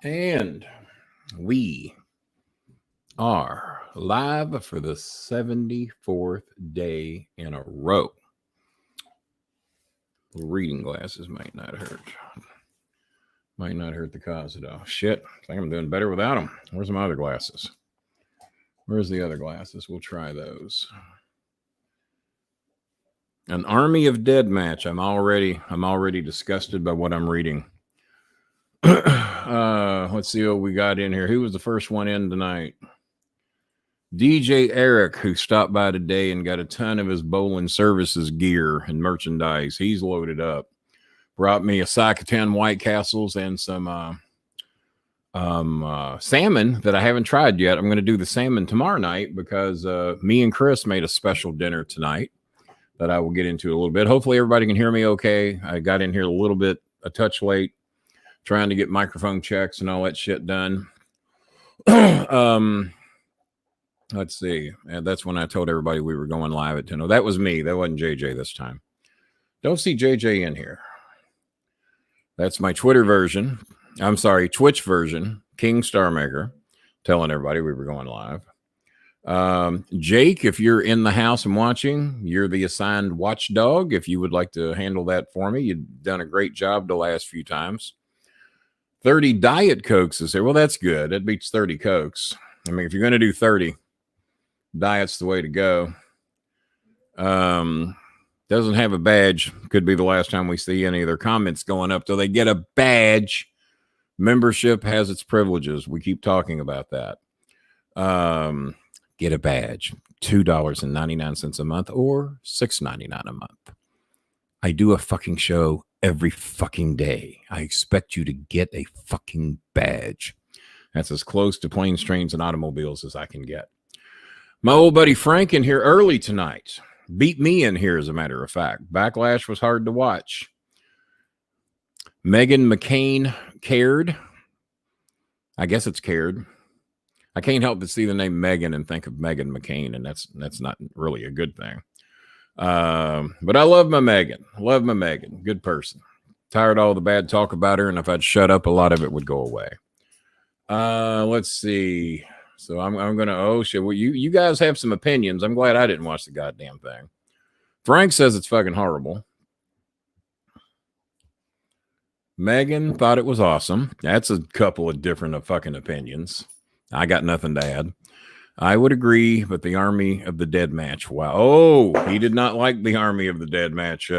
And we are live for the 74th day in a row. Reading glasses might not hurt. Might not hurt the cause at all. Shit, I think I'm doing better without them. Where's my other glasses? Where's the other glasses? We'll try those. An Army of Dead match. I'm already disgusted by what I'm reading. Let's see what we got in here. Who was the first one in tonight? DJ Eric, who stopped by today and got a ton of his Bolin Services gear and merchandise. He's loaded up. Brought me a sack of 10 White Castles and some salmon that I haven't tried yet. I'm going to do the salmon tomorrow night because me and Chris made a special dinner tonight that I will get into a little bit. Hopefully everybody can hear me okay. I got in here a touch late, trying to get microphone checks and all that shit done. Let's see. And that's when I told everybody we were going live at 10. Oh, that was me. That wasn't JJ this time. Don't see JJ in here. That's my Twitter version. I'm sorry, Twitch version. King Starmaker telling everybody we were going live. Jake, if you're in the house and watching, you're the assigned watchdog. If you would like to handle that for me, you've done a great job the last few times. 30 Diet Cokes is here. Well, that's good. That beats 30 Cokes. I mean, if you're going to do 30, Diet's the way to go. Doesn't have a badge. Could be the last time we see any of their comments going up till they get a badge. Membership has its privileges. We keep talking about that. Get a badge. $2.99 a month or $6.99 a month. I do a fucking show every fucking day. I expect you to get a fucking badge. That's as close to planes, trains, and automobiles as I can get. My old buddy Frank in here early tonight. Beat me in here, as a matter of fact. Backlash was hard to watch. Megan McCain cared. I guess it's cared. I can't help but see the name Megan and think of Megan McCain, and that's not really a good thing. But I love my Megan. Love my Megan. Good person. Tired of all the bad talk about her, and if I'd shut up, a lot of it would go away. Let's see. So I'm gonna, oh shit. Well, you guys have some opinions. I'm glad I didn't watch the goddamn thing. Frank says it's fucking horrible. Megan thought it was awesome. That's a couple of different fucking opinions. I got nothing to add. I would agree, but the Army of the Dead match. Wow. Oh, he did not like the Army of the Dead match.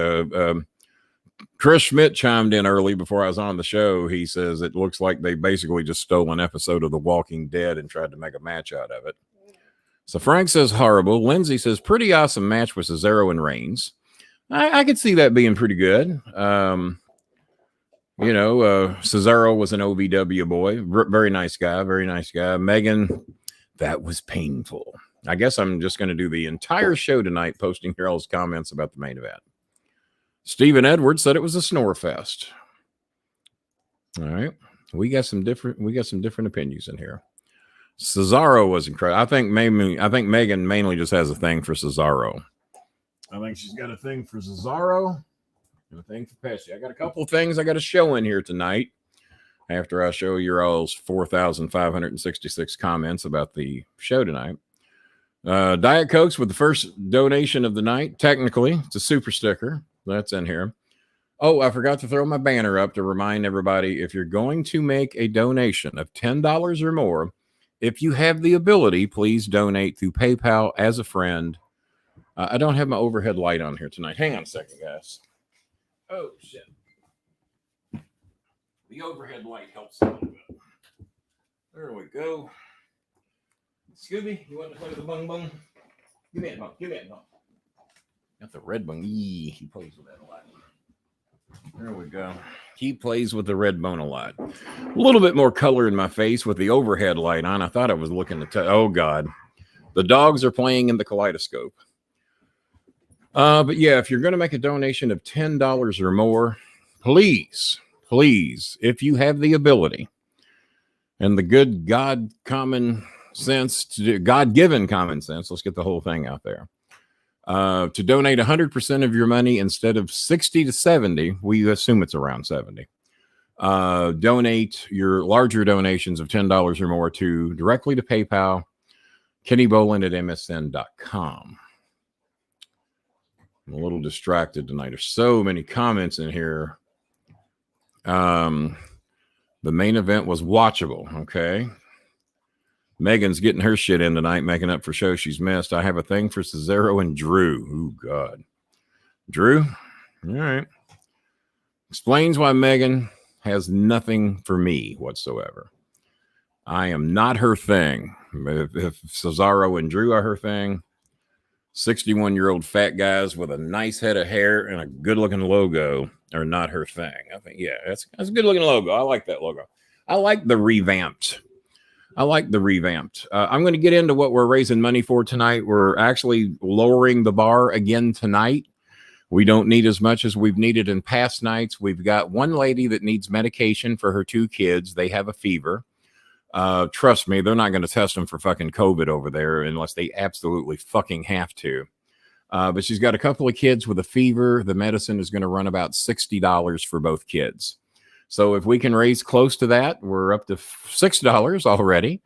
Chris Schmidt chimed in early before I was on the show. He says it looks like they basically just stole an episode of The Walking Dead and tried to make a match out of it. So Frank says horrible. Lindsay says pretty awesome match with Cesaro and Reigns. I could see that being pretty good. Cesaro was an OVW boy. Very nice guy. Very nice guy. Megan, that was painful. I guess I'm just going to do the entire show tonight, posting here all his comments about the main event. Stephen Edwards said it was a snore fest. All right. We got some different opinions in here. Cesaro was incredible. I think Megan mainly just has a thing for Cesaro. I think she's got a thing for Cesaro and a thing for Pesci. I got a couple of things I got to show in here tonight after I show your all's 4,566 comments about the show tonight. Diet Cokes with the first donation of the night. Technically, it's a super sticker. That's in here. Oh, I forgot to throw my banner up to remind everybody, if you're going to make a donation of $10 or more, if you have the ability, please donate through PayPal as a friend. I don't have my overhead light on here tonight. Hang on a second, guys. Oh, shit. The overhead light helps a little bit. There we go. Scooby, you want to play with the bung bung? Give me that bung. Give me that bung. Got the red bone. He plays with that a lot. There we go. He plays with the red bone a lot. A little bit more color in my face with the overhead light on. I thought I was looking to oh, God. The dogs are playing in the kaleidoscope. But yeah, if you're going to make a donation of $10 or more, please, if you have the ability and the good God-given common sense, let's get the whole thing out there. To donate 100% of your money instead of 60 to 70, we assume it's around 70. Donate your larger donations of $10 or more to directly to PayPal, kennybolin@msn.com. I'm a little distracted tonight. There's so many comments in here. The main event was watchable. Okay. Megan's getting her shit in tonight, making up for shows she's missed. I have a thing for Cesaro and Drew. Oh, God. Drew? All right. Explains why Megan has nothing for me whatsoever. I am not her thing. If Cesaro and Drew are her thing, 61-year-old fat guys with a nice head of hair and a good-looking logo are not her thing. I think, yeah, that's a good-looking logo. I like that logo. I like the revamped. I'm going to get into what we're raising money for tonight. We're actually lowering the bar again tonight. We don't need as much as we've needed in past nights. We've got one lady that needs medication for her 2 kids. They have a fever. Trust me, they're not going to test them for fucking COVID over there unless they absolutely fucking have to. But she's got a couple of kids with a fever. The medicine is going to run about $60 for both kids. So if we can raise close to that, we're up to $6 already.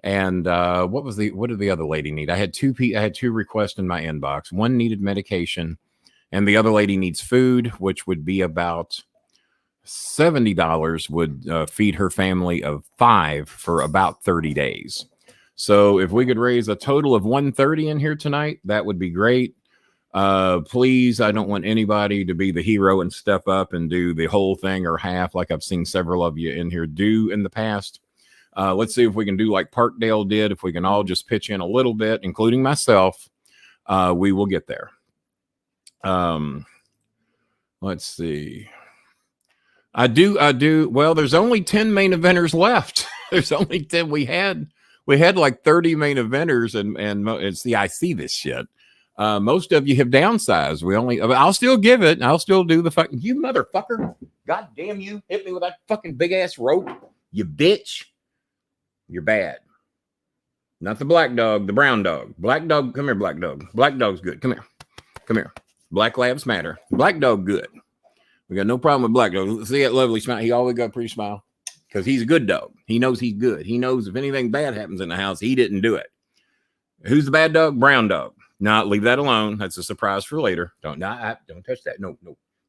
And what did the other lady need? I had two requests in my inbox. One needed medication, and the other lady needs food, which would be about $70 would feed her family of 5 for about 30 days. So if we could raise a total of $130 in here tonight, that would be great. Please, I don't want anybody to be the hero and step up and do the whole thing or half like I've seen several of you in here do in the past. Let's see if we can do like Parkdale did. If we can all just pitch in a little bit, including myself, we will get there. Let's see. I do. Well, there's only 10 main eventers left. There's only 10. We had like 30 main eventers and see, I see this shit. Most of you have downsized. I'll still give it. I'll still do the fucking, you motherfucker. God damn you. Hit me with that fucking big ass rope. You bitch. You're bad. Not the black dog, the brown dog. Black dog, come here, black dog. Black dog's good. Come here. Black labs matter. Black dog good. We got no problem with black dog. See that lovely smile? He always got a pretty smile because he's a good dog. He knows he's good. He knows if anything bad happens in the house, he didn't do it. Who's the bad dog? Brown dog. No, leave that alone. That's a surprise for later. Don't touch that. No.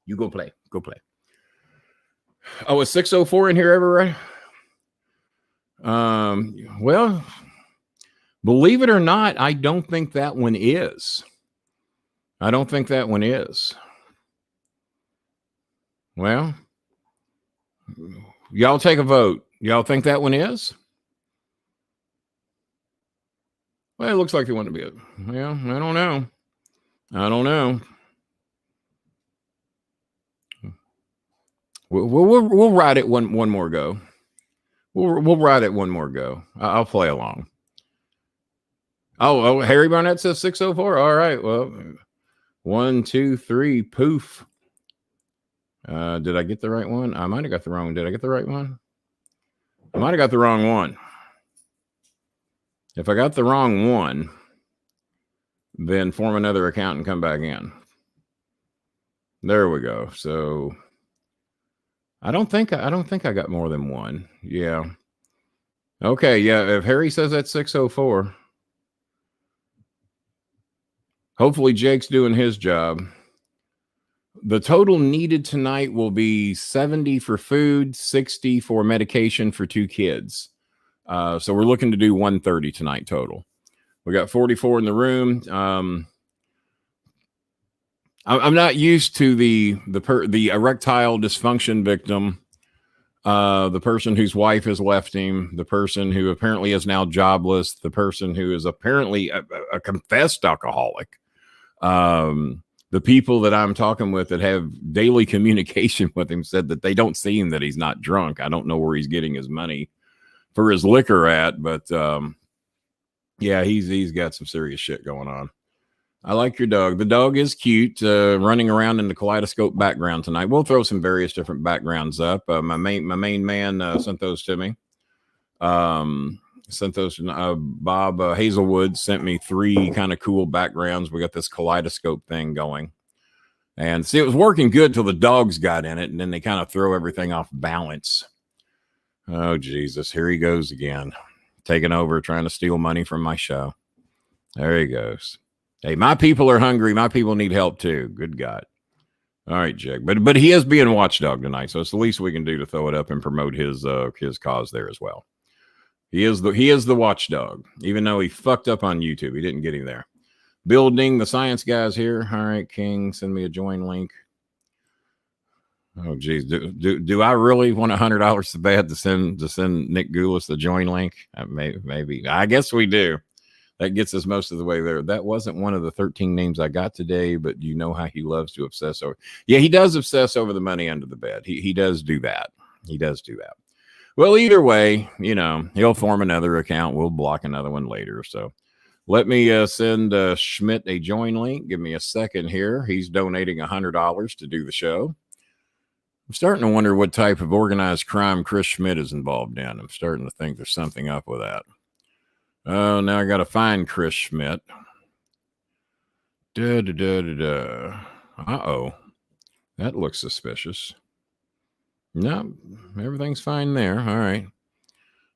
You go play. Oh, is 604 in here ever right? Well, believe it or not, I don't think that one is. Well, y'all take a vote. Y'all think that one is? Well, it looks like they want to be it. Well, I don't know. We'll ride it one more go. We'll ride it one more go. I'll play along. Oh, Harry Barnett says 604. All right. Well, 1, 2, 3, poof. Did I get the right one? I might have got the wrong one. Did I get the right one? I might have got the wrong one. If I got the wrong one, then form another account and come back in. There we go. So I don't think I got more than one. Yeah. Okay. Yeah. If Harry says that's 604, hopefully Jake's doing his job. The total needed tonight will be 70 for food, 60 for medication for 2 kids. So we're looking to do 130 tonight total. We got 44 in the room. I'm not used to the erectile dysfunction victim, the person whose wife has left him, the person who apparently is now jobless, the person who is apparently a confessed alcoholic. The people that I'm talking with that have daily communication with him said that they don't see him, that he's not drunk. I don't know where he's getting his money for his liquor at, but yeah, he's got some serious shit going on. I like your dog. The dog is cute, running around in the kaleidoscope background tonight. We'll throw some various different backgrounds up. My main man sent those to me. Bob Hazelwood sent me 3 kind of cool backgrounds. We got this kaleidoscope thing going. And see, it was working good till the dogs got in it, and then they kind of throw everything off balance. Oh, Jesus. Here he goes again, taking over, trying to steal money from my show. There he goes. Hey, my people are hungry. My people need help too. Good God. All right, Jake. But he is being watchdog tonight, so it's the least we can do to throw it up and promote his cause there as well. He is the watchdog, even though he fucked up on YouTube. He didn't get him there. Building the science guys here. All right, King, send me a join link. Oh, geez. Do I really want $100 to bad to send Nick Goulas the join link? Maybe. I guess we do. That gets us most of the way there. That wasn't one of the 13 names I got today, but you know how he loves to obsess over. Yeah, he does obsess over the money under the bed. He does do that. He does do that. Well, either way, you know, he'll form another account. We'll block another one later. So let me send Schmidt a join link. Give me a second here. He's donating $100 to do the show. I'm starting to wonder what type of organized crime Chris Schmidt is involved in. I'm starting to think there's something up with that. Oh, now I got to find Chris Schmidt. Uh-oh. That looks suspicious. No, everything's fine there. All right.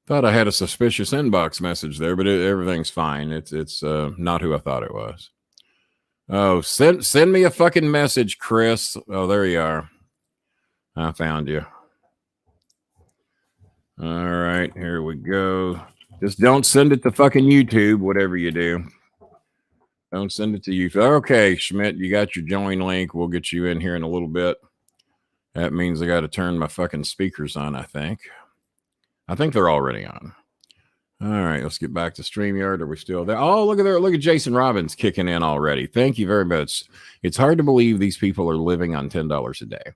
Thought I had a suspicious inbox message there, but everything's fine. It's not who I thought it was. Oh, send me a fucking message, Chris. Oh, there you are. I found you. All right, here we go. Just don't send it to fucking YouTube, whatever you do. Don't send it to YouTube. Okay, Schmidt, you got your join link. We'll get you in here in a little bit. That means I got to turn my fucking speakers on, I think. I think they're already on. All right, let's get back to StreamYard. Are we still there? Oh, look at there. Look at Jason Robbins kicking in already. Thank you very much. It's hard to believe these people are living on $10 a day.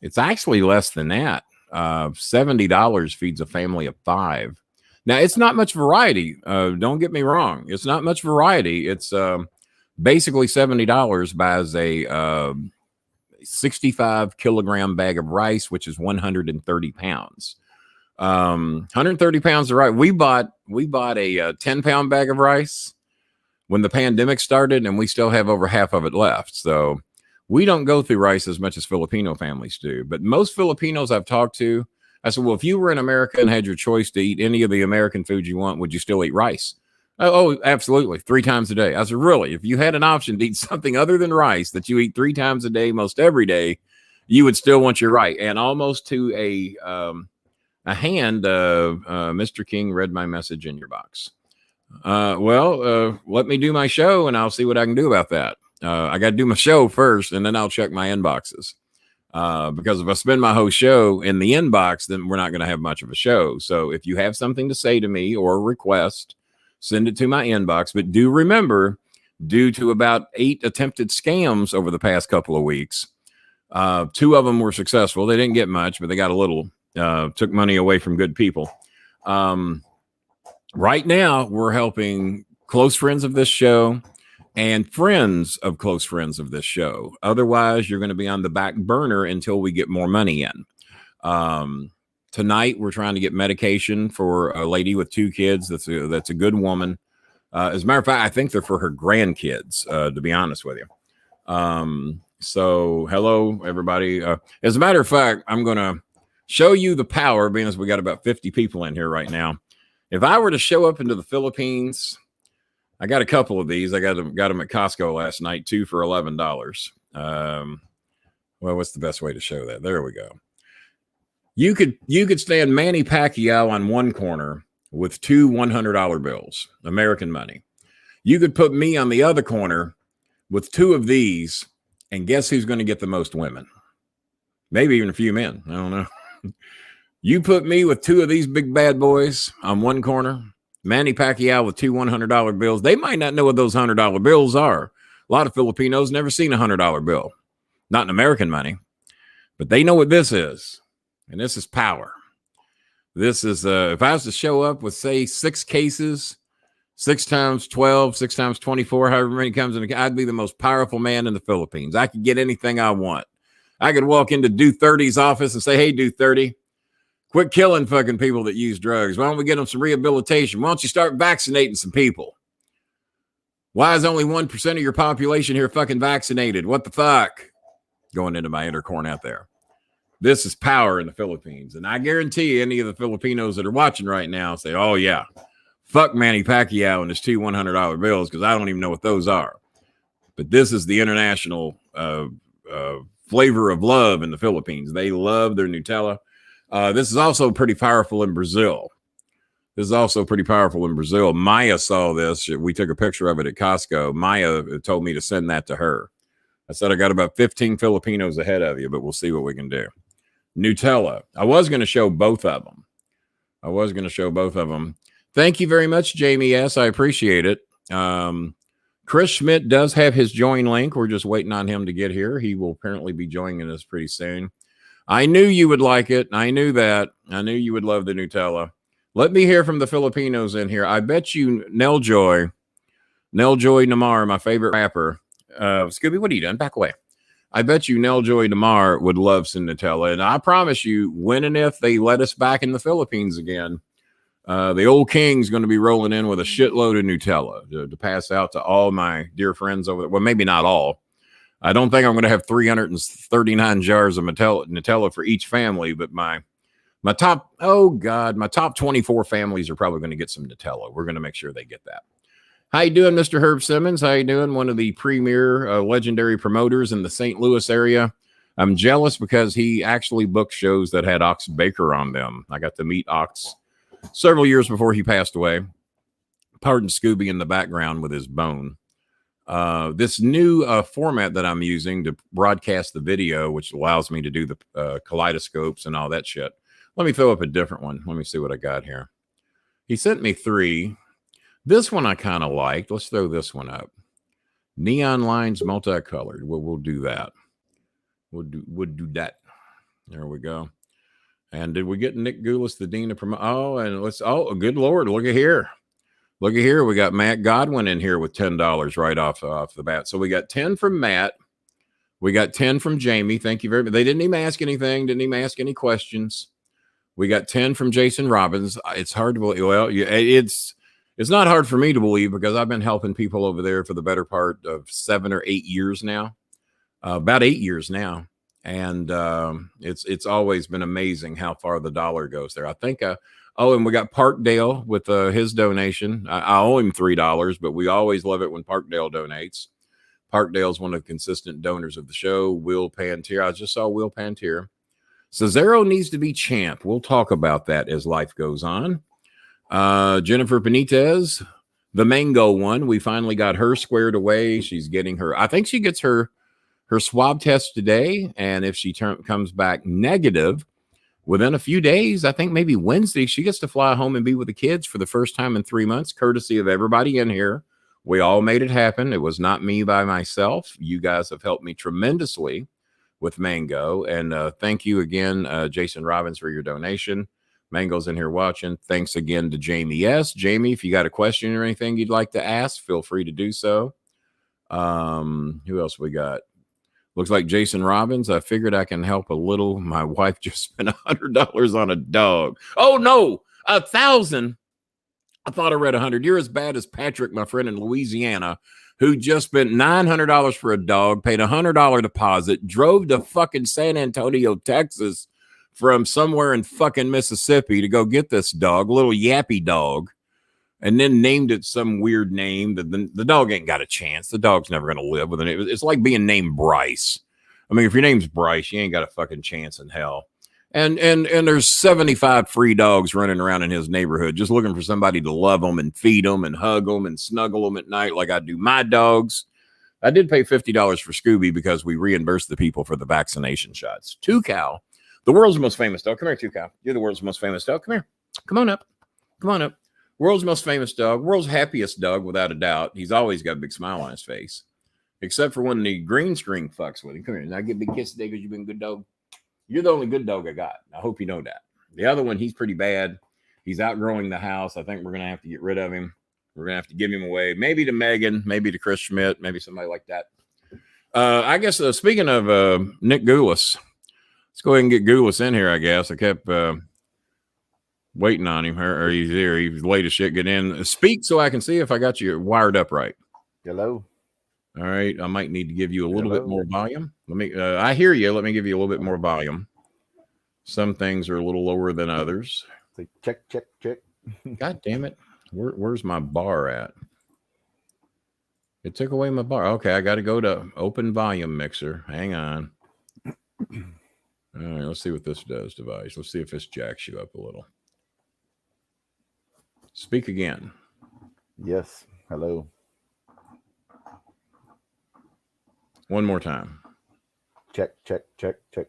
It's actually less than that. $70 feeds a family of 5. Now, it's not much variety. Don't get me wrong. It's not much variety. It's basically $70 buys a 65 kilogram bag of rice, which is 130 pounds. 130 pounds of rice. We bought a 10-pound bag of rice when the pandemic started, and we still have over half of it left. So we don't go through rice as much as Filipino families do. But most Filipinos I've talked to, I said, well, if you were in America and had your choice to eat any of the American food you want, would you still eat rice? Oh, absolutely. 3 times a day. I said, really? If you had an option to eat something other than rice that you eat 3 times a day, most every day, you would still want your rice. And almost to a hand, Mr. King read my message in your box. Let me do my show and I'll see what I can do about that. I got to do my show first and then I'll check my inboxes. Because if I spend my whole show in the inbox, then we're not going to have much of a show. So if you have something to say to me or a request, send it to my inbox. But do remember, due to about 8 attempted scams over the past couple of weeks, 2 of them were successful. They didn't get much, but they got a little, took money away from good people. Right now, we're helping close friends of this show and friends of close friends of this show. Otherwise, you're going to be on the back burner until we get more money in. Tonight, we're trying to get medication for a lady with 2 kids. That's a good woman. As a matter of fact, I think they're for her grandkids, to be honest with you. So hello, everybody. As a matter of fact, I'm going to show you the power, being as we got about 50 people in here right now. If I were to show up into the Philippines, I got a couple of these. I got them at Costco last night, 2 for $11. Well, what's the best way to show that? There we go. You could stand Manny Pacquiao on one corner with 2 $100 bills, American money. You could put me on the other corner with 2 of these, and guess who's going to get the most women? Maybe even a few men. I don't know. You put me with 2 of these big bad boys on one corner, Manny Pacquiao with 2 $100 bills. They might not know what those $100 bills are. A lot of Filipinos never seen a $100 bill, not in American money, but they know what this is. And this is power. This is, if I was to show up with, say, 6 cases, 6 times 12, 6 times 24, however many comes in, I'd be the most powerful man in the Philippines. I could get anything I want. I could walk into Do 30's office and say, hey, Do 30, quit killing fucking people that use drugs. Why don't we get them some rehabilitation? Why don't you start vaccinating some people? Why is only 1% of your population here fucking vaccinated? What the fuck? Going into my inner cornet there. This is power in the Philippines. And I guarantee any of the Filipinos that are watching right now say, oh, yeah, fuck Manny Pacquiao and his two $100 bills, because I don't even know what those are. But this is the international flavor of love in the Philippines. They love their Nutella. This is also pretty powerful in Brazil. Maya saw this. We took a picture of it at Costco. Maya told me to send that to her. I said, I got about 15 Filipinos ahead of you, but we'll see what we can do. Nutella. I was going to show both of them. Thank you very much, Jamie S. I appreciate it. Chris Schmidt does have his join link. We're just waiting on him to get here. He will apparently be joining us pretty soon. I knew you would like it. I knew that. I knew you would love the Nutella. Let me hear from the Filipinos in here. I bet you Neljoy Namar, my favorite rapper. Scooby, what are you doing? Back away. I bet you Neljoy Namar would love some Nutella. And I promise you, when and if they let us back in the Philippines again, the old king's going to be rolling in with a shitload of Nutella to pass out to all my dear friends over there. Well, maybe not all. I don't think I'm going to have 339 jars of Nutella for each family, but my top 24 families are probably going to get some Nutella. We're going to make sure they get that. How you doing, Mr. Herb Simmons? How you doing? One of the premier legendary promoters in the St. Louis area. I'm jealous because he actually booked shows that had Ox Baker on them. I got to meet Ox several years before he passed away. Pardon Scooby in the background with his bone. This new format that I'm using to broadcast the video, which allows me to do the kaleidoscopes and all that shit. Let me throw up a different one. Let me see what I got here. He sent me 3. This one I kind of liked. Let's throw this one up. Neon lines, multicolored. We'll do that. We'll do that. There we go. And did we get Nick Goulas, the dean of promotion? Good Lord, look at here. We got Matt Godwin in here with $10 right off the bat. So we got 10 from Matt. We got 10 from Jamie. Thank you very much. They didn't even ask anything. Didn't even ask any questions. We got 10 from Jason Robbins. It's hard to believe. Well, it's not hard for me to believe because I've been helping people over there for the better part of 7 or 8 years now. About 8 years now. And it's always been amazing how far the dollar goes there. I think, and we got Parkdale with his donation. I owe him $3, but we always love it when Parkdale donates. Parkdale's one of the consistent donors of the show. Will Pantier. I just saw Will Pantier. Cesaro needs to be champ. We'll talk about that as life goes on. Jennifer Benitez, the mango one. We finally got her squared away. She's getting her. I think she gets her swab test today. And if she comes back negative within a few days, I think maybe Wednesday, she gets to fly home and be with the kids for the first time in 3 months, courtesy of everybody in here. We all made it happen. It was not me by myself. You guys have helped me tremendously with Mango. And thank you again, Jason Robbins, for your donation. Mango's in here watching. Thanks again to Jamie S. Jamie, if you got a question or anything you'd like to ask, feel free to do so. Who else we got? Looks like Jason Robbins. I figured I can help a little. My wife just spent $100 on a dog. Oh, no, 1,000. I thought I read 100. You're as bad as Patrick, my friend in Louisiana, who just spent $900 for a dog, paid $100 deposit, drove to fucking San Antonio, Texas from somewhere in fucking Mississippi to go get this dog, little yappy dog, and then named it some weird name that the dog ain't got a chance. The dog's never going to live with it. It's like being named Bryce. I mean, if your name's Bryce, you ain't got a fucking chance in hell. And there's 75 free dogs running around in his neighborhood just looking for somebody to love them and feed them and hug them and snuggle them at night like I do my dogs. I did pay $50 for Scooby because we reimbursed the people for the vaccination shots. Tucow, the world's most famous dog. Come here, Tucow. You're the world's most famous dog. Come here. Come on up. Come on up. World's most famous dog. World's happiest dog, without a doubt. He's always got a big smile on his face. Except for when the green screen fucks with him. Come here. And I get a big kiss today because you've been a good dog. You're the only good dog I got. I hope you know that. The other one, he's pretty bad. He's outgrowing the house. I think we're going to have to get rid of him. We're going to have to give him away. Maybe to Megan, maybe to Chris Schmidt, maybe somebody like that. I guess speaking of Nick Goulas, let's go ahead and get Goulas in here, I guess. I kept waiting on him. Or he's here. He's late as shit. Get in. Speak so I can see if I got you wired up right. Hello. All right. I might need to give you a little bit Hello. more volume. Let me, I hear you. Let me give you a little bit more volume. Some things are a little lower than others. It's like check, check, check. God damn it. Where's my bar at? It took away my bar. Okay. I got to go to open volume mixer. Hang on. All right. Let's see what this does, device. Let's see if this jacks you up a little. Speak again. Yes. Hello. One more time. Check, check, check, check.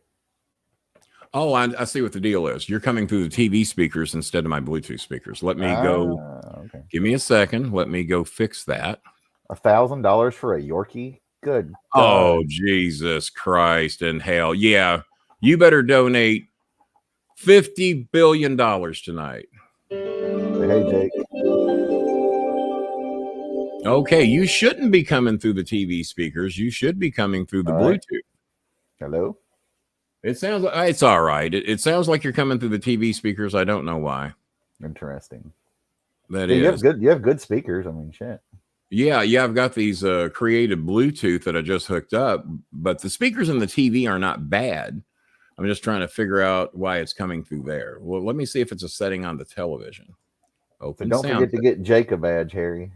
Oh, I see what the deal is. You're coming through the TV speakers instead of my Bluetooth speakers. Let me go. Okay. Give me a second. Let me go fix that. $1,000 for a Yorkie? Good Oh, God. Jesus Christ in hell. Yeah. You better donate $50 billion tonight. Hey, Jake. Okay. You shouldn't be coming through the TV speakers. You should be coming through the Bluetooth. Hello. It sounds like it's all right. It sounds like you're coming through the TV speakers. I don't know why. Interesting. That Yeah, is. you have good speakers. I mean, shit. Yeah. I've got these creative Bluetooth that I just hooked up, but the speakers in the TV are not bad. I'm just trying to figure out why it's coming through there. Well, let me see if it's a setting on the television. Open But don't sound. forget to get Jake a badge, Harry,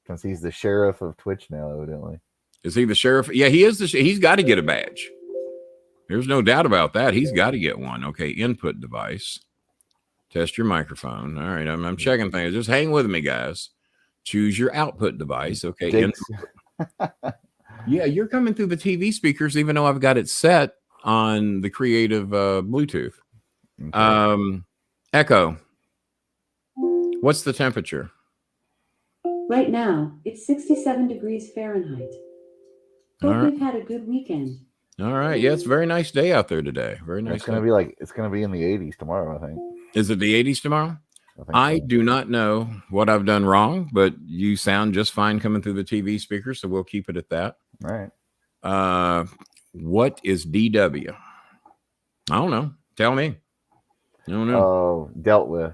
because he's the sheriff of Twitch now, evidently. Is he the sheriff? Yeah, he is. He's got to get a badge. There's no doubt about that. He's got to get one. Okay, input device. Test your microphone. All right, I'm checking things. Just hang with me, guys. Choose your output device. Okay. Yeah, you're coming through the TV speakers, even though I've got it set on the creative Bluetooth. Okay. Echo. What's the temperature? Right now, it's 67 degrees Fahrenheit. Hope we've had a good weekend. All right. Yeah, it's a very nice day out there today. Very nice. It's gonna be in the 80s tomorrow, I think. Is it the 80s tomorrow? I do not know what I've done wrong, but you sound just fine coming through the TV speaker, so we'll keep it at that. All right. What is DW? I don't know. Tell me. I don't know. Oh, dealt with,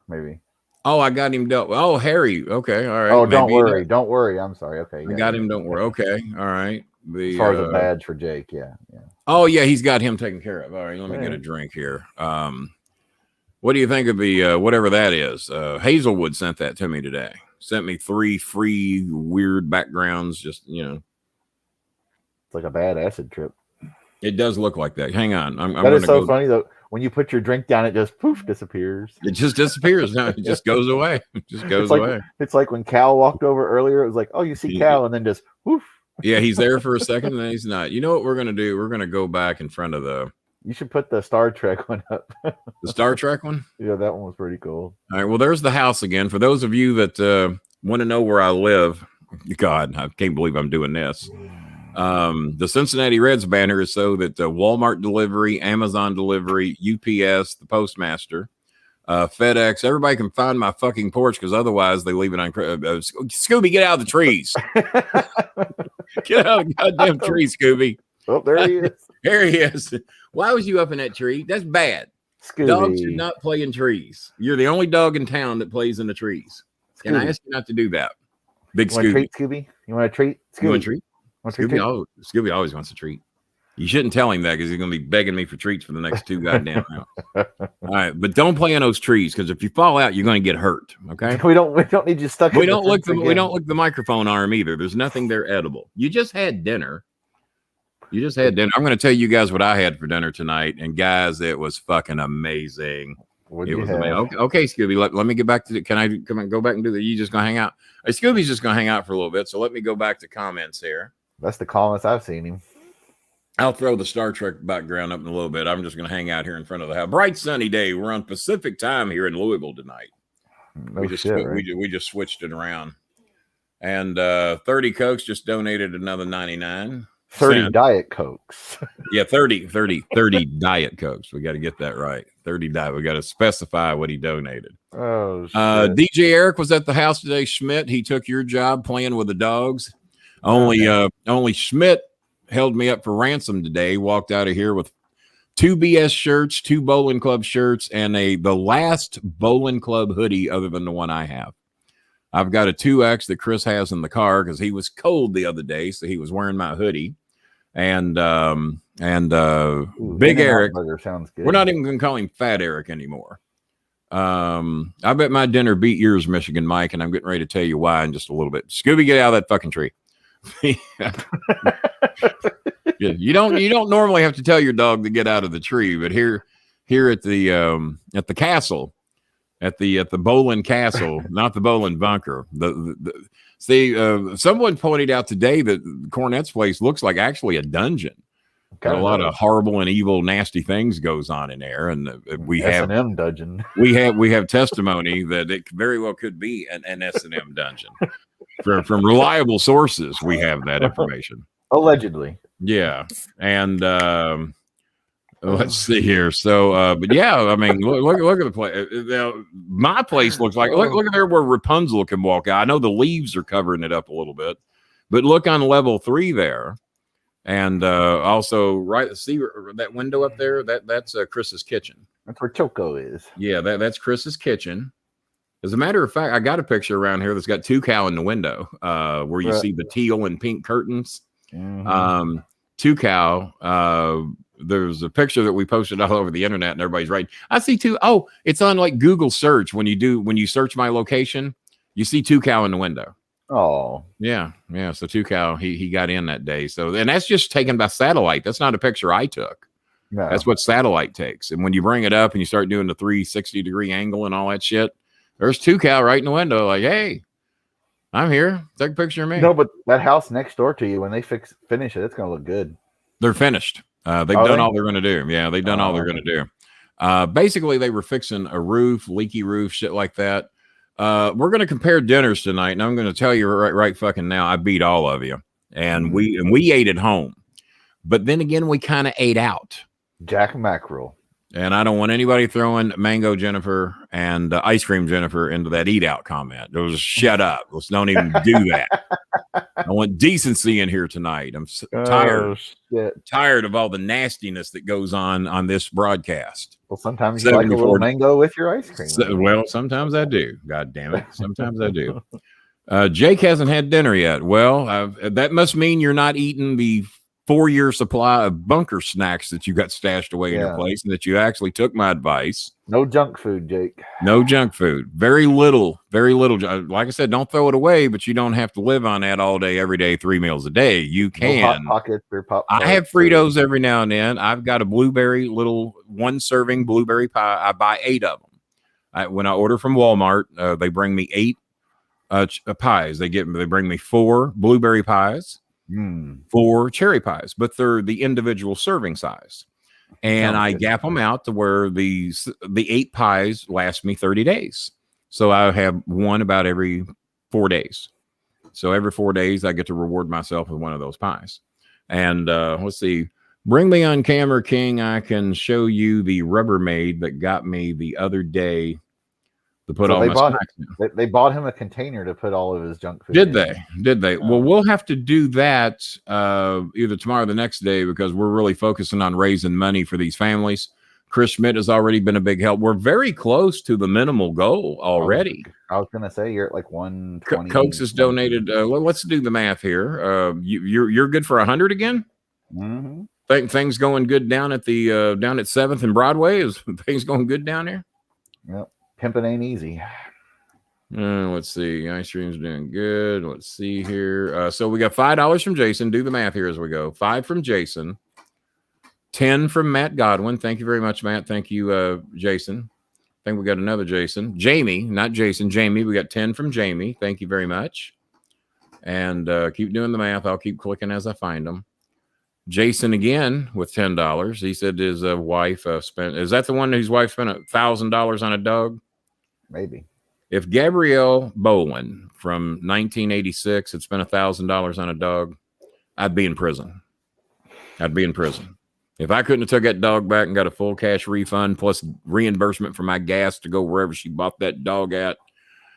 maybe. Oh, I got him dealt with. Oh, Harry. Okay. All right. Oh, don't worry. Don't worry. I'm sorry. Okay. I got him. Don't worry. Okay. All right. As far as a badge for Jake. Yeah. Oh, yeah. He's got him taken care of. All right. Let me get a drink here. What do you think of the whatever that is? Hazelwood sent that to me today. Sent me 3 free weird backgrounds. Just, it's like a bad acid trip. It does look like that. Hang on. That is so funny though. When you put your drink down, it just poof disappears. It just disappears. No, it just goes away. It just goes away. It's like when Cal walked over earlier. It was like, oh, you see Cal, and then just poof. Yeah, he's there for a second, and then he's not. You know what we're gonna do? We're gonna go back in front of the. You should put the Star Trek one up. The Star Trek one? Yeah, that one was pretty cool. All right. Well, there's the house again. For those of you that want to know where I live, God, I can't believe I'm doing this. The Cincinnati Reds banner is so that Walmart delivery, Amazon delivery, UPS, the postmaster, FedEx, everybody can find my fucking porch, because otherwise they leave it on. Scooby, get out of the trees. Get out of the goddamn tree, Scooby. Oh, there he is. There he is. Why was you up in that tree? That's bad. Scooby. Dogs should not play in trees. You're the only dog in town that plays in the trees. Scooby. And I ask you not to do that. Big Scooby. Scooby? You want a treat? Scooby? You want a treat? Scooby always wants a treat. You shouldn't tell him that, because he's going to be begging me for treats for the next 2 goddamn hours. All right, but don't play in those trees, because if you fall out, you're going to get hurt. Okay. We don't need you stuck. We don't look the microphone arm either. There's nothing there edible. You just had dinner. I'm going to tell you guys what I had for dinner tonight, and guys, it was fucking amazing. It was amazing. Okay, Scooby, let me get back to it. Can I go back and do that? You just gonna hang out? Scooby's just gonna hang out for a little bit. So let me go back to comments here. That's the calmest I've seen him. I'll throw the Star Trek background up in a little bit. I'm just gonna hang out here in front of the house. Bright sunny day. We're on Pacific time here in Louisville tonight. We just switched it around. And 30 Cokes just donated another 99. 30 Diet Cokes. Yeah, 30 Diet Cokes. We got to get that right. 30 Diet. We got to specify what he donated. Oh, shit. DJ Eric was at the house today. Schmidt, he took your job playing with the dogs. Only Schmidt held me up for ransom today. Walked out of here with 2 BS shirts, 2 Bolin Club shirts, and the last Bolin Club hoodie other than the one I have. I've got a 2X that Chris has in the car because he was cold the other day, so he was wearing my hoodie. And Ooh, Big In-N-Out Eric. burger sounds good. We're not even going to call him Fat Eric anymore. I bet my dinner beat yours, Michigan Mike, and I'm getting ready to tell you why in just a little bit. Scooby, get out of that fucking tree. You don't normally have to tell your dog to get out of the tree, but here at the castle, at the Bolin Castle, not the Bolin Bunker. Someone pointed out today that Cornette's place looks like actually a dungeon. A lot of horrible and evil, nasty things goes on in there, and we have S&M dungeon. We have testimony that it very well could be an S&M dungeon. From reliable sources, we have that information. Allegedly. Yeah, and let's see here. So, but yeah, I mean, look at the place. Now, my place looks like look at there where Rapunzel can walk out. I know the leaves are covering it up a little bit, but look on level 3 there. And also, right, see that window up there? That's Chris's kitchen. That's where Choco is. Yeah, that's Chris's kitchen. As a matter of fact, I got a picture around here that's got 2 cow in the window, where you see the teal and pink curtains. Mm-hmm. 2 cow. There's a picture that we posted all over the internet, and everybody's right. I see 2. Oh, it's on like Google search. When you search my location, you see 2 cow in the window. Oh, yeah. So 2 cow, he got in that day. So, and that's just taken by satellite. That's not a picture I took. No. That's what satellite takes. And when you bring it up and you start doing the 360-degree angle and all that shit, there's 2 cow right in the window. Like, hey, I'm here. Take a picture of me. No, but that house next door to you, when they finish it, it's gonna look good. They're finished. They've done all they're gonna do. Yeah, they've done all they're gonna do. Basically, they were fixing a roof, leaky roof, shit like that. We're going to compare dinners tonight, and I'm going to tell you right fucking now, I beat all of you, and we ate at home, but then again, we kind of ate out. Jack Mackerel. And I don't want anybody throwing Mango Jennifer and Ice Cream Jennifer into that eat out comment. Just shut up. Let's don't even do that. I want decency in here tonight. I'm tired of all the nastiness that goes on this broadcast. Well, sometimes you like a little mango with your ice cream. Well, sometimes I do. God damn it. Sometimes I do. Jake hasn't had dinner yet. Well, that must mean you're not eating the 4-year supply of bunker snacks that you got stashed away in your place, and that you actually took my advice. No junk food, Jake. No junk food. Very little. Like I said, don't throw it away, but you don't have to live on that all day, every day, 3 meals a day. You can. No Hot Pockets or Pop. I have Fritos every now and then. I've got a blueberry little 1-serving blueberry pie. I buy 8 of them. When I order from Walmart, they bring me 8 pies. They bring me 4 blueberry pies. 4 cherry pies, but they're the individual serving size, and I gap them out to where the 8 pies last me 30 days. So I have one about every 4 days. So every 4 days I get to reward myself with one of those pies. And let's see, bring me on camera, King. I can show you the Rubbermaid that got me the other day. To put all my snacks in. They bought him a container to put all of his junk food. Did they? Well, we'll have to do that either tomorrow or the next day, because we're really focusing on raising money for these families. Chris Schmidt has already been a big help. We're very close to the minimal goal already. I was gonna say you're at like 120. Cokes has donated. Let's do the math here. You're good for 100 again. Mm-hmm. Things going good down at the down at 7th and Broadway. Is things going good down there? Yep. Pimping ain't easy. Let's see. Ice cream's doing good. Let's see here. So we got $5 from Jason. Do the math here as we go. 5 from Jason. 10 from Matt Godwin. Thank you very much, Matt. Thank you, Jason. I think we got another Jason. Jamie, not Jason. Jamie. We got 10 from Jamie. Thank you very much. And keep doing the math. I'll keep clicking as I find them. Jason again with $10. He said his wife spent. Is that the one whose wife spent $1,000 on a dog? Maybe. If Gabrielle Bolin from 1986 had spent $1,000 on a dog, I'd be in prison. If I couldn't have took that dog back and got a full cash refund plus reimbursement for my gas to go wherever she bought that dog at,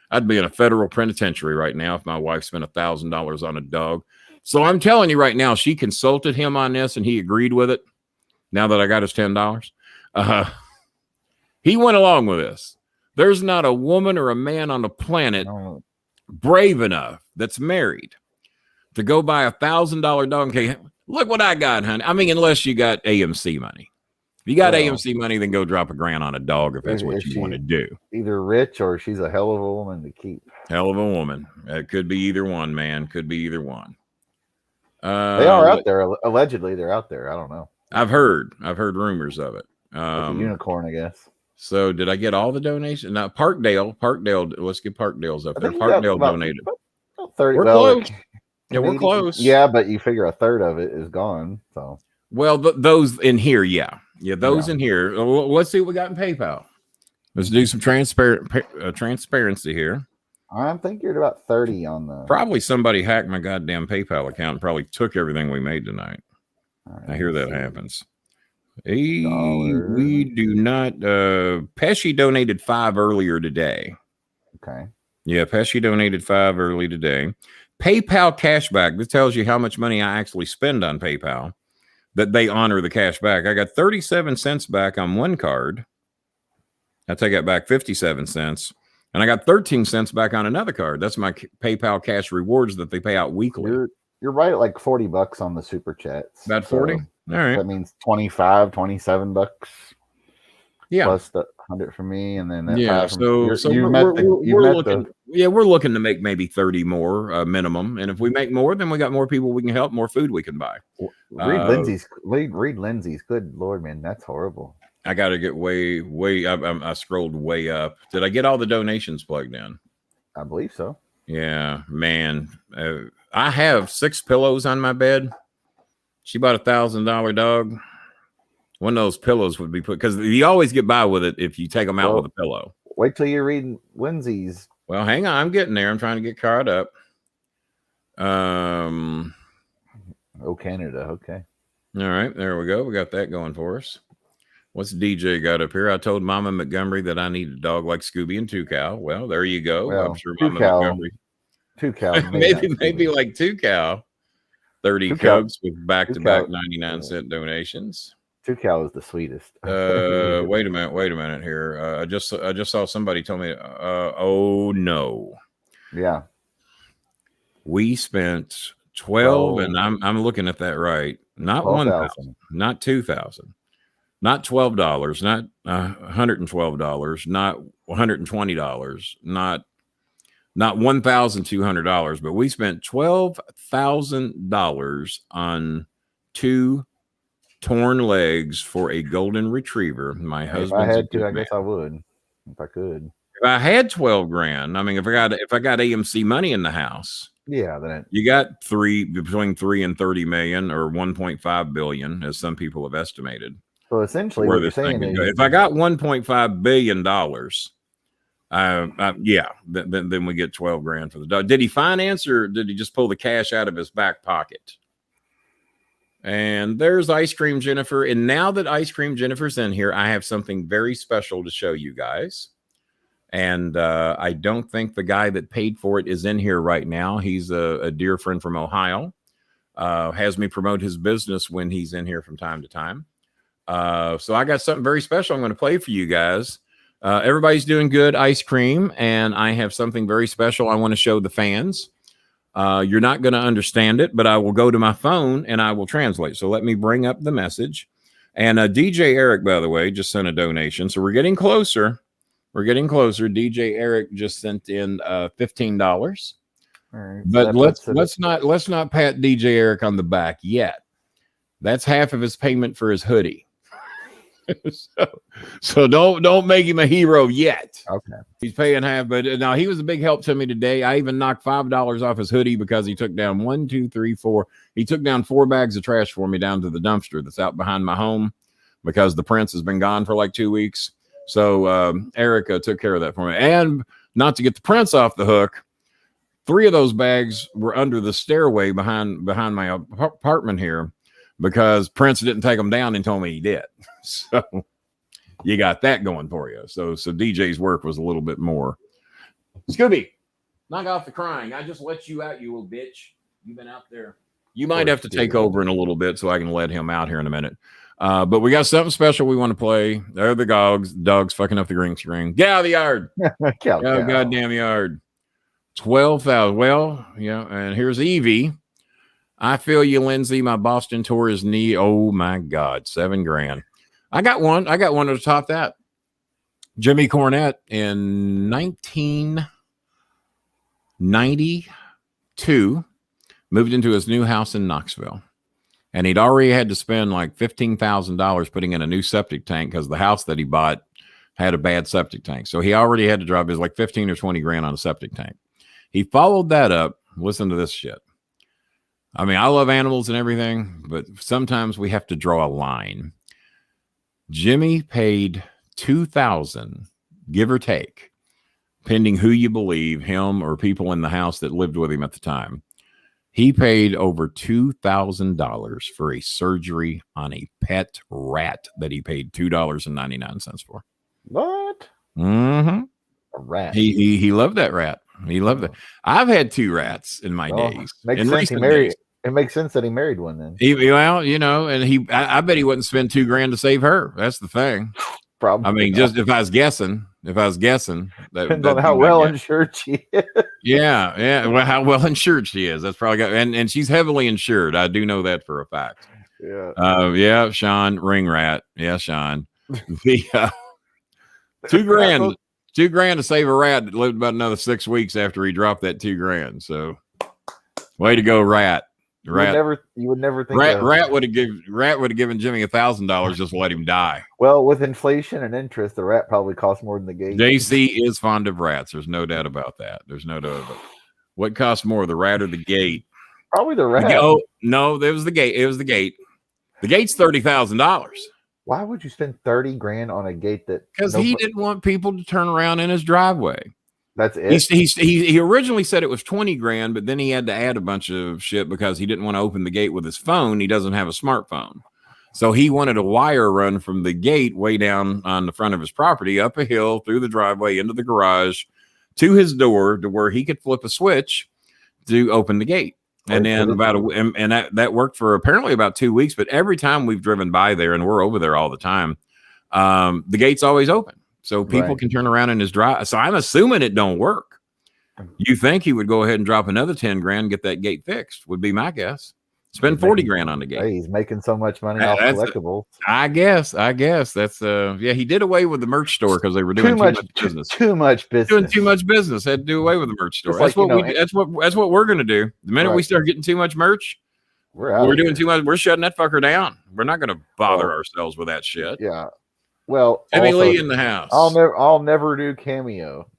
I'd be in a federal penitentiary right now if my wife spent $1,000 on a dog. So I'm telling you right now, she consulted him on this and he agreed with it. Now that I got his $10, he went along with this. There's not a woman or a man on the planet brave enough, that's married, to go buy $1,000 dog. Okay, look what I got, honey. I mean, unless you got AMC money. If you got AMC money, then go drop $1,000 on a dog if that's what you want to do. Either rich or she's a hell of a woman to keep. Hell of a woman. It could be either one, man. Could be either one. They are out there. Allegedly, they're out there. I don't know. I've heard rumors of it. Like a unicorn, I guess. So did I get all the donations? Now Parkdale, let's get Parkdale's up there. Parkdale donated. About 30. We're close. Yeah, we're close. Yeah, but you figure a third of it is gone. So well, those in here, yeah, those in here. Let's see what we got in PayPal. Let's do some transparency here. I think you're at about 30 on the. Probably somebody hacked my goddamn PayPal account and probably took everything we made tonight. Right, I hear that happens. Hey, we do not. Pesci donated $5 earlier today. Okay. Yeah, Pesci donated $5 early today. PayPal cashback. This tells you how much money I actually spend on PayPal. That they honor the cash back. I got 37 cents back on one card. I take that back 57 cents. And I got 13 cents back on another card. That's my PayPal cash rewards that they pay out weekly. You're right at like $40 on the super chats. About 40? So all right. That means 25, 27 bucks. Yeah. Plus the 100 for me. And then that yeah. So we're looking to make maybe 30 more minimum. And if we make more, then we got more people we can help, more food we can buy. Read Lindsay's. Good Lord, man. That's horrible. I got to get way. I scrolled way up. Did I get all the donations plugged in? I believe so. Yeah, man. I have 6 pillows on my bed. She bought $1,000 dog. One of those pillows would be put because you always get by with it if you take them out with a pillow. Wait till you read Lindsay's. Well, hang on. I'm getting there. I'm trying to get caught up. Oh, Canada. Okay. All right. There we go. We got that going for us. What's DJ got up here? I told Mama Montgomery that I need a dog like Scooby and 2 Cow. Well, there you go. Well, I'm sure Mama Montgomery. 2 Cow. maybe like 2 Cow. 30 cubs with back-to-back 99-cent donations. 2 Cow is the sweetest. Wait a minute here. I just saw somebody tell me. Oh no. Yeah. We spent 12, and I'm looking at that right. Not 1,000, not 2,000. Not $12, not $112, not $120, not $1,200, but we spent $12,000 on 2 torn legs for a golden retriever. My husband. If I had to, I guess I would. If I could. If I had 12 grand, I mean, if I got AMC money in the house, yeah, then you got between 3 and 30 million or 1.5 billion, as some people have estimated. So essentially, what you're saying is, if I got $1.5 billion, then we get 12 grand for the dog. Did he finance or did he just pull the cash out of his back pocket? And there's Ice Cream Jennifer. And now that Ice Cream Jennifer's in here, I have something very special to show you guys. And I don't think the guy that paid for it is in here right now. He's a dear friend from Ohio. Has me promote his business when he's in here from time to time. So I got something very special I'm going to play for you guys. Everybody's doing good, Ice Cream, and I have something very special I want to show the fans. You're not going to understand it, but I will go to my phone and I will translate. So let me bring up the message. And DJ Eric, by the way, just sent a donation. So we're getting closer. We're getting closer. DJ Eric just sent in $15. Right, but let's not pat DJ Eric on the back yet. That's half of his payment for his hoodie. so don't make him a hero yet. Okay. He's paying half, but now he was a big help to me today. I even knocked $5 off his hoodie because he took down 1, 2, 3, 4. He took down 4 bags of trash for me down to the dumpster that's out behind my home because the prince has been gone for like 2 weeks. So Erica took care of that for me. And not to get the prince off the hook, 3 of those bags were under the stairway behind my apartment here, because Prince didn't take them down and told me he did. So you got that going for you. So DJ's work was a little bit more. Scooby, knock off the crying. I just let you out, you little bitch. You've been out there. You might have to take over in a little bit so I can let him out here in a minute. But we got something special we want to play. There are the dogs fucking up the green screen. Get out of the yard. Goddamn yard. 12,000. Well, yeah. And here's Evie. I feel you, Lindsay. My Boston tour is knee. Oh my God, $7,000. I got one to top that. Jimmy Cornette in 1992 moved into his new house in Knoxville. And he'd already had to spend like $15,000 putting in a new septic tank because the house that he bought had a bad septic tank. So he already had to drop his like 15 or 20 grand on a septic tank. He followed that up. Listen to this shit. I mean, I love animals and everything, but sometimes we have to draw a line. Jimmy paid $2,000, give or take, pending who you believe, him or people in the house that lived with him at the time. He paid over $2,000 for a surgery on a pet rat that he paid $2.99 for. What? Mm-hmm. A rat. He loved that rat. He loved it. I've had 2 rats in my days. Makes sense. He married. It makes sense that he married one then. Well, you know, and I bet he wouldn't spend $2,000 to save her. That's the thing. Probably. I mean, not. just if I was guessing, that Depends on how well insured she is. Yeah. Well, how well insured she is. That's probably got, and she's heavily insured. I do know that for a fact. Yeah. Yeah, Sean, ring rat. Yeah, Sean. The $2,000. $2,000 to save a rat that lived about another 6 weeks after he dropped that $2,000. So, way to go, rat! Rat. You would never think Rat would have given Jimmy $1,000 just to let him die. Well, with inflation and interest, the rat probably costs more than the gate. JC is fond of rats. There's no doubt about that. There's no doubt about it. What costs more, the rat or the gate? Probably the rat. Oh no, there was the gate. It was the gate. The gate's $30,000. Why would you spend $30,000 on a gate that? Because he didn't want people to turn around in his driveway. That's it. He originally said it was $20,000, but then he had to add a bunch of shit because he didn't want to open the gate with his phone. He doesn't have a smartphone. So he wanted a wire run from the gate way down on the front of his property, up a hill, through the driveway, into the garage, to his door, to where he could flip a switch to open the gate. And then that worked for apparently about 2 weeks. But every time we've driven by there, and we're over there all the time, the gate's always open. So people can turn around in his drive. So I'm assuming it don't work. You think he would go ahead and drop another $10,000 and get that gate fixed? Would be my guess. Spend $40,000 on the gate. Hey, he's making so much money off collectibles. I guess that's he did away with the merch store because they were doing too much business. Too much business. Doing too much business. Had to do away with the merch store. That's what we're gonna do. The minute we start getting too much merch, we're doing too much. We're shutting that fucker down. We're not gonna bother ourselves with that shit. Yeah. Well, Timmy Lee in the house. I'll never do Cameo.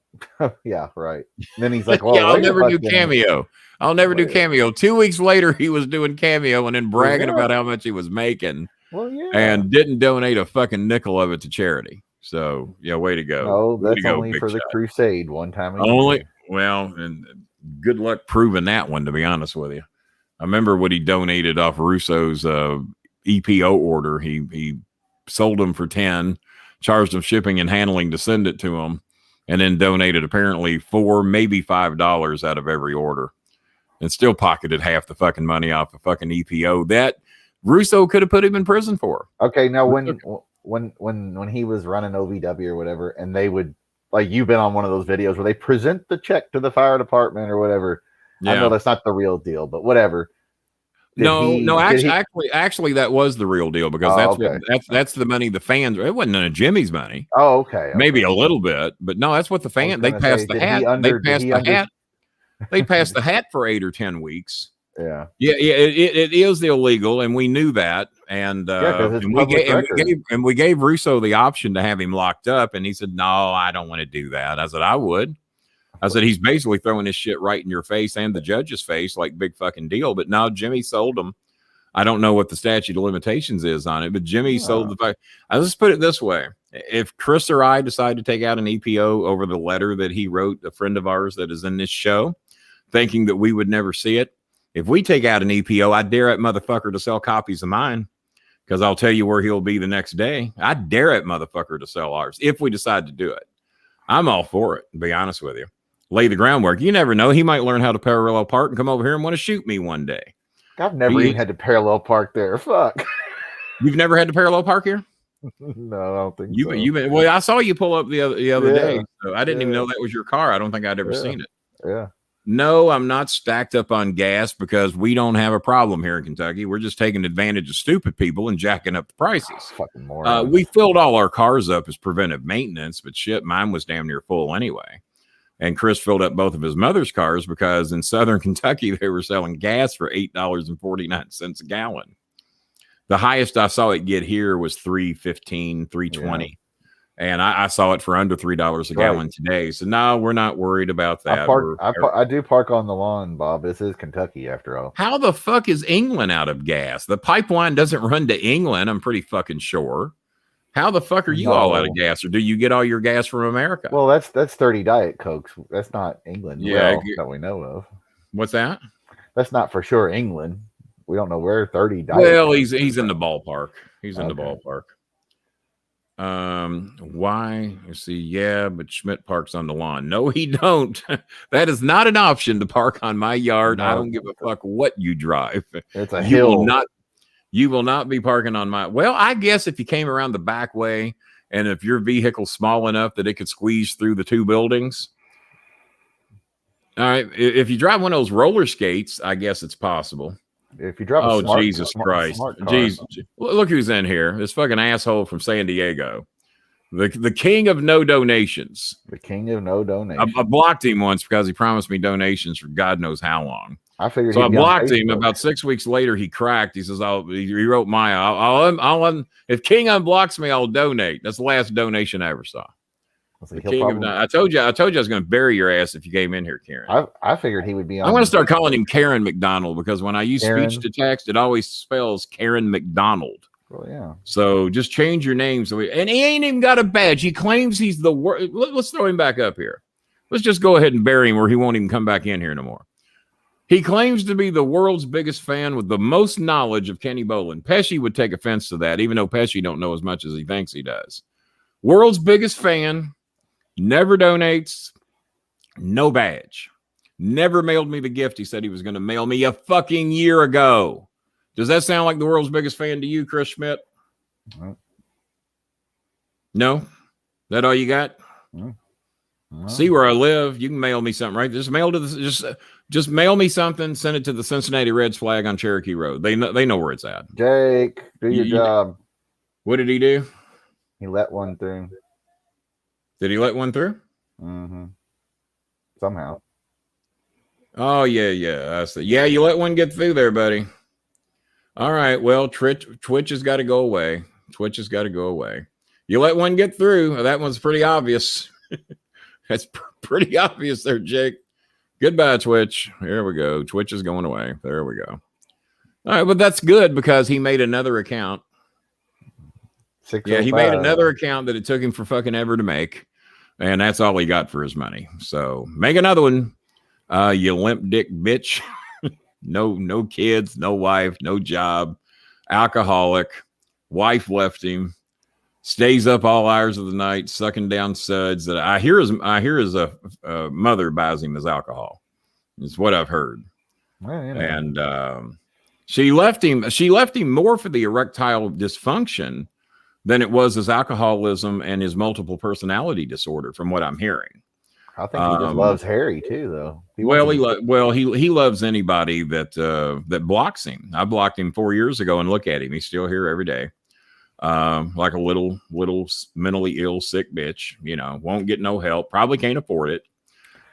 Yeah, right. And then he's like, well, I'll never do Cameo. I'll never do Cameo. 2 weeks later, he was doing Cameo and then bragging about how much he was making. Well, yeah. And didn't donate a fucking nickel of it to charity. So, yeah, way to go. No, that's only for the crusade one time. Only, well, and good luck proving that one, to be honest with you. I remember what he donated off Russo's EPO order. He sold them for 10, charged them shipping and handling to send it to him, and then donated apparently $4, maybe $5 out of every order, and still pocketed half the fucking money off a fucking EPO that Russo could have put him in prison for. Okay, now when he was running OVW or whatever, and they would, like, you've been on one of those videos where they present the check to the fire department or whatever. Yeah. I know that's not the real deal, but whatever. Actually, that was the real deal because that's the money the fans. It wasn't none of Jimmy's money. Oh, okay. Maybe a little bit, but no, that's what the fans. They passed the hat. They passed the hat for 8 or 10 weeks. Yeah. It is illegal, and we knew that. And we gave Russo the option to have him locked up, and he said, "No, I don't want to do that." I said, "I would." I said, he's basically throwing his shit right in your face and the judge's face, like big fucking deal. But now Jimmy sold him. I don't know what the statute of limitations is on it, but Jimmy sold the fact. Let's put it this way. If Chris or I decide to take out an EPO over the letter that he wrote, a friend of ours that is in this show, thinking that we would never see it, if we take out an EPO, I dare that motherfucker to sell copies of mine because I'll tell you where he'll be the next day. I dare that motherfucker to sell ours if we decide to do it. I'm all for it, to be honest with you. Lay the groundwork. You never know. He might learn how to parallel park and come over here and want to shoot me one day. I've never even had to parallel park there. Fuck. You've never had to parallel park here? No, I don't think so. Well, I saw you pull up the other day. So I didn't even know that was your car. I don't think I'd ever seen it. Yeah. No, I'm not stacked up on gas because we don't have a problem here in Kentucky. We're just taking advantage of stupid people and jacking up the prices. Fucking morons. We filled all our cars up as preventive maintenance, but shit, mine was damn near full anyway. And Chris filled up both of his mother's cars because in Southern Kentucky, they were selling gas for $8.49 a gallon. The highest I saw it get here was $3.15, $3.20. Yeah. And I saw it for under $3 a gallon today. So no, we're not worried about that. I do park on the lawn, Bob. This is Kentucky after all. How the fuck is England out of gas? The pipeline doesn't run to England, I'm pretty fucking sure. How the fuck are you all out of gas? Or do you get all your gas from America? Well, that's 30 Diet Cokes. That's not England. Yeah, that we know of. What's that? That's not for sure England. We don't know where 30 Diet Well, he's in the ballpark. He's in the ballpark. Why? You see, yeah, but Schmidt parks on the lawn. No, he don't. That is not an option to park on my yard. No. I don't give a fuck what you drive. It's a hill. You will not be parking on my. Well, I guess if you came around the back way and if your vehicle's small enough that it could squeeze through the two buildings. All right. If you drive one of those roller skates, I guess it's possible. If you drive Jesus Christ. Jesus. Look who's in here. This fucking asshole from San Diego. The king of no donations. The king of no donations. I blocked him once because he promised me donations for God knows how long. I figured so I blocked him. About 6 weeks later, he cracked. He says, he wrote if King unblocks me, I'll donate. That's the last donation I ever saw. I told you I was going to bury your ass if you came in here, Karen. I figured he would be on. I'm going to start calling him Karen McDonald because when I use speech to text, it always spells Karen McDonald. Well, yeah. So just change your name. And he ain't even got a badge. He claims he's the worst. Let's throw him back up here. Let's just go ahead and bury him where he won't even come back in here no more. He claims to be the world's biggest fan with the most knowledge of Kenny Bolin. Pesci would take offense to that, even though Pesci don't know as much as he thinks he does. World's biggest fan. Never donates, no badge. Never mailed me the gift he said he was going to mail me a fucking year ago. Does that sound like the world's biggest fan to you, Chris Schmidt? No? That all you got? See where I live. You can mail me something, right? Just mail me something, send it to the Cincinnati Reds flag on Cherokee Road. They know where it's at. Jake, do your job. What did he do? He let one through. Did he let one through? Mm-hmm. Somehow. Oh, yeah. I see. Yeah, you let one get through there, buddy. All right. Well, Twitch has got to go away. You let one get through. That one's pretty obvious. That's pretty obvious there, Jake. Goodbye, Twitch. Here we go. Twitch is going away. There we go. All right, but that's good because he made another account. Yeah, he made another account that it took him for fucking ever to make, and that's all he got for his money. So make another one, you limp dick bitch. No kids, no wife, no job, alcoholic. Wife left him. Stays up all hours of the night, sucking down suds. That I hear his mother buys him his alcohol. Is what I've heard. Well, you know. And she left him. She left him more for the erectile dysfunction than it was his alcoholism and his multiple personality disorder, from what I'm hearing. I think he just loves Harry too, though. He loves anybody that blocks him. I blocked him 4 years ago, and look at him; he's still here every day, like a little mentally ill, sick bitch. Won't get no help. Probably can't afford it.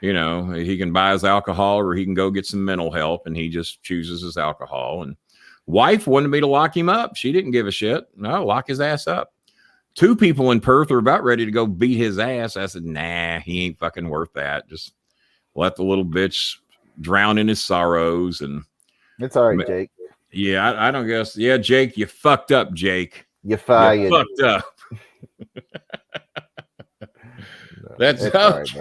He can buy his alcohol, or he can go get some mental help, and he just chooses his alcohol. And wife wanted me to lock him up. She didn't give a shit. No, lock his ass up. 2 people in Perth are about ready to go beat his ass. I said, nah, he ain't fucking worth that. Just let the little bitch drown in his sorrows. And it's all right, Jake. Yeah, I don't guess. Yeah, Jake, you fucked up, Jake. You fired. Fucked up. That's all right,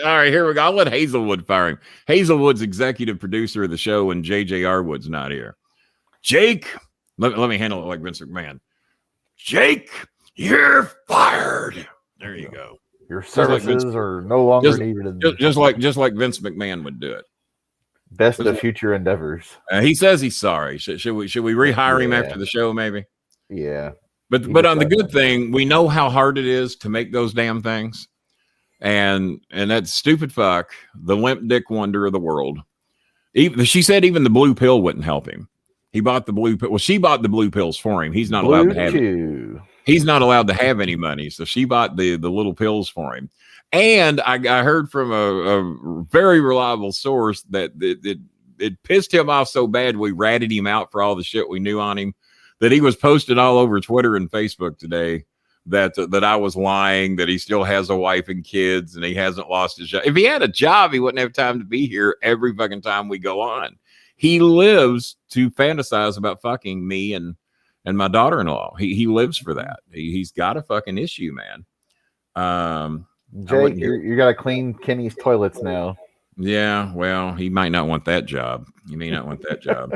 all right, here we go. I'll let Hazelwood fire him. Hazelwood's executive producer of the show when J.J. Arwood's not here. Jake, let me handle it like Vince McMahon. Jake, you're fired. There you go. Your services are no longer needed. Just like Vince McMahon would do it. Best of future endeavors. He says he's sorry. Should we rehire him after the show? Maybe. Yeah. But on the good thing, we know how hard it is to make those damn things. And that stupid fuck, the limp dick wonder of the world. She said even the blue pill wouldn't help him. He bought the blue pill. Well, she bought the blue pills for him. He's not allowed to have it. He's not allowed to have any money. So she bought the little pills for him. And I heard from a very reliable source that it pissed him off so bad we ratted him out for all the shit we knew on him that he was posted all over Twitter and Facebook today that I was lying, that he still has a wife and kids and he hasn't lost his job. If he had a job, he wouldn't have time to be here every fucking time we go on. He lives to fantasize about fucking me and my daughter-in-law. He lives for that. He's got a fucking issue, man. Jake, you got to clean Kenny's toilets now. Yeah, well, he might not want that job. You may not want that job.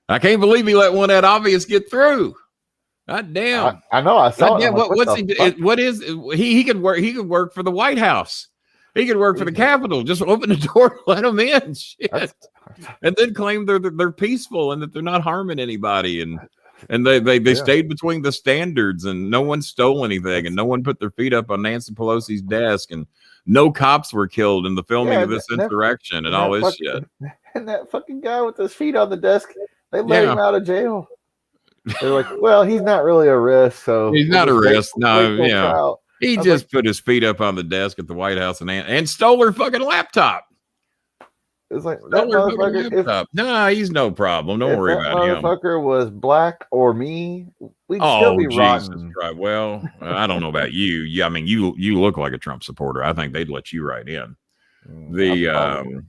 I can't believe he let one that obvious get through. God damn. I know. I saw it. What is he could work? He could work for the White House. He could work for the Capitol. Just open the door, let them in. Shit. And then claim they're peaceful and that they're not harming anybody. And they stayed between the standards and no one stole anything and no one put their feet up on Nancy Pelosi's desk and no cops were killed in the filming of this insurrection and all this shit. And that fucking guy with his feet on the desk, they let him out of jail. They're like, well, he's not really a risk, so he's not a risk. No, he just put his feet up on the desk at the White House and stole her fucking laptop. It's like that motherfucker. No, he's no problem. Don't worry about him. Motherfucker was black or me, we'd still be rotten. Right. Well, I don't know about you. Yeah, I mean, you look like a Trump supporter. I think they'd let you right in. The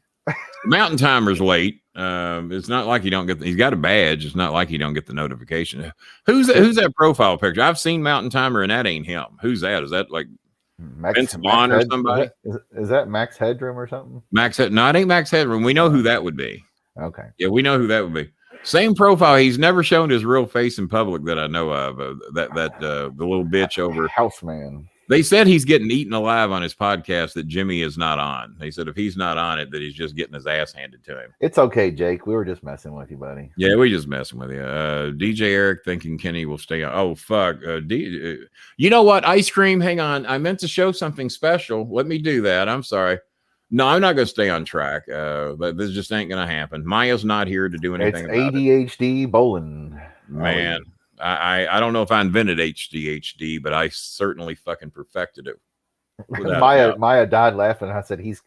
Mountain Timer's late. It's not like you don't get. He's got a badge. It's not like you don't get the notification. Who's that profile picture? I've seen Mountain Timer, and that ain't him. Who's that? Is that like Vince Vaughn or somebody? Is that Max Headroom or something? No, it ain't Max Headroom. We know who that would be. Okay. Yeah, we know who that would be. Same profile. He's never shown his real face in public that I know of. The little bitch over Houseman. They said he's getting eaten alive on his podcast that Jimmy is not on. They said if he's not on it, that he's just getting his ass handed to him. It's okay, Jake. We were just messing with you, buddy. Yeah, we just messing with you. DJ Eric thinking Kenny will stay on. Oh, fuck. You know what? Ice cream. Hang on. I meant to show something special. Let me do that. I'm sorry. No, I'm not going to stay on track. But this just ain't going to happen. Maya's not here to do anything about ADHD it. Bolin. Man. I don't know if I invented HDHD, but I certainly fucking perfected it. Maya died laughing. I said he's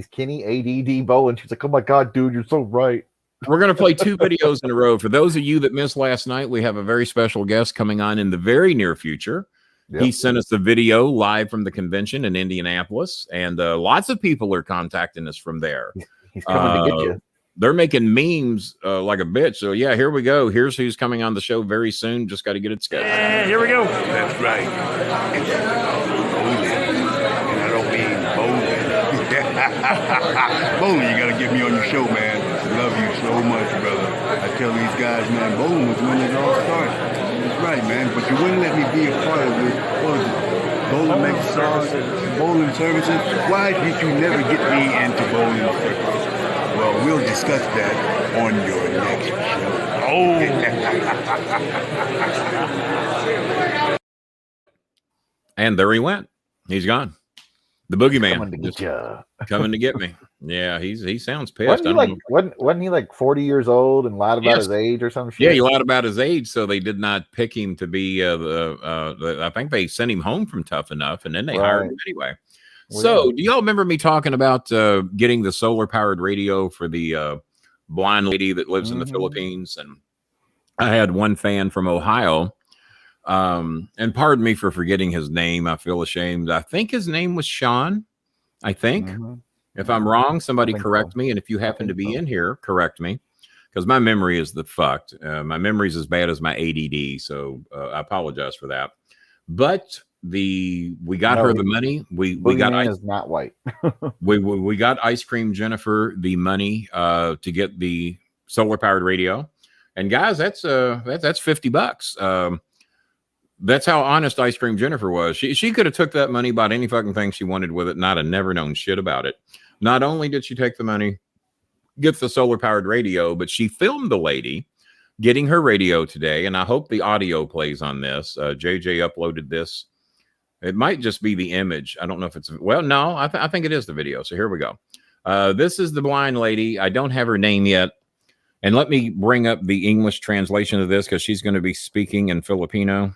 Kenny ADD Bolin. She's like, oh my god, dude, you're so right. We're gonna play 2 videos in a row. For those of you that missed last night, we have a very special guest coming on in the very near future. Yep. He sent us the video live from the convention in Indianapolis, and lots of people are contacting us from there. He's coming to get you. They're making memes like a bitch. So, yeah, here we go. Here's who's coming on the show very soon. Just got to get it scheduled. And here we go. That's right. Bolin. And I don't mean Bolin. Bolin, you got to get me on your show, man. Love you so much, brother. I tell these guys, man, Bolin was when it all started. That's right, man. But you wouldn't let me be a part of it. What was it? Bolin massage, Bolin services. Why did you never get me into Bolin services? Well, we'll discuss that on your next show. And there he went. He's gone. The boogeyman coming to get me. Yeah, he sounds pissed. Wasn't he like 40 years old and lied about his age or some shit? Yeah, he lied about his age, so they did not pick him to be I think they sent him home from Tough Enough, and then they hired him anyway. So, do y'all remember me talking about getting the solar-powered radio for the blind lady that lives in the Philippines? And I had one fan from Ohio, and pardon me for forgetting his name. I feel ashamed. I think his name was Sean, I think. If I'm wrong, somebody correct me. And if you happen to be in here, correct me. Because my memory is the fucked. My memory's as bad as my ADD, so I apologize for that. But we got her the money. We got is not white. we got Ice Cream Jennifer the money to get the solar powered radio, and guys, that's $50. That's how honest Ice Cream Jennifer was. She could have took that money, bought any fucking thing she wanted with it, and I'd have never known shit about it. Not only did she take the money, get the solar powered radio, but she filmed the lady getting her radio today, and I hope the audio plays on this. JJ uploaded this It might just be the image. I don't know if it's well. No, I think it is the video. So here we go. This is the blind lady. I don't have her name yet. And let me bring up the English translation of this because she's going to be speaking in Filipino.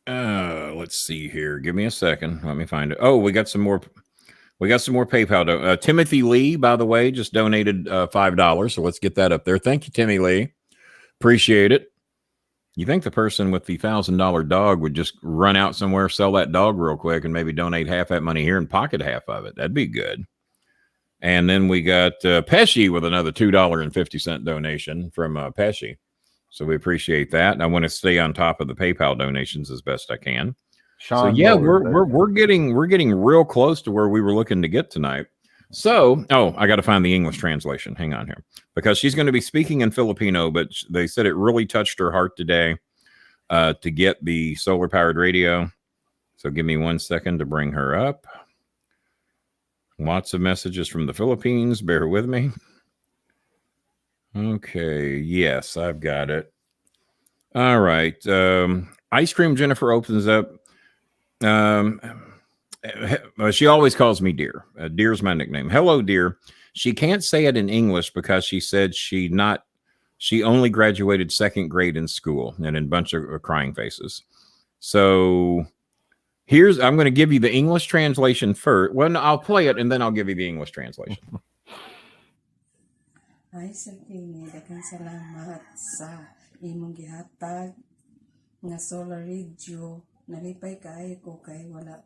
Let's see here. Give me a second. Let me find it. Oh, we got some more. We got some more PayPal. Timothy Lee, by the way, just donated $5. So let's get that up there. Thank you, Timmy Lee. Appreciate it. You think the person with the $1,000 dog would just run out somewhere, sell that dog real quick, and maybe donate half that money here and pocket half of it? That'd be good. And then we got Pesci with another $2.50 donation from Pesci. So we appreciate that. And I want to stay on top of the PayPal donations as best I can. Sean, so yeah, we're getting real close to where we were looking to get tonight. So, I got to find the English translation. Hang on here, because she's going to be speaking in Filipino, but they said it really touched her heart today to get the solar powered radio. So give me 1 second to bring her up. Lots of messages from the Philippines. Bear with me. Okay. Yes, I've got it. All right. Ice Cream Jennifer opens up. She always calls me Dear. Dear's my nickname. Hello, Dear. She can't say it in English because she said she only graduated 2nd grade in school, and in a bunch of crying faces. So I'm going to give you the English translation first. Well, no, I'll play it and then I'll give you the English translation. Ay, Sakini, daghang salamat sa imong gihatag nga solar radio. Nalipay kaayo ko kay wala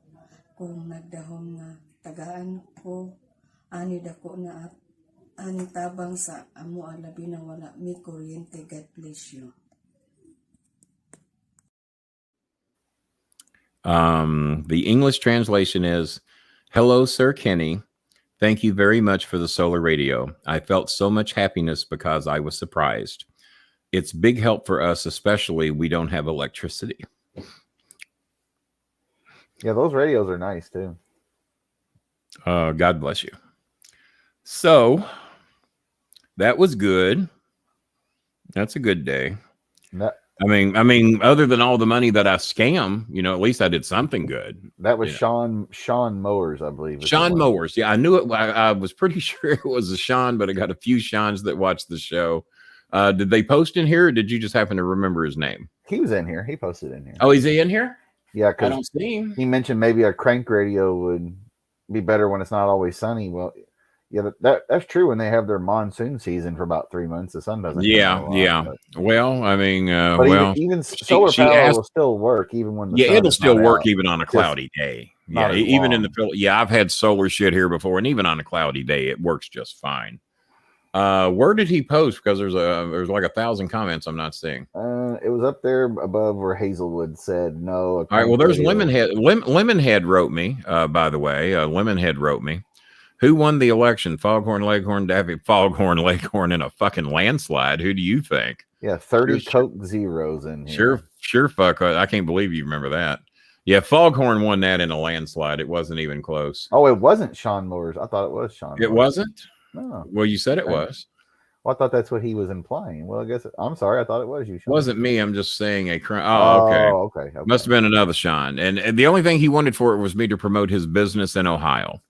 kung nagdahom nga tagaan ko ani dako na at ani tabang sa amo alabi na wala mi kuryente. God bless you. The English translation is, hello, Sir Kenny. Thank you very much for the solar radio. I felt so much happiness because I was surprised. It's big help for us, especially we don't have electricity. Yeah, those radios are nice too. God bless you. So that was good. That's a good day. I mean, other than all the money that I scam, at least I did something good. That was Sean Mowers, I believe. Sean Mowers. Yeah, I knew it. I was pretty sure it was a Sean, but I got a few Seans that watched the show. Did they post in here, or did you just happen to remember his name? He was in here. He posted in here. Oh, is he in here? Yeah, I don't see him. He mentioned maybe a crank radio would be better when it's not always sunny. Well, yeah, that's true when they have their monsoon season for about 3 months. The sun doesn't. Yeah. Well, I mean, even solar power will still work even when the sun it'll still work out. even on a cloudy day. Yeah, even in the I've had solar shit here before, and even on a cloudy day, it works just fine. Where did he post? Because there's like 1,000 comments I'm not seeing. It was up there above where Hazelwood said no. All right. Well, there's Lemonhead. Lemonhead wrote me. By the way, Lemonhead wrote me. Who won the election? Foghorn Leghorn, Daffy Foghorn Leghorn in a fucking landslide. Who do you think? Yeah, 30 Coke Zeros in here. Sure. Fuck. I can't believe you remember that. Yeah, Foghorn won that in a landslide. It wasn't even close. Oh, it wasn't Sean Mowers. I thought it was Sean. It wasn't? No. Well, you said it was. Well, I thought that's what he was implying. Well, I guess I'm sorry. I thought it was you, Sean. It wasn't me. I'm just saying a crime. Oh, okay. Must have been another Sean. And the only thing he wanted for it was me to promote his business in Ohio.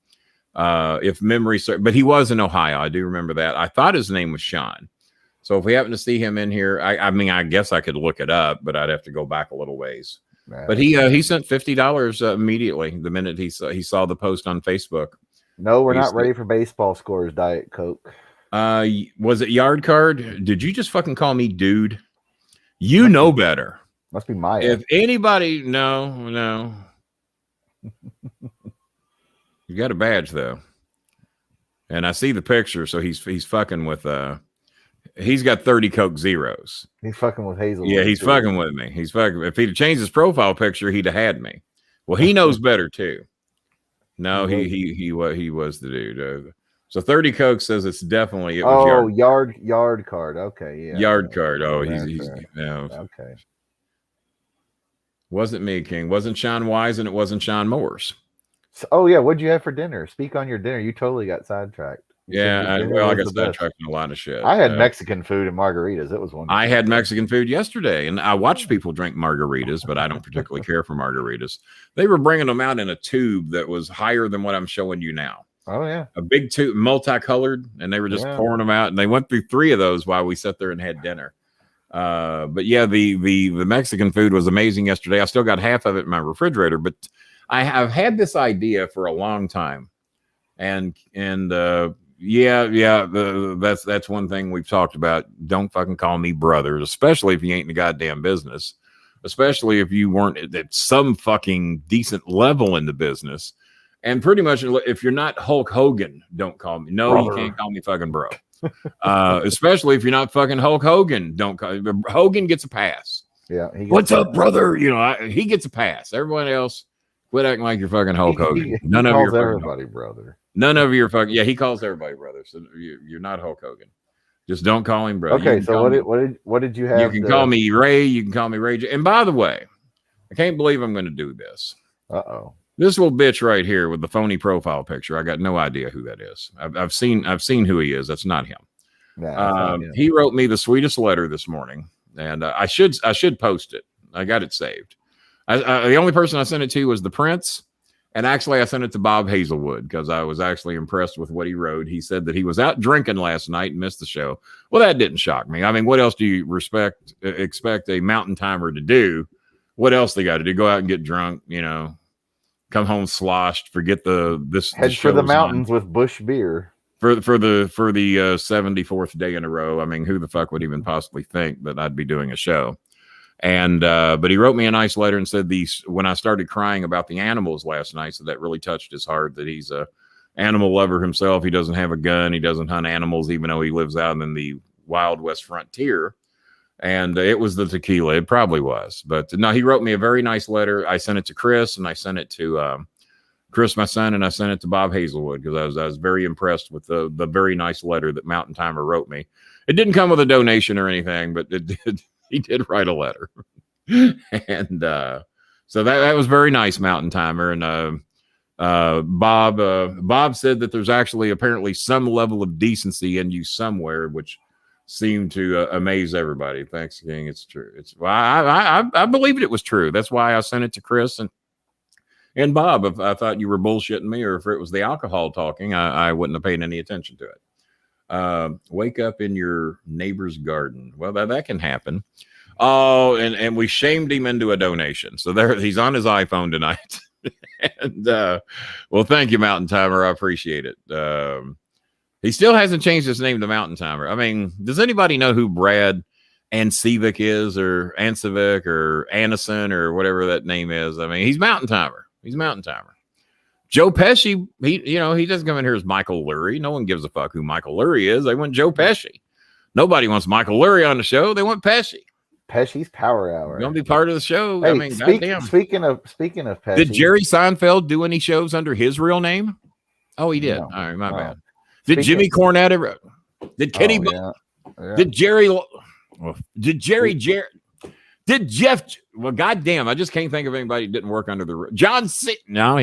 If memory serves, but he was in Ohio. I do remember that. I thought his name was Sean. So if we happen to see him in here, I mean, I guess I could look it up, but I'd have to go back a little ways. Right. But he sent $50 immediately the minute he saw the post on Facebook. No, we're not ready for baseball scores. Diet Coke. Was it Yard Card? Did you just fucking call me dude? You know better. Must be Maya. If anybody, no. You got a badge though, and I see the picture. So he's fucking with he's got 30 Coke Zeros. He's fucking with Hazel. Yeah, he's fucking with me. He's fucking. If he'd changed his profile picture, he'd have had me. Well, he knows better too. No, he was the dude. So 30 Coke says it's definitely. It was yard card. Okay, yeah. Yard card. Oh, he's okay. Wasn't me, King. Wasn't Sean Wise, and it wasn't Sean Mowers. So, oh yeah, what'd you have for dinner? Speak on your dinner. You totally got sidetracked. Yeah, dinner well, I was got the best. sidetracked in a lot of shit. I had Mexican food and margaritas. It was wonderful. I had Mexican food yesterday, and I watched people drink margaritas, but I don't particularly care for margaritas. They were bringing them out in a tube that was higher than what I'm showing you now. Oh yeah, a big tube, multicolored, and they were just pouring them out. And they went through 3 of those while we sat there and had dinner. But yeah, the Mexican food was amazing yesterday. I still got half of it in my refrigerator, but I have had this idea for a long time, and that's one thing we've talked about. Don't fucking call me brother, especially if you ain't in the goddamn business, especially if you weren't at some fucking decent level in the business. And pretty much, if you're not Hulk Hogan, don't call me. No, brother. You can't call me fucking bro. Especially if you're not fucking Hulk Hogan. Don't call Hogan gets a pass. Yeah. What's up, brother? You know, he gets a pass. Everyone else, quit acting like you're fucking Hulk Hogan. None of your everybody brother. None of your fucking he calls everybody brother. So you're not Hulk Hogan. Just don't call him brother. Okay. So what did you have? You can call me Ray. You can call me Ray. And by the way, I can't believe I'm going to do this. Uh-oh. This little bitch right here with the phony profile picture. I got no idea who that is. I've seen who he is. That's not him. Nah, he wrote me the sweetest letter this morning, and I should post it. I got it saved. The only person I sent it to was the Prince, and actually I sent it to Bob Hazelwood because I was actually impressed with what he wrote. He said that he was out drinking last night and missed the show. Well, that didn't shock me. I mean, what else do you expect a mountain timer to do? What else they got to do? Go out and get drunk, you know? Come home sloshed, forget head for the mountains with Bush beer for the 74th day in a row. I mean, who the fuck would even possibly think that I'd be doing a show? And but he wrote me a nice letter and said when I started crying about the animals last night, so that really touched his heart. That he's a animal lover himself. He doesn't have a gun. He doesn't hunt animals, even though he lives out in the Wild West frontier. And it was the tequila. It probably was. But no, he wrote me a very nice letter. I sent it to Chris, and I sent it to Chris, my son, and I sent it to Bob Hazelwood because I was very impressed with the very nice letter that Mountain Timer wrote me. It didn't come with a donation or anything, but he did write a letter. And so that was very nice, Mountain Timer. And Bob said that there's actually apparently some level of decency in you somewhere, which seemed to amaze everybody. Thanks, King. It's true. I believed it was true. That's why I sent it to Chris and Bob. If I thought you were bullshitting me, or if it was the alcohol talking, I wouldn't have paid any attention to it. Wake up in your neighbor's garden. Well, that can happen. Oh, and we shamed him into a donation. So there, he's on his iPhone tonight. And well, thank you, Mountain Timer. I appreciate it. He still hasn't changed his name to Mountain Timer. I mean, does anybody know who Brad Ancevic is, or Ancevic, or Anderson, or whatever that name is? I mean, he's Mountain Timer. He's Mountain Timer. Joe Pesci, he doesn't come in here as Michael Lurie. No one gives a fuck who Michael Lurie is. They want Joe Pesci. Nobody wants Michael Lurie on the show. They want Pesci. Pesci's Power Hour. Going to be part of the show. Hey, I mean, goddamn. Speaking of Pesci, did Jerry Seinfeld do any shows under his real name? Oh, he did. No, all right, my bad. Did Jimmy Cornette ever? Did Kenny? Yeah. Did Jerry? Did Jeff? Well, goddamn, I just can't think of anybody that didn't work under the John C. No,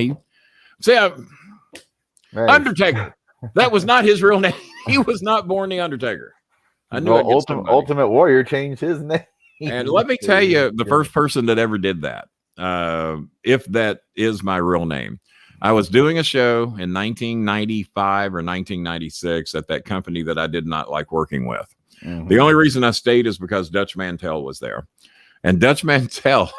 Undertaker. That was not his real name. He was not born the Undertaker. I knew Ultimate Warrior changed his name. And let me tell you, the first person that ever did that, if that is my real name. I was doing a show in 1995 or 1996 at that company that I did not like working with. Mm-hmm. The only reason I stayed is because Dutch Mantell was there. And Dutch Mantell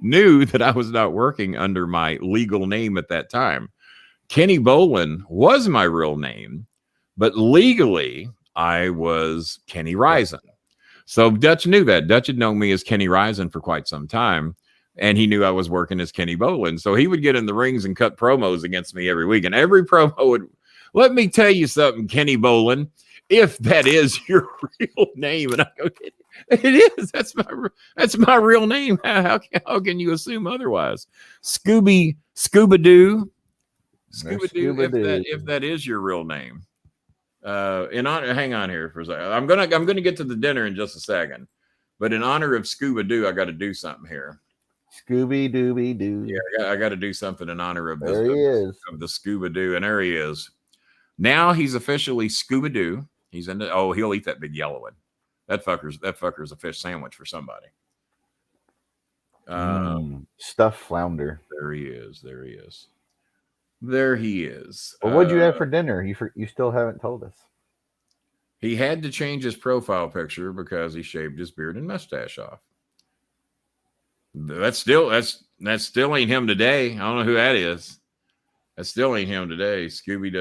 knew that I was not working under my legal name at that time. Kenny Bolin was my real name, but legally I was Kenny Risen. So Dutch knew that. Dutch had known me as Kenny Risen for quite some time. And he knew I was working as Kenny Bolin. So he would get in the rings and cut promos against me every week. And every promo would, let me tell you something, Kenny Bolin, if that is your real name. And I go, it is. That's my real name. How can you assume otherwise? Scooby-Doo. Scooby-Doo, if that is your real name. In honor, hang on here for a second. I'm gonna get to the dinner in just a second. But in honor of Scooby-Doo, I got to do something here. Scooby Dooby Doo. Yeah, I got to do something in honor of the Scuba Doo, and there he is. Now he's officially Scuba Doo. He's into. Oh, he'll eat that big yellow one. That fucker's a fish sandwich for somebody. Stuffed flounder. There he is. There he is. There he is. Well, what'd you have for dinner? You still haven't told us. He had to change his profile picture because he shaved his beard and mustache off. That still ain't him today. I don't know who that is. That still ain't him today. Scooby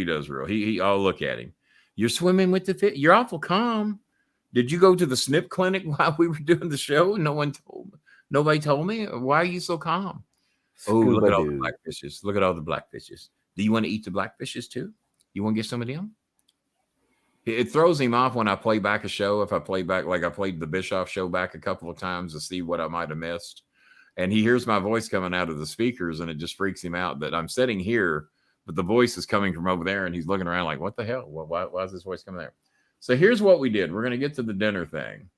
does real. He oh, look at him. You're swimming with the fit. You're awful calm. Did you go to the snip clinic while we were doing the show? Nobody told me. Why are you so calm? Oh, look at all the blackfishes. Look at all the blackfishes. Do you want to eat the blackfishes too? You want to get some of them? It throws him off when I play back a show. If I play back, like I played the Bischoff show back a couple of times to see what I might have missed. And he hears my voice coming out of the speakers and it just freaks him out that I'm sitting here, but the voice is coming from over there and he's looking around like, what the hell? Why is this voice coming there? So here's what we did. We're going to get to the dinner thing.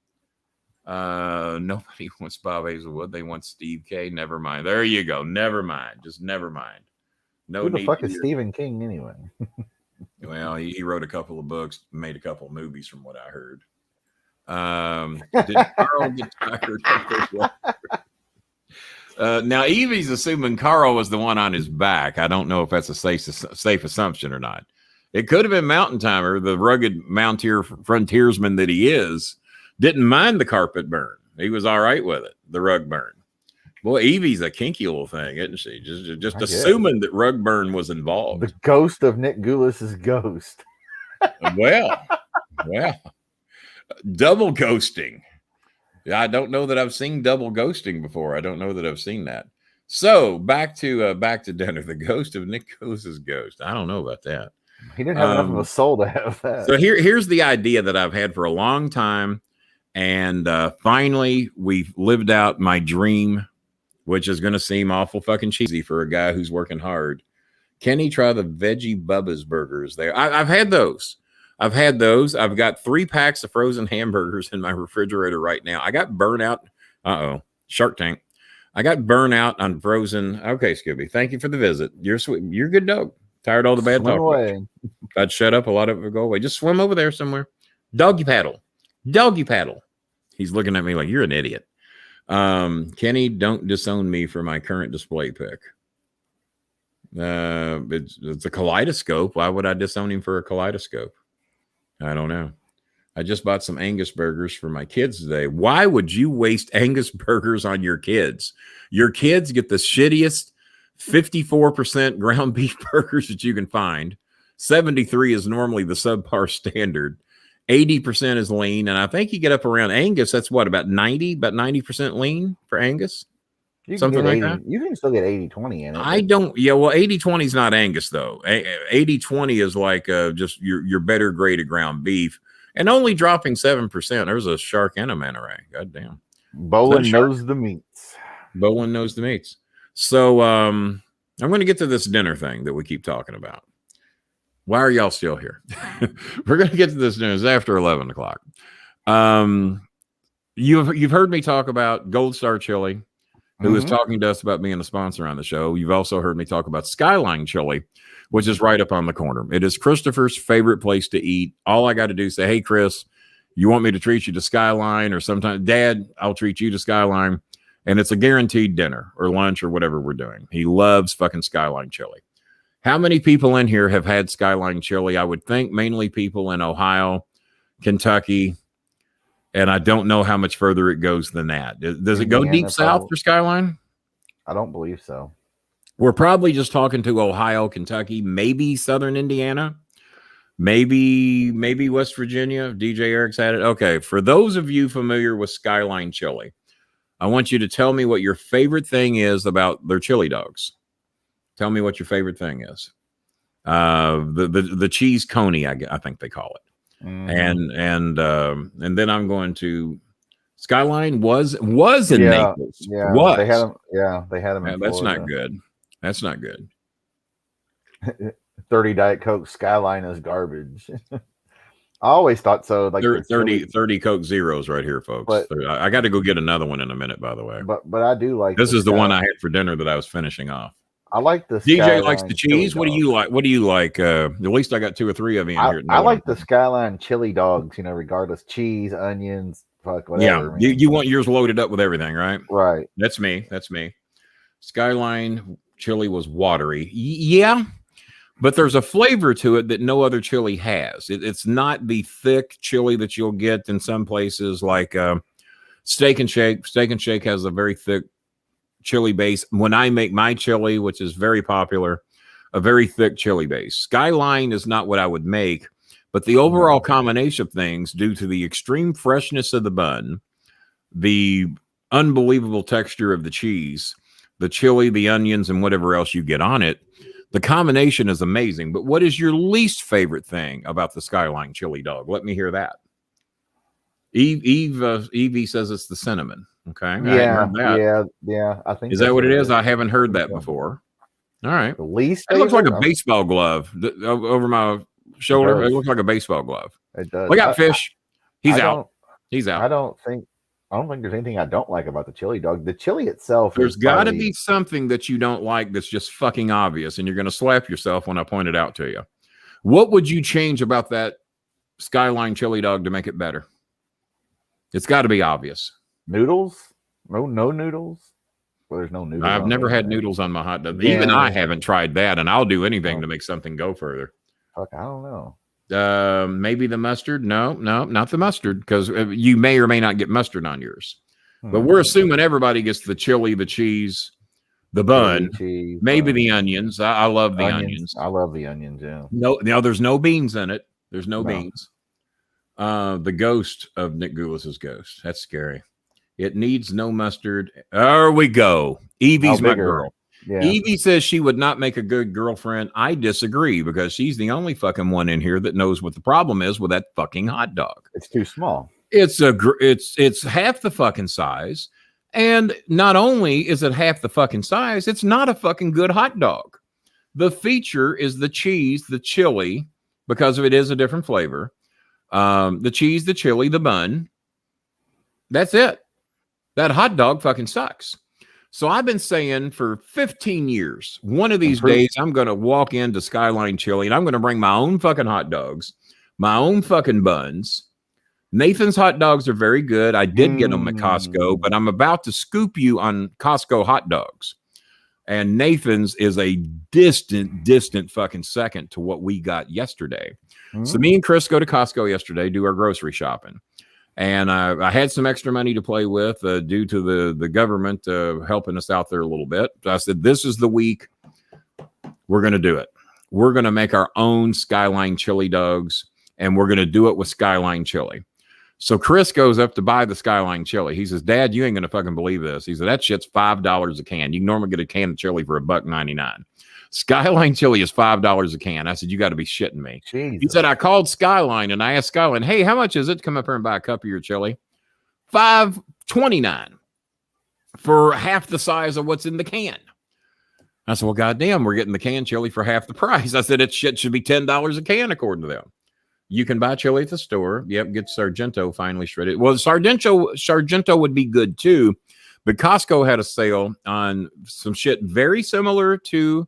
Nobody wants Bob Hazelwood. They want Steve K. Never mind. There you go. Never mind. Just never mind. No. Who the fuck is Stephen King anyway? Well, he wrote a couple of books, made a couple of movies from what I heard. Did Carl get tired? Now Evie's assuming Carl was the one on his back. I don't know if that's a safe assumption or not. It could have been Mountain Timer, the rugged frontiersman that he is, didn't mind the carpet burn. He was all right with it, the rug burn. Boy, Evie's a kinky little thing, isn't she? Just assuming that rug burn was involved. The ghost of Nick Goulis's ghost. well, double ghosting. I don't know that I've seen double ghosting before. I don't know that I've seen that. So back to dinner. The ghost of Nick Goulis's ghost. I don't know about that. He didn't have enough of a soul to have that. So here's the idea that I've had for a long time, and finally we've lived out my dream, which is going to seem awful fucking cheesy for a guy who's working hard. Can he try the Veggie Bubba's burgers there? I've had those. I've got 3 packs of frozen hamburgers in my refrigerator right now. I got burnt out. Shark Tank. I got burnt out on frozen. Okay, Scooby, thank you for the visit. You're sweet. You're a good dog. Tired of all the bad talk. Away. I'd shut up. A lot of it would go away. Just swim over there somewhere. Doggy paddle. Doggy paddle. He's looking at me like, you're an idiot. Kenny, don't disown me for my current display pick. It's a kaleidoscope. Why would I disown him for a kaleidoscope? I don't know. I just bought some Angus burgers for my kids today. Why would you waste Angus burgers on your kids? Your kids get the shittiest 54% ground beef burgers that you can find. 73 is normally the subpar standard. 80% is lean. And I think you get up around Angus. That's what, about 90% lean for Angus? Something like that. You can still get 80-20 in it. I don't. Yeah, well, 80-20 is not Angus though. 80-20 is like just your better grade of ground beef, and only dropping 7%. There's a shark and a manta ray. God damn. Bolin knows the meats. Bolin knows the meats. So I'm going to get to this dinner thing that we keep talking about. Why are y'all still here? We're going to get to this dinner. It's after 11 o'clock. You've heard me talk about Gold Star Chili, who is talking to us about being a sponsor on the show. You've also heard me talk about Skyline Chili, which is right up on the corner. It is Christopher's favorite place to eat. All I got to do is say, hey, Chris, you want me to treat you to Skyline? Or sometimes, Dad, I'll treat you to Skyline. And it's a guaranteed dinner or lunch or whatever we're doing. He loves fucking Skyline Chili. How many people in here have had Skyline Chili? I would think mainly people in Ohio, Kentucky, and I don't know how much further it goes than that. Does it go deep south for Skyline? I don't believe so. We're probably just talking to Ohio, Kentucky, maybe Southern Indiana, maybe West Virginia. DJ Eric's had it. Okay, for those of you familiar with Skyline Chili, I want you to tell me what your favorite thing is about their chili dogs. Tell me what your favorite thing is. The cheese coney, I think they call it. And then I'm going to Skyline was in Naples. Yeah, was. They had them. Yeah, they had them. Yeah, that's not good. That's not good. 30 Diet Coke Skyline is garbage. I always thought so. Like 30 Coke Zeros right here, folks. But, I got to go get another one in a minute, by the way. But I do like this is the one I had for dinner that I was finishing off. I like the DJ likes Skyline the cheese. chili What do you dog. like? What do you like? At least I got 2 or 3 of you in here. I like the Skyline chili dogs, regardless, cheese, onions, fuck, whatever. Yeah, Man. you want yours loaded up with everything, right? Right. That's me. That's me. Skyline chili was watery. Yeah, but there's a flavor to it that no other chili has. It's not the thick chili that you'll get in some places like Steak and Shake. Steak and Shake has a very thick chili base. When I make my chili, which is very popular, a very thick chili base. Skyline is not what I would make, but the overall combination of things, due to the extreme freshness of the bun, the unbelievable texture of the cheese, the chili, the onions, and whatever else you get on it, the combination is amazing. But what is your least favorite thing about the Skyline chili dog? Let me hear that. Evie says it's the cinnamon. Okay. Yeah. I think is that what it is? I haven't heard that before. All right. The least. It looks like a baseball glove over my shoulder. It looks like a baseball glove. It does. Look out, Fish. He's out. He's out. I don't think there's anything I don't like about the chili dog. The chili itself. There's got to be something that you don't like that's just fucking obvious, and you're going to slap yourself when I point it out to you. What would you change about that Skyline chili dog to make it better? It's got to be obvious. Noodles? No noodles. Well, there's no noodles. I've never had noodles on my hot dog. Yeah. Even I haven't tried that, and I'll do anything to make something go further. Fuck, I don't know. Maybe the mustard. No, not the mustard, because you may or may not get mustard on yours. But we're assuming everybody gets the chili, the cheese, the bun, maybe the onions. I love the onions. I love the onions. Yeah. No, there's no beans in it. There's no beans. The ghost of Nick Goulis's ghost. That's scary. It needs no mustard. There we go. Evie's my girl. Yeah. Evie says she would not make a good girlfriend. I disagree, because she's the only fucking one in here that knows what the problem is with that fucking hot dog. It's too small. It's half the fucking size. And not only is it half the fucking size, it's not a fucking good hot dog. The feature is the cheese, the chili, because it is a different flavor. The cheese, the chili, the bun. That's it. That hot dog fucking sucks. So I've been saying for 15 years, one of these days I'm going to walk into Skyline Chili and I'm going to bring my own fucking hot dogs, my own fucking buns. Nathan's hot dogs are very good. I did get them at Costco, but I'm about to scoop you on Costco hot dogs. And Nathan's is a distant fucking second to what we got yesterday. So me and Chris go to Costco yesterday, do our grocery shopping. And I had some extra money to play with due to the government helping us out there a little bit. So I said, this is the week we're going to do it. We're going to make our own Skyline chili dogs, and we're going to do it with Skyline chili. So Chris goes up to buy the Skyline chili. He says, Dad, you ain't going to fucking believe this. He said, that shit's $5 a can. You can normally get a can of chili for $1.99. Skyline chili is $5 a can. I said, you got to be shitting me. Jesus. He said, I called Skyline and I asked Skyline, hey, how much is it to come up here and buy a cup of your chili? $5.29 for half the size of what's in the can. I said, well, goddamn, we're getting the canned chili for half the price. I said, it shit should be $10 a can according to them. You can buy chili at the store. Yep, get Sargento finally shredded. Well, Sargento would be good too, but Costco had a sale on some shit very similar to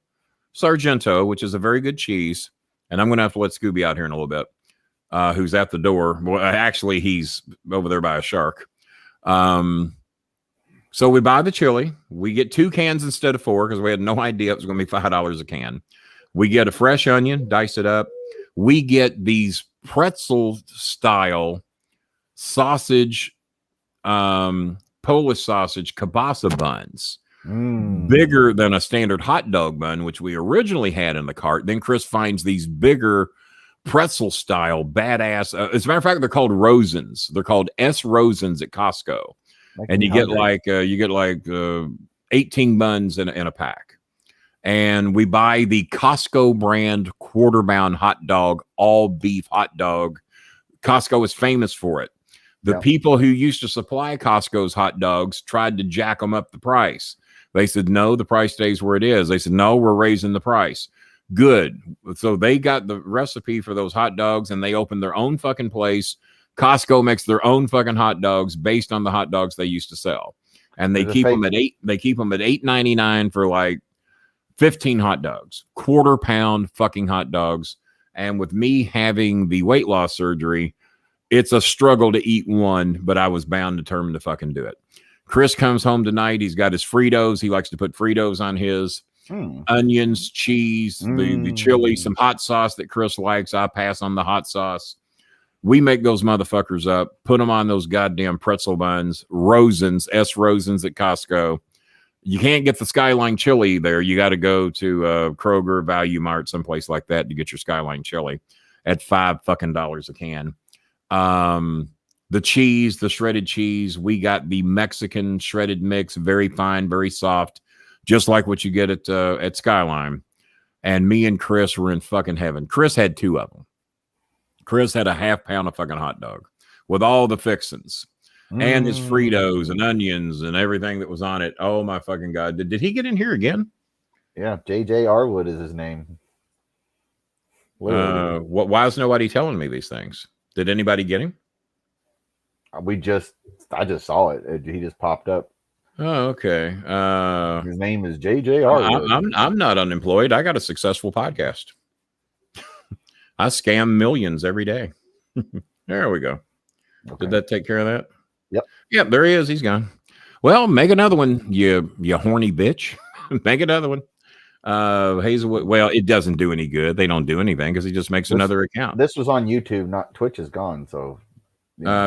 Sargento, which is a very good cheese. And I'm going to have to let Scooby out here in a little bit, who's at the door. Well, actually, he's over there by a shark. So we buy the chili. We get 2 cans instead of 4 because we had no idea it was going to be $5 a can. We get a fresh onion, dice it up. We get these pretzel-style sausage, Polish sausage kielbasa buns. Bigger than a standard hot dog bun, which we originally had in the cart. Then Chris finds these bigger pretzel style badass. As a matter of fact, they're called Rosens. They're called S Rosens at Costco, and you get like 18 buns in a pack. And we buy the Costco brand quarter pound hot dog, all beef hot dog. Costco is famous for it. The people who used to supply Costco's hot dogs tried to jack them up the price. They said, no, the price stays where it is. They said, no, we're raising the price. Good. So they got the recipe for those hot dogs and they opened their own fucking place. Costco makes their own fucking hot dogs based on the hot dogs they used to sell. And they keep them at $8.99 for like 15 hot dogs, quarter-pound fucking hot dogs. And with me having the weight loss surgery, it's a struggle to eat one, but I was bound determined to fucking do it. Chris comes home tonight. He's got his Fritos. He likes to put Fritos on his. Onions, cheese, the chili, some hot sauce that Chris likes. I pass on the hot sauce. We make those motherfuckers up, put them on those goddamn pretzel buns, Rosens, S. Rosens at Costco. You can't get the Skyline chili there. You got to go to Kroger, Value Mart, someplace like that to get your Skyline chili at $5 fucking a can. The cheese, the shredded cheese, we got the Mexican shredded mix, very fine, very soft, just like what you get at Skyline. And me and Chris were in fucking heaven. Chris had 2 of them. Chris had a half pound of fucking hot dog with all the fixins and his Fritos and onions and everything that was on it. Oh my fucking God. Did he get in here again? Yeah. JJ Arwood is his name. Why is nobody telling me these things? Did anybody get him? I just saw it. He just popped up. Oh, okay. His name is JJ Arwood. I'm not unemployed. I got a successful podcast. I scam millions every day. There we go. Okay. Did that take care of that? Yep. Yep, there he is. He's gone. Well, make another one, you horny bitch. Make another one. Hazelwood. Well, it doesn't do any good. They don't do anything because he just makes another account. This was on YouTube, not Twitch is gone. So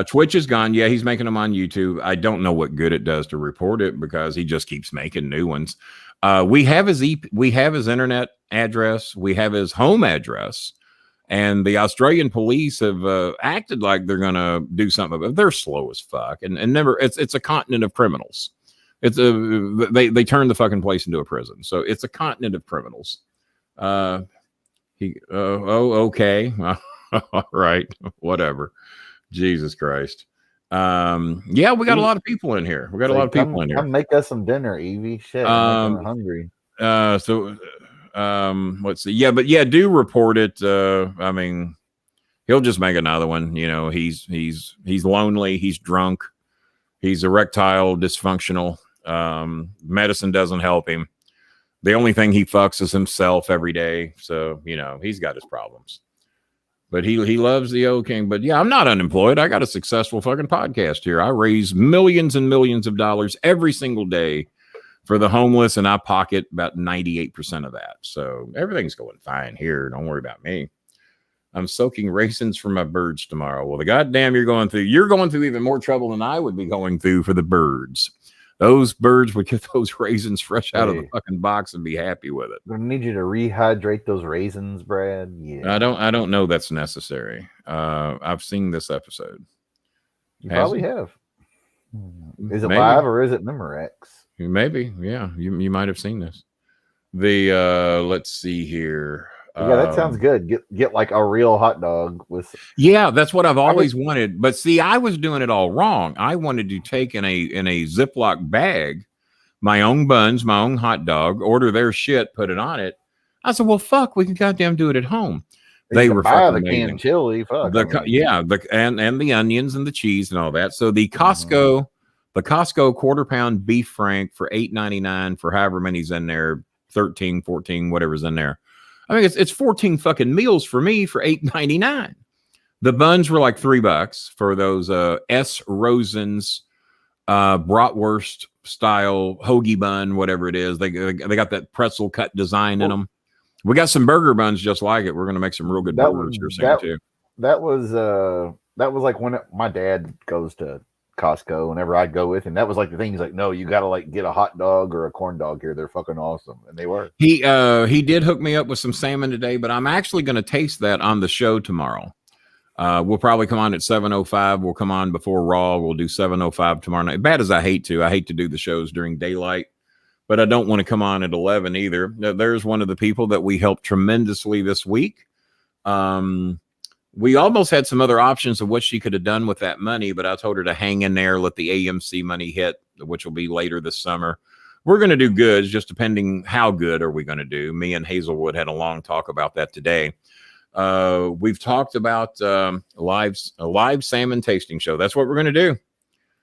Twitch is gone. Yeah, he's making them on YouTube. I don't know what good it does to report it because he just keeps making new ones. We have his internet address. We have his home address. And the Australian police have acted like they're going to do something, but they're slow as fuck. And never, it's a continent of criminals. They turned the fucking place into a prison. So it's a continent of criminals. Okay. All right. Whatever. Jesus Christ. Yeah, we got a lot of people in here. Come make us some dinner, Evie. Shit, I'm hungry. Let's see. Yeah, but yeah, do report it. I mean, he'll just make another one. You know, he's lonely, he's drunk, he's erectile dysfunctional. Medicine doesn't help him. The only thing he fucks is himself every day. So, you know, he's got his problems. But he loves the old king. But yeah, I'm not unemployed. I got a successful fucking podcast here. I raise millions and millions of dollars every single day for the homeless, and I pocket about 98% of that. So everything's going fine here. Don't worry about me. I'm soaking raisins for my birds tomorrow. Well, the goddamn you're going through even more trouble than I would be going through for the birds. Those birds would get those raisins fresh out of the fucking box and be happy with it. I need you to rehydrate those raisins, Brad. Yeah. I don't know that's necessary. I've seen this episode. You probably have. Is it live or is it Memorex? Maybe, yeah. You might have seen this. Let's see here. Yeah, that sounds good. Get like a real hot dog with. Yeah, that's what I've always wanted. But see, I was doing it all wrong. I wanted to take in a Ziploc bag my own buns, my own hot dog, order their shit, put it on it. I said, well, fuck, we can goddamn do it at home. They were fucking the canned chili, fuck. And the onions and the cheese and all that. So the Costco. The Costco quarter-pound beef frank for $8.99 for however many's in there, 13, 14, whatever's in there. I mean, it's 14 fucking meals for me for $8.99. The buns were like $3 for those S. Rosen's bratwurst style hoagie bun, whatever it is. They got that pretzel cut design in them. We got some burger buns just like it. We're going to make some real good burgers here soon too. That was like when my dad goes to Costco, whenever I'd go with him, that was like the thing. He's like, no, you gotta like get a hot dog or a corn dog here. They're fucking awesome. And they were. He did hook me up with some salmon today, but I'm actually going to taste that on the show tomorrow. We'll probably come on at 7:05. We'll come on before Raw. We'll do 7:05 tomorrow night. Bad as I hate to do the shows during daylight, but I don't want to come on at 11 either. There's one of the people that we helped tremendously this week. We almost had some other options of what she could have done with that money, but I told her to hang in there, let the AMC money hit, which will be later this summer. We're going to do good, just depending how good are we going to do. Me and Hazelwood had a long talk about that today. We've talked about a live salmon tasting show. That's what we're going to do.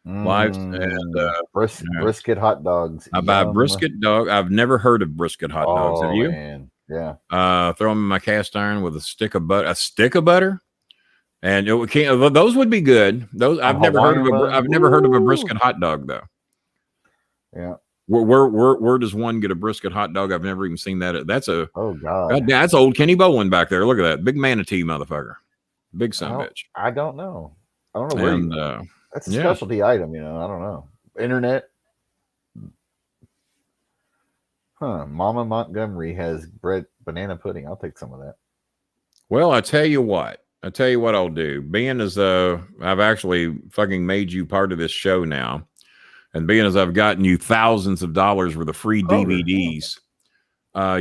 Live and brisket hot dogs. I buy Yum. brisket dog. I've never heard of brisket hot dogs. Have you? Man. Yeah. Throw them in my cast iron with a stick of butter. A stick of butter, and it can't. Those would be good. Those I've never heard of. I've never heard of a brisket hot dog though. Yeah. Where does one get a brisket hot dog? I've never even seen that. That's a God. That's old Kenny Bolin back there. Look at that big manatee motherfucker, big son of a bitch. I don't know. I don't know where. That's a specialty item, I don't know. Internet. Mama Montgomery has banana pudding. I'll take some of that. Well, I tell you what I'll do. Being as I've actually fucking made you part of this show now, and being as I've gotten you thousands of dollars worth of free DVDs,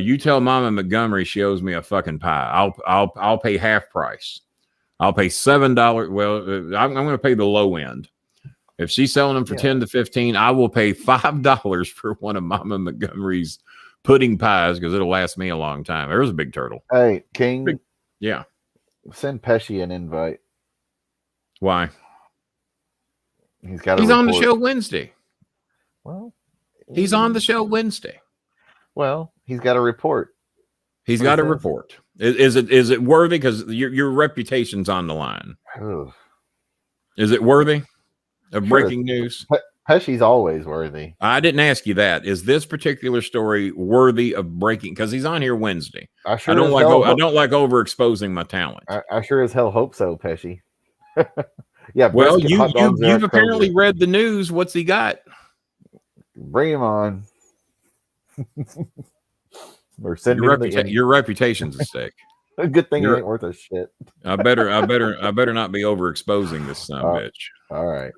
you tell Mama Montgomery she owes me a fucking pie. I'll pay half price. I'll pay $7. Well, I'm going to pay the low end. If she's selling them for 10 to 15, I will pay $5 for one of Mama Montgomery's pudding pies because it'll last me a long time. There's a big turtle. Hey, King. Yeah. Send Pesci an invite. Why? He's on the show Wednesday. Well, he's on the show Wednesday. Well, he's got a report. He's got a report. Is it worthy? Because your reputation's on the line. Ugh. Is it worthy of breaking news? Pesci's always worthy. I didn't ask you that. Is this particular story worthy of breaking? Because he's on here Wednesday. I don't like overexposing my talent. I sure as hell hope so, Pesci. Yeah. Well, you've apparently read the news. What's he got? Bring him on. Or send your reputation's at stake. A good thing it ain't worth a shit. I better not be overexposing this son of a bitch. All right.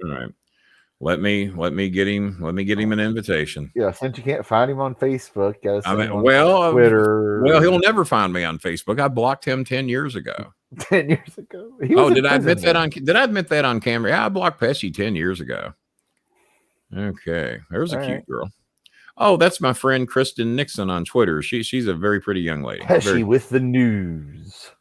Let me get him an invitation. Yeah, since you can't find him on Facebook, Twitter. Well, he'll never find me on Facebook. I blocked him 10 years ago. 10 years ago. Did I admit that on camera? Yeah, I blocked Pesci 10 years ago. Okay, there's a cute girl. Oh, that's my friend Kristen Nixon on Twitter. She's a very pretty young lady. Pesci with the news.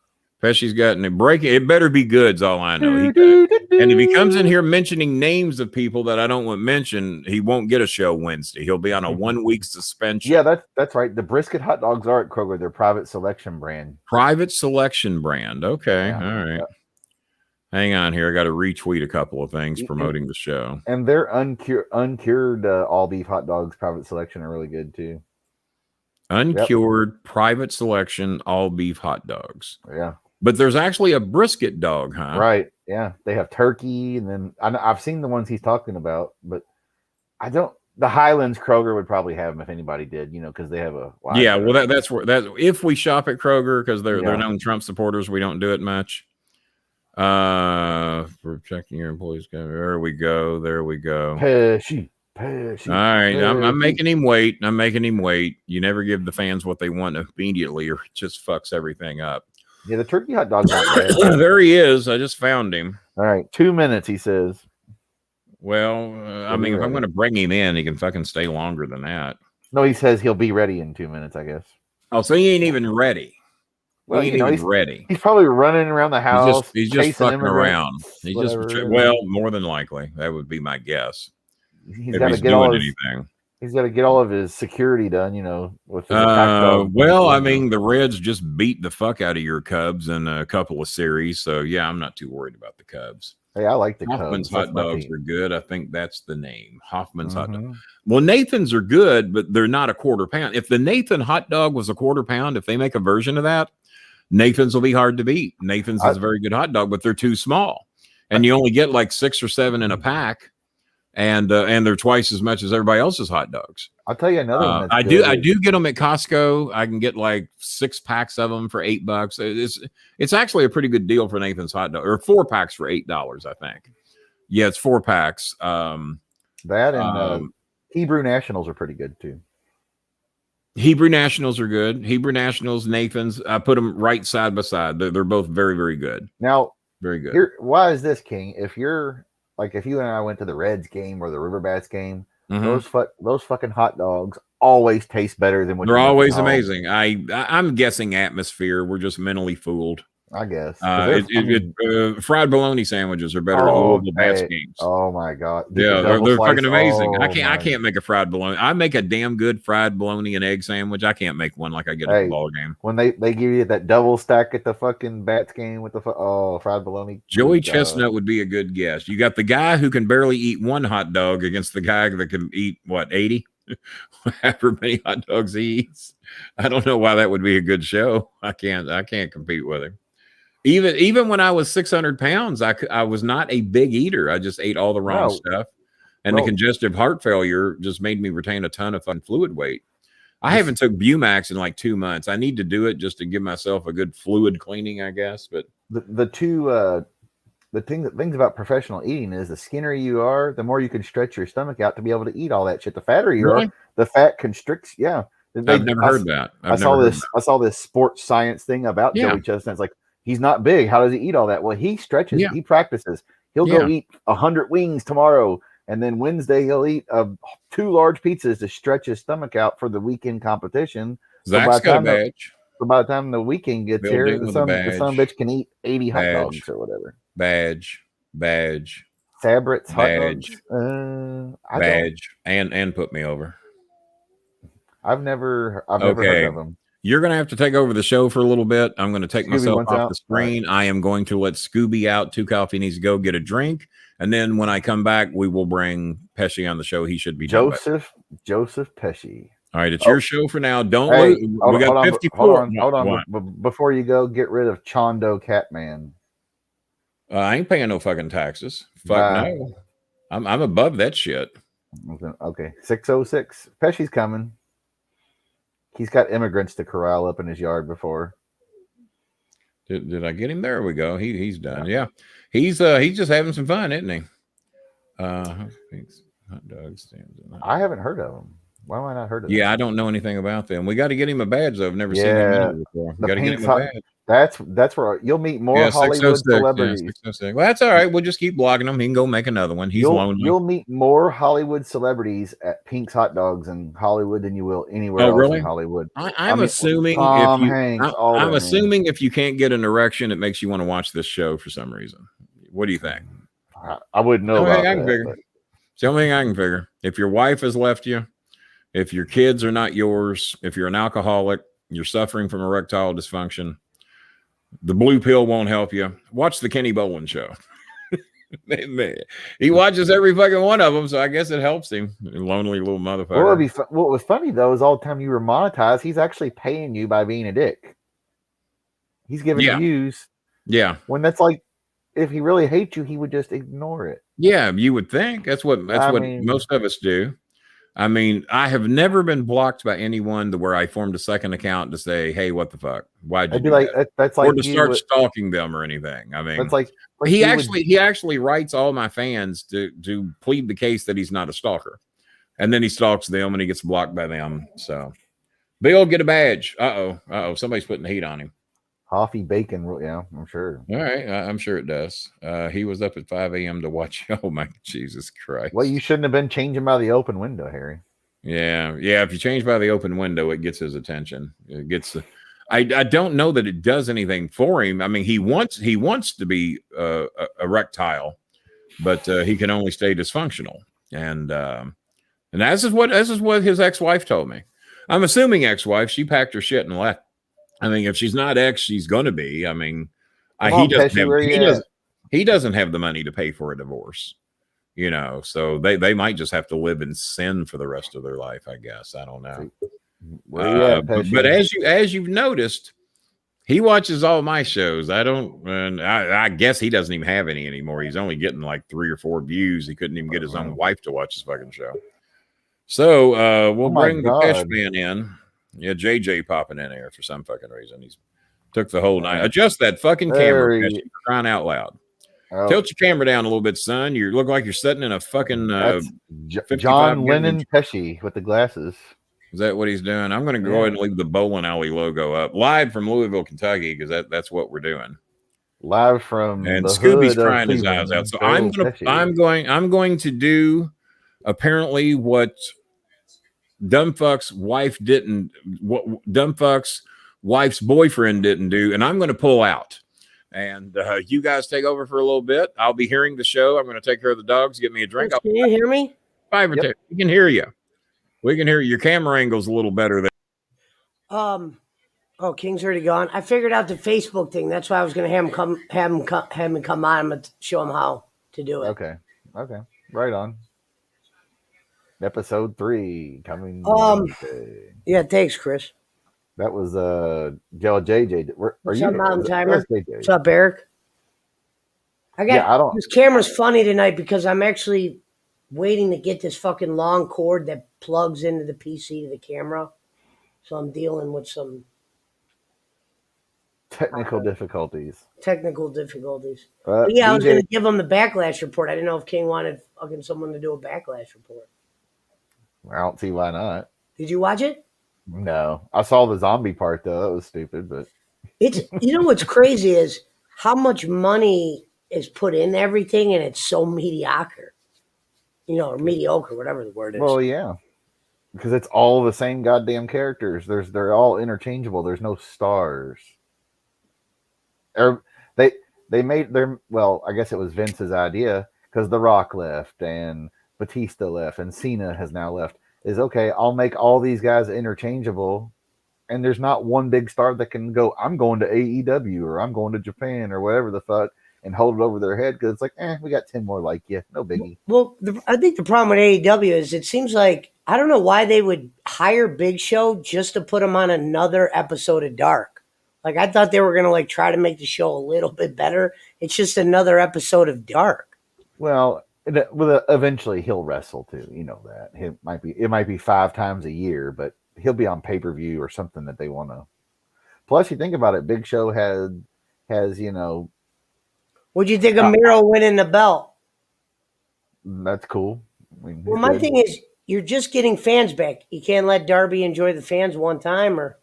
Pesci's gotten a break. It better be good, is all I know. And if he comes in here mentioning names of people that I don't want mentioned, he won't get a show Wednesday. He'll be on a 1-week suspension. Yeah, that's right. The brisket hot dogs are at Kroger. They're private selection brand. Private selection brand. Okay. Yeah. All right. Yeah. Hang on here. I got to retweet a couple of things promoting the show. And their uncured all beef hot dogs, private selection, are really good too. Uncured private selection all beef hot dogs. Yeah. But there's actually a brisket dog, huh? Right. Yeah. They have turkey, and then I've seen the ones he's talking about, but I don't. The Highlands Kroger would probably have them if anybody did, because they have a. Yeah. Well, that's if we shop at Kroger because they're known Trump supporters, we don't do it much. For checking your employees. There we go. Pesci. All right. I'm making him wait. You never give the fans what they want immediately, or it just fucks everything up. Yeah, the turkey hot dog's not bad. There he is. I just found him. All right. 2 minutes, he says. Well, if I'm going to bring him in, he can fucking stay longer than that. No, he says he'll be ready in 2 minutes, I guess. Oh, so he ain't even ready. Well, he's ready. He's probably running around the house. He's just fucking around. More than likely. That would be my guess. He's got to get all anything. He's got to get all of his security done, with his the Reds just beat the fuck out of your Cubs in a couple of series, so yeah, I'm not too worried about the Cubs. Hey, I like the Hoffman's Cubs. Hot dogs are good. I think that's the name. Hoffman's hot dog. Well, Nathan's are good, but they're not a quarter pound. If the Nathan hot dog was a quarter pound, if they make a version of that, Nathan's will be hard to beat. Nathan's is a very good hot dog, but they're too small, and you only get like 6 or 7 in a pack. And they're twice as much as everybody else's hot dogs. I'll tell you another one. I do get them at Costco. I can get like 6 packs of them for $8. It's actually a pretty good deal for Nathan's hot dog, or 4 packs for $8, I think. Yeah, it's 4 packs. That and Hebrew Nationals are pretty good too. Hebrew Nationals are good. Hebrew Nationals, Nathan's. I put them right side by side. They're both very, very good. Now, very good. Why is this, King? If you and I went to the Reds game or the River Bats game, those fucking hot dogs always taste better than what they're always amazing. I'm guessing atmosphere. We're just mentally fooled. I guess. Fried bologna sandwiches are better at Louisville Bats games. Oh my god! Yeah, they're fucking amazing. I can't make a fried bologna. I make a damn good fried bologna and egg sandwich. I can't make one like I get at the ball game. When they give you that double stack at the fucking Bats game with the fried bologna. Joey Chestnut would be a good guest. You got the guy who can barely eat one hot dog against the guy that can eat 80, however many hot dogs he eats. I don't know why that would be a good show. I can't compete with him. Even when I was 600 pounds, I was not a big eater. I just ate all the wrong stuff. And the congestive heart failure just made me retain a ton of fluid weight. I haven't took Bumax in like 2 months. I need to do it just to give myself a good fluid cleaning, I guess. But the things about professional eating is the skinnier you are, the more you can stretch your stomach out to be able to eat all that shit. The fatter you are, the fat constricts. Yeah. I've never heard that. I saw this sports science thing about Joey Chestnut. It's like, he's not big. How does he eat all that? Well, he stretches. He practices. He'll go eat 100 wings tomorrow, and then Wednesday he'll eat 2 large pizzas to stretch his stomach out for the weekend competition. Zach's got a badge. So by the time the weekend gets here, the son bitch can eat 80 hot dogs or whatever. Badge. Sabrit's hot dogs. Badge. And put me over. I've never heard of them. You're going to have to take over the show for a little bit. I'm going to take myself off the screen. Right. I am going to let Scooby out. 2 Coffee needs to go get a drink. And then when I come back, we will bring Pesci on the show. He should be Joseph Pesci. All right. It's your show for now. Don't lose. We got 54. Hold on. Before you go, get rid of Chondo Catman. I ain't paying no fucking taxes. Fuck no. I'm above that shit. Okay. 606. Pesci's coming. He's got immigrants to corral up in his yard before. Did I get him? There we go. He's done. Yeah. He's just having some fun, isn't he? Hot dogs. I haven't heard of him. Why am I not heard of them? Yeah, I don't know anything about them. We got to get him a badge, though. I've never seen him before. We got to get him a badge. That's where you'll meet more Hollywood celebrities. Well, that's all right. We'll just keep blogging him. He can go make another one. He's lonely. You'll meet more Hollywood celebrities at Pink's Hot Dogs in Hollywood than you will anywhere else in Hollywood. I'm assuming if you can't get an erection, it makes you want to watch this show for some reason. What do you think? I wouldn't know about that. It's the only thing I can figure. If your wife has left you, if your kids are not yours, if you're an alcoholic, you're suffering from erectile dysfunction, the blue pill won't help you. Watch the Kenny Bolin show. He watches every fucking one of them, so I guess it helps him. Lonely little motherfucker. What was funny though is all the time you were monetized, he's actually paying you by being a dick. He's giving you views. Yeah. When that's like, if he really hates you, he would just ignore it. Yeah, you would think that's what most of us do. I mean, I have never been blocked by anyone to where I formed a second account to say, "Hey, what the fuck? Why'd you do that?" That's like, or to start stalking them or anything. I mean, that's like he actually writes all my fans to plead the case that he's not a stalker, and then he stalks them and he gets blocked by them. So, Bill, get a badge. Somebody's putting the heat on him. Coffee, bacon, yeah, I'm sure. All right, I'm sure it does. He was up at 5 a.m. to watch. Oh my Jesus Christ! Well, you shouldn't have been changing by the open window, Harry. Yeah. If you change by the open window, it gets his attention. It gets. I don't know that it does anything for him. I mean, he wants to be erectile, but he can only stay dysfunctional. And this is what his ex-wife told me. I'm assuming ex-wife. She packed her shit and left. I mean, if she's not ex, she's going to be. I mean, he doesn't have the money to pay for a divorce, so they might just have to live in sin for the rest of their life, I guess. I don't know. But as you've noticed, he watches all my shows. I guess he doesn't even have any anymore. He's only getting like 3 or 4 views. He couldn't even get his own wife to watch his fucking show. So we'll bring the Fish Man in. Yeah, JJ popping in there for some fucking reason. He's took the whole night. Adjust that fucking camera, for crying out loud. Tilt your camera down a little bit, son. You look like you're sitting in a fucking John Lennon Pesci with the glasses. Is that what he's doing? I'm going to go ahead and leave the Bolin Alley logo up, live from Louisville, Kentucky, because that's what we're doing. Live from and Scooby's crying his eyes out. So I'm going to do apparently what Dumbfuck's wife didn't, what Dumbfuck's wife's boyfriend didn't do, and I'm going to pull out. And you guys take over for a little bit. I'll be hearing the show. I'm going to take care of the dogs, get me a drink. Can you hear me? 5 or 10. We can hear you. We can hear you. Your camera angle's a little better there. Oh, King's already gone. I figured out the Facebook thing. That's why I was going to have him come on. I'm going to show him how to do it. Okay. Right on. Episode 3 coming. Wednesday. Yeah, thanks, Chris. That was JJ. What's up, Mountain Timer? What's up, Eric? This camera's funny tonight because I'm actually waiting to get this fucking long cord that plugs into the PC to the camera. So I'm dealing with some technical difficulties. Yeah, DJ, I was going to give him the backlash report. I didn't know if King wanted fucking someone to do a backlash report. I don't see why not. Did you watch it? No, I saw the zombie part though. That was stupid, but it's what's crazy is how much money is put in everything, and it's so mediocre. Or mediocre, whatever the word is. Well, yeah, because it's all the same goddamn characters. They're all interchangeable. There's no stars. They made their I guess it was Vince's idea because The Rock left and Batista left and Cena has now left. Is okay, I'll make all these guys interchangeable, and there's not one big star that can go, I'm going to AEW or I'm going to Japan or whatever the fuck, and hold it over their head because it's like, we got 10 more like you, no biggie. Well, I think the problem with AEW is it seems like, I don't know why they would hire Big Show just to put him on another episode of Dark. Like, I thought they were going to try to make the show a little bit better. It's just another episode of Dark. Well, eventually he'll wrestle too. You know that it might be 5 times a year, but he'll be on pay-per-view or something that they want to. Plus, you think about it, Big Show has What'd you think of Miro winning the belt? That's cool. My thing is, you're just getting fans back. You can't let Darby enjoy the fans one time, or.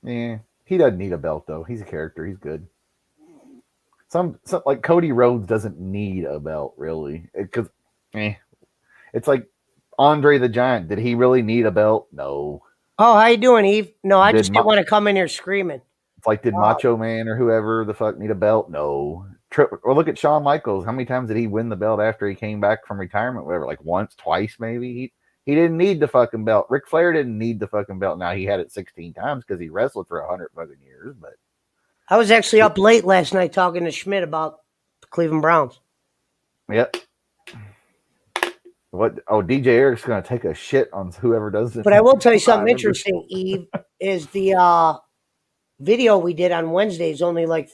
Yeah, he doesn't need a belt though. He's a character. He's good. Some like Cody Rhodes doesn't need a belt really, because it's like Andre the Giant. Did he really need a belt? No. Oh, how you doing, Eve? No, I just didn't want to come in here screaming. It's like, did Macho Man or whoever the fuck need a belt? No. Or look at Shawn Michaels. How many times did he win the belt after he came back from retirement? Whatever, like once, twice, maybe. He didn't need the fucking belt. Ric Flair didn't need the fucking belt. Now he had it 16 times because he wrestled for 100 fucking years, but. I was actually up late last night talking to Schmidt about the Cleveland Browns. Yep. What? Oh, DJ Eric's going to take a shit on whoever does this. But I will tell you something interesting, Eve, is the video we did on Wednesday is only like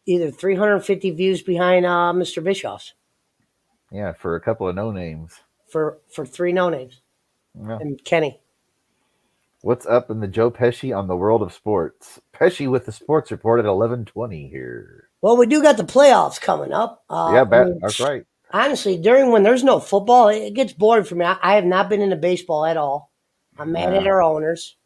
either 350 views behind Mr. Bischoff's. Yeah, for a couple of no-names. For 3 no-names. Yeah. And Kenny. What's up in the Joe Pesci on the world of sports? Pesci with the sports report at 11:20 here. Well, we do got the playoffs coming up. That's right. Honestly, when there's no football, it gets boring for me. I have not been into baseball at all. I'm mad at our owners.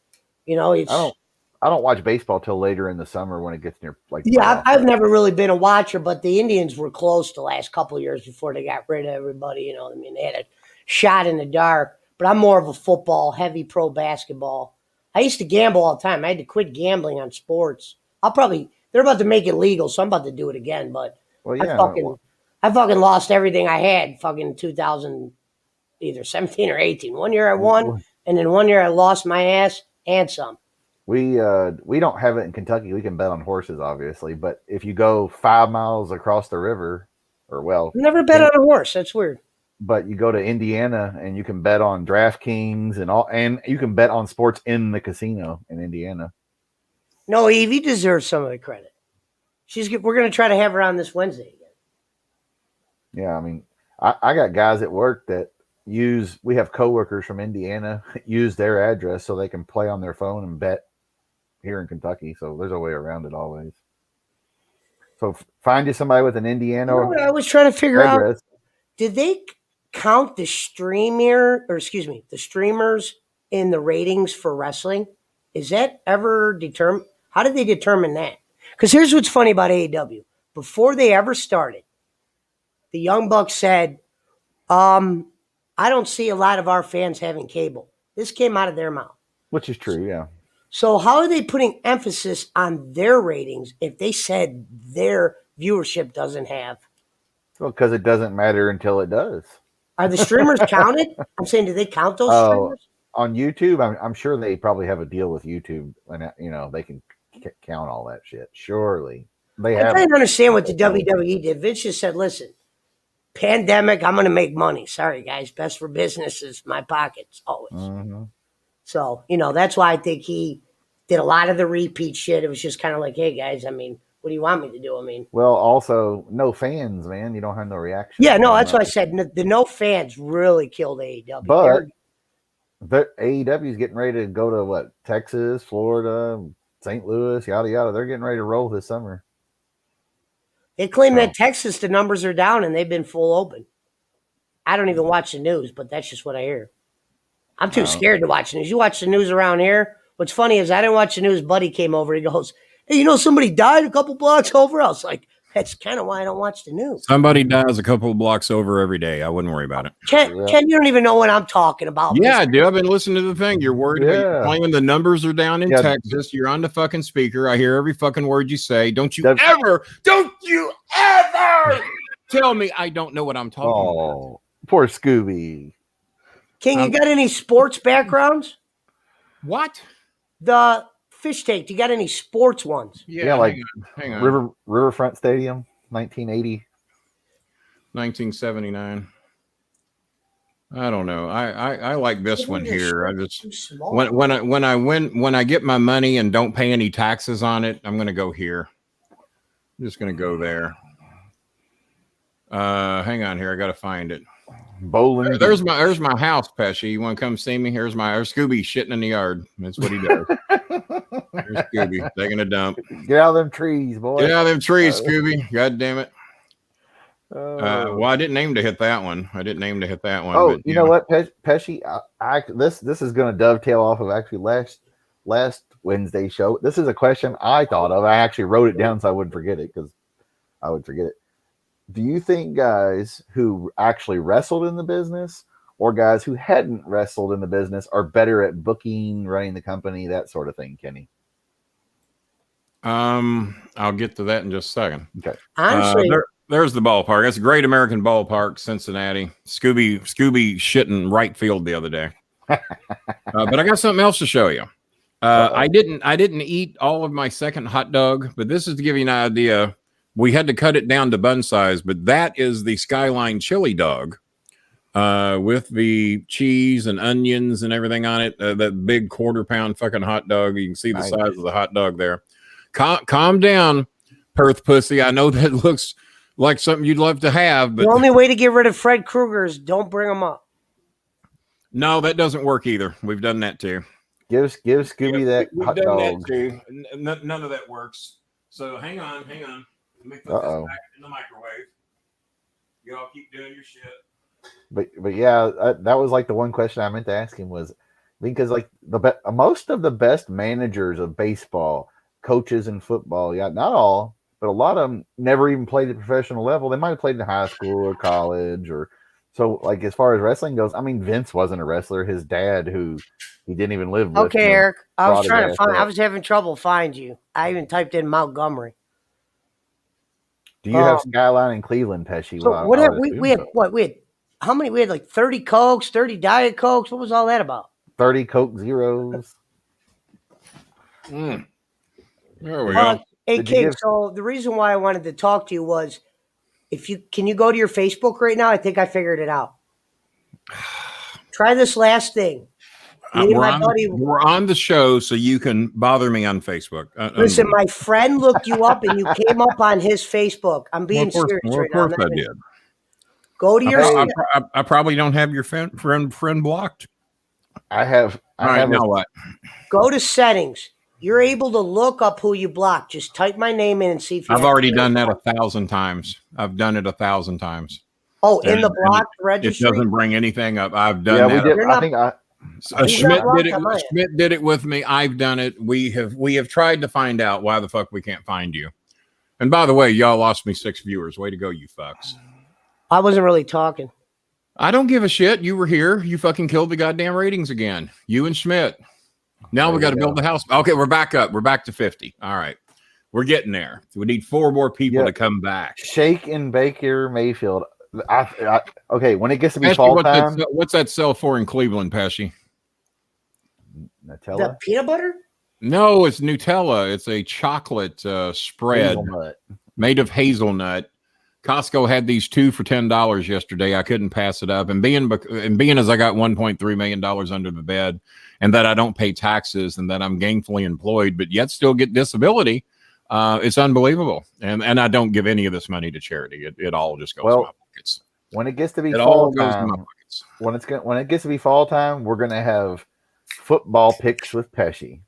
It's. I don't watch baseball till later in the summer when it gets near I've never really been a watcher, but the Indians were close the last couple of years before they got rid of everybody. They had a shot in the dark. But I'm more of a football, heavy pro basketball. I used to gamble all the time. I had to quit gambling on sports. They're about to make it legal, so I'm about to do it again. But I fucking lost everything I had fucking 2000, either 17 or 18. One year I won, and then one year I lost my ass and some. We don't have it in Kentucky. We can bet on horses, obviously. But if you go 5 miles across the river, I've never bet on a horse. That's weird. But you go to Indiana and you can bet on DraftKings and you can bet on sports in the casino in Indiana. No, Eve, you deserve some of the credit. We're going to try to have her on this Wednesday again. Yeah, I mean, I got guys at work that we have coworkers from Indiana use their address so they can play on their phone and bet here in Kentucky. So there's a way around it always. So find you somebody with an Indiana. I was trying to figure out, did they count the streamers in the ratings for wrestling? Is that ever determined? How did they determine that? Because here's what's funny about AEW. Before they ever started, the Young Bucks said, I don't see a lot of our fans having cable. This came out of their mouth. Which is true, yeah. So how are they putting emphasis on their ratings if they said their viewership doesn't have? Well, because it doesn't matter until it does. Are the streamers counted? I'm saying, do they count those streamers? On YouTube, I'm sure they probably have a deal with YouTube, and they can count all that shit. Surely they have. I didn't understand what the WWE did. Vince just said, "Listen, pandemic, I'm going to make money. Sorry, guys, best for business is my pockets always." Mm-hmm. So that's why I think he did a lot of the repeat shit. It was just kind of like, "Hey, guys, I mean, what do you want me to do?" Well, also no fans, man. You don't have no reaction. Yeah, no, that's what I said. The no fans really killed AEW. But AEW is getting ready to go to what? Texas, Florida, St. Louis, yada yada. They're getting ready to roll this summer. They claim that Texas, the numbers are down and they've been full open. I don't even watch the news, but that's just what I hear. I'm too scared to watch the news. You watch the news around here? What's funny is I didn't watch the news. Buddy came over. He goes, "Hey, somebody died a couple blocks over." I was like, that's kind of why I don't watch the news. Somebody dies a couple of blocks over every day. I wouldn't worry about it. Ken, you don't even know what I'm talking about. Yeah, I do. I've been listening to the thing. You're worried about you're claiming the numbers are down in Texas. You're on the fucking speaker. I hear every fucking word you say. Don't you ever tell me I don't know what I'm talking about. Poor Scooby. King, you got any sports backgrounds? What? The fish tank. Do you got any sports ones? Yeah, like hang on. Riverfront Stadium, 1980. 1979. I don't know. I like this one here. I just when I get my money and don't pay any taxes on it, I'm gonna go here. I'm just gonna go there. Hang on here. I gotta find it. Bolin. There's my house, Pesci. You want to come see me? Here's Scooby shitting in the yard. That's what he does. Here's Scooby taking a dump. Get out of them trees, boy. Get out of them trees, Scooby. God damn it. Well, I didn't aim to hit that one. Oh, but, you know what, Pesci? This is going to dovetail off of actually last Wednesday show. This is a question I thought of. I actually wrote it down so I wouldn't forget it because I would forget it. Do you think guys who actually wrestled in the business or guys who hadn't wrestled in the business are better at booking, running the company, that sort of thing, Kenny? I'll get to that in just a second. Okay. Honestly, there's the ballpark. That's a great American ballpark, Cincinnati. Scooby shitting right field the other day. But I got something else to show you. I didn't eat all of my second hot dog, but this is to give you an idea. We had to cut it down to bun size, but that is the Skyline chili dog with the cheese and onions and everything on it. That big quarter-pound fucking hot dog. You can see the size of the hot dog there. Calm down, Perth pussy. I know that looks like something you'd love to have, but the only way to get rid of Fred Krueger is don't bring him up. No, that doesn't work either. We've done that too. Give Scooby that hot dog. That too. None of that works. So hang on. Let me put this back in the microwave. Y'all keep doing your shit. But yeah, that was like the one question I meant to ask him was because like most of the best managers of baseball, coaches in football, yeah, not all, but a lot of them never even played at the professional level. They might have played in high school or college or so. Like as far as wrestling goes, I mean, Vince wasn't a wrestler. His dad, who he didn't even live with. Okay, Eric, I was trying to find. I was having trouble find you. I even typed in Montgomery. Do you have Skyline in Cleveland, Pesci? So we had what? We had how many? We had like 30 Cokes, 30 Diet Cokes. What was all that about? 30 Coke Zeros. There we go. Hey, King, so the reason why I wanted to talk to you was can you go to your Facebook right now? I think I figured it out. Try this last thing. We're on the show, so you can bother me on Facebook. Listen, my friend looked you up, and you came up on his Facebook. I'm being serious right now. Of course I did. Go to your. I probably don't have your friend blocked. I have. Now what? Go to settings. You're able to look up who you blocked. Just type my name in and see if you. I've already done that 1,000 times. I've done it 1,000 times. Oh, in the blocked registry. It doesn't bring anything up. I've done that. We did. I think Schmidt did it with me. I've done it. We have tried to find out why the fuck we can't find you. And by the way, y'all lost me 6 viewers. Way to go, you fucks. I wasn't really talking. I don't give a shit. You were here. You fucking killed the goddamn ratings again. You and Schmidt. Now we There got to you build the house. Okay, we're back up. We're back to 50. All right. We're getting there. We need 4 more people to come back. Shake and Baker Mayfield. Okay, when it gets to be Pesci, fall time. What's that sell for in Cleveland, Pesci? Nutella? The peanut butter? No, it's Nutella. It's a chocolate spread Hazelnut. made of hazelnut. Costco had these 2 for $10 yesterday. I couldn't pass it up. And being as I got $1.3 million under the bed, and that I don't pay taxes, and that I'm gainfully employed, but yet still get disability, it's unbelievable. And I don't give any of this money to charity. It all just goes in my pockets. When it gets to be It fall all goes in my time, pockets. when it gets to be fall time, we're gonna have football picks with Pesci.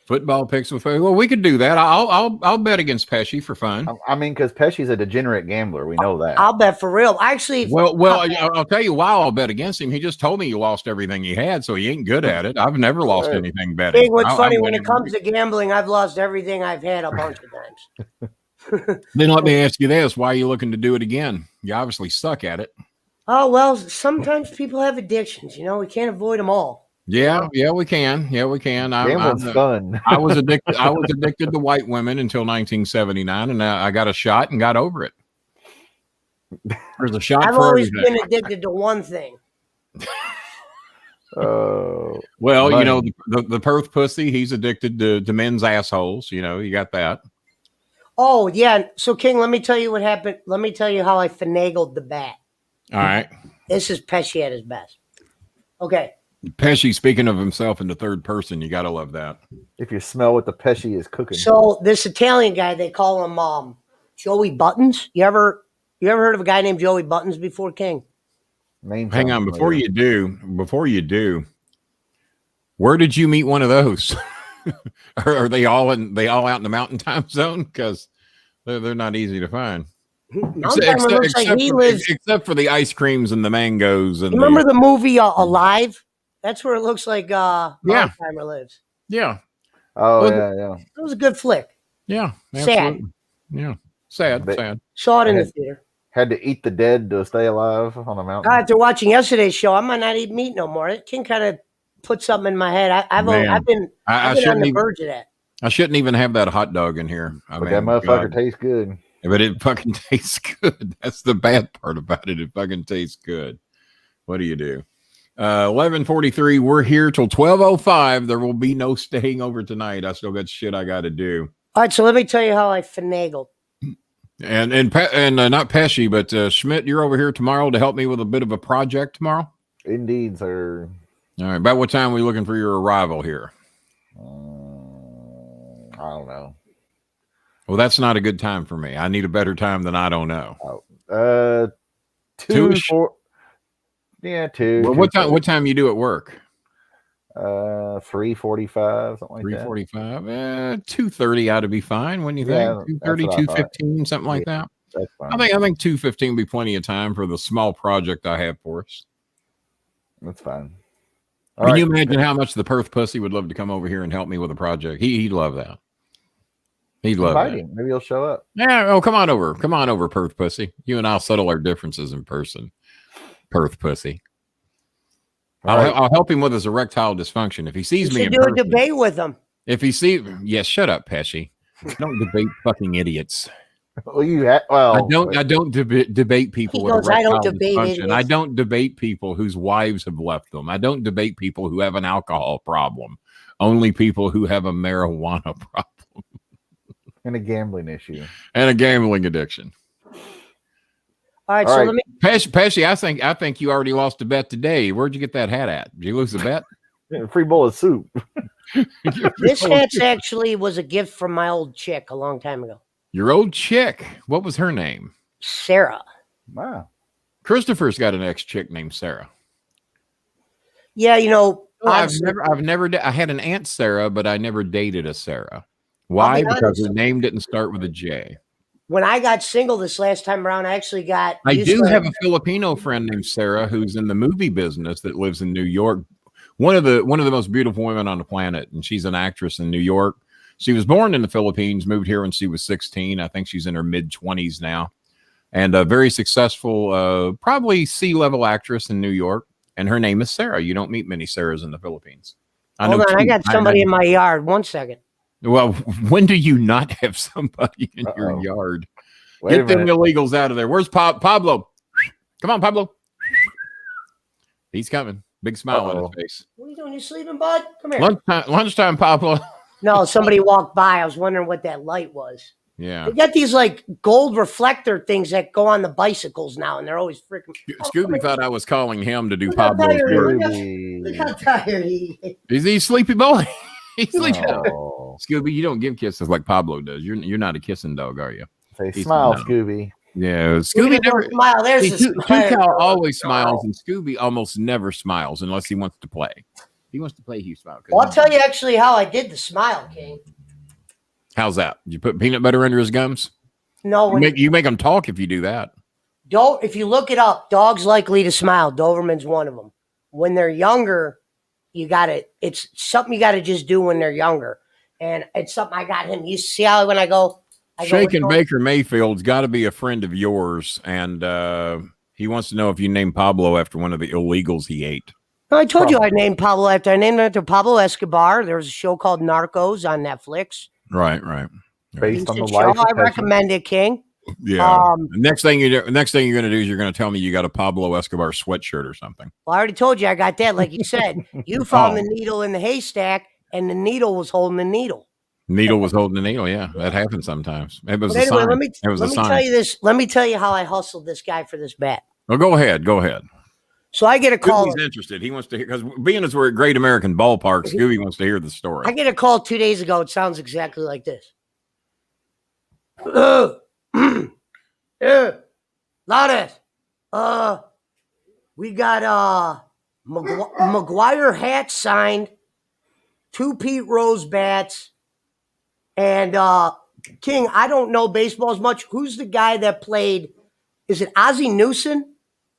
Football picks with, well, we could do that. I'll bet against Pesci for fun. I mean, because Pesci's a degenerate gambler. We know that. I'll bet for real. Actually, I'll tell you why I'll bet against him. He just told me he lost everything he had, so he ain't good at it. I've never lost anything betting. Big, what's funny, when it comes to gambling, I've lost everything I've had a bunch of times. Then let me ask you this: why are you looking to do it again? You obviously suck at it. Oh, well, sometimes people have addictions. We can't avoid them all. Yeah, we can. Yeah, we can. Gambling's fun. I was addicted to white women until 1979, and I got a shot and got over it. There's a shot. I've always been addicted to one thing. Well, money. The Perth pussy. He's addicted to men's assholes. You got that. Oh yeah. So King, let me tell you what happened. Let me tell you how I finagled the bat. All right. This is Pesci at his best. Okay. Pesci speaking of himself in the third person, you gotta love that. If you smell what the Pesci is cooking. So this Italian guy, they call him Joey Buttons. You ever heard of a guy named Joey Buttons before, King? Hang on, before you do, where did you meet one of those? Are they all out in the mountain time zone? Because they're not easy to find. Except for the ice creams and the mangoes. And remember the movie Alive? That's where it looks like Mountain Timer lives. Yeah. Oh, yeah. It was a good flick. Yeah. Sad. Yeah. Sad. Saw it in the theater. Had to eat the dead to stay alive on the mountain. After watching yesterday's show, I might not eat meat no more. It can kind of put something in my head. I've been on the verge of that. I shouldn't even have that hot dog in here. But that motherfucker tastes good. But it fucking tastes good. That's the bad part about it. It fucking tastes good. What do you do? 11:43. We're here till 12:05. There will be no staying over tonight. I still got shit I got to do. All right, so let me tell you how I finagled. And not Pesci, but Schmidt, you're over here tomorrow to help me with a bit of a project tomorrow. Indeed, sir. All right. About what time are we looking for your arrival here? I don't know. Well, that's not a good time for me. I need a better time than I don't know. 2 4. Yeah, 2. Well, what time you do at work? 3:45, something like 3:45. 2:30 ought to be fine. When you think 2:30, 2:15, something like that. That's fine. I think 2:15 will be plenty of time for the small project I have for us. That's fine. Can you imagine how much the Perth pussy would love to come over here and help me with a project? He'd love that. He'd love that. Him. Maybe he'll show up. Yeah. Oh, come on over, Perth pussy. You and I'll settle our differences in person. Perth pussy. I'll help him with his erectile dysfunction if he sees me. Do a debate with him. If he sees, shut up, Pesci. Don't debate fucking idiots. Well, I don't debate people with erectile dysfunction. I don't debate people whose wives have left them. I don't debate people who have an alcohol problem. Only people who have a marijuana problem and a gambling issue and a gambling addiction. All right, let me. Pesci, I think you already lost a bet today. Where'd you get that hat at? Did you lose the bet? Free bowl of soup. This hat actually was a gift from my old chick a long time ago. Your old chick. What was her name? Sarah. Wow. Christopher's got an ex-chick named Sarah. Yeah, I had an Aunt Sarah, but I never dated a Sarah. Why? Because her name didn't start with a J. When I got single this last time around, I actually got. I do have a Filipino friend named Sarah who's in the movie business that lives in New York. One of the most beautiful women on the planet, and she's an actress in New York. She was born in the Philippines, moved here when she was 16. I think she's in her mid-20s now, and a very successful, probably C-level actress in New York. And her name is Sarah. You don't meet many Sarahs in the Philippines. Hold on, I got somebody in my yard. 1 second. Well, when do you not have somebody in your yard? Get them illegals out of there. Where's Pablo? Come on, Pablo. He's coming. Big smile on his face. What are you doing? You sleeping, bud? Come here. Lunchtime, Pablo. No, somebody walked by. I was wondering what that light was. Yeah. They got these like gold reflector things that go on the bicycles now, and they're always freaking. Scooby thought I was calling him to do Pablo's work. Look how tired he is. Is he sleepy boy? He's sleeping. No. Scooby, you don't give kisses like Pablo does. You're not a kissing dog, are you? Say smile, Scooby. Yeah, Scooby never smile. There's the smile. Cal always smiles, and Scooby almost never smiles unless he wants to play. He wants to play. He smiles. Well, I'll tell you actually how I did the smile, King. How's that? Did you put peanut butter under his gums? No. You make him talk if you do that. If you look it up, dogs likely to smile. Doberman's one of them. When they're younger, it's something you got to just do when they're younger. And it's something I got him. You see how when I go. Shaken Baker Mayfield's got to be a friend of yours. And he wants to know if you named Pablo after one of the illegals he ate. No, I told you I named Pablo after. I named him after Pablo Escobar. There was a show called Narcos on Netflix. Right. Based on the life. I recommend it, King. Yeah. Next thing you're going to do is you're going to tell me you got a Pablo Escobar sweatshirt or something. Well, I already told you I got that. Like you said, you found the needle in the haystack, and the needle was holding the needle. Needle was holding the needle. Yeah, that happens sometimes. It was anyway, a sign. Let me tell you this. Let me tell you how I hustled this guy for this bet. Well, go ahead. So I get a call. Scooby's interested. He wants to hear, because being as we're at Great American Ballpark, Scooby wants to hear the story. I get a call 2 days ago. It sounds exactly like this. Loudest. We got McGuire hats signed, 2 Pete Rose bats, and King, I don't know baseball as much. Who's the guy that played? Is it Ozzie Newsome?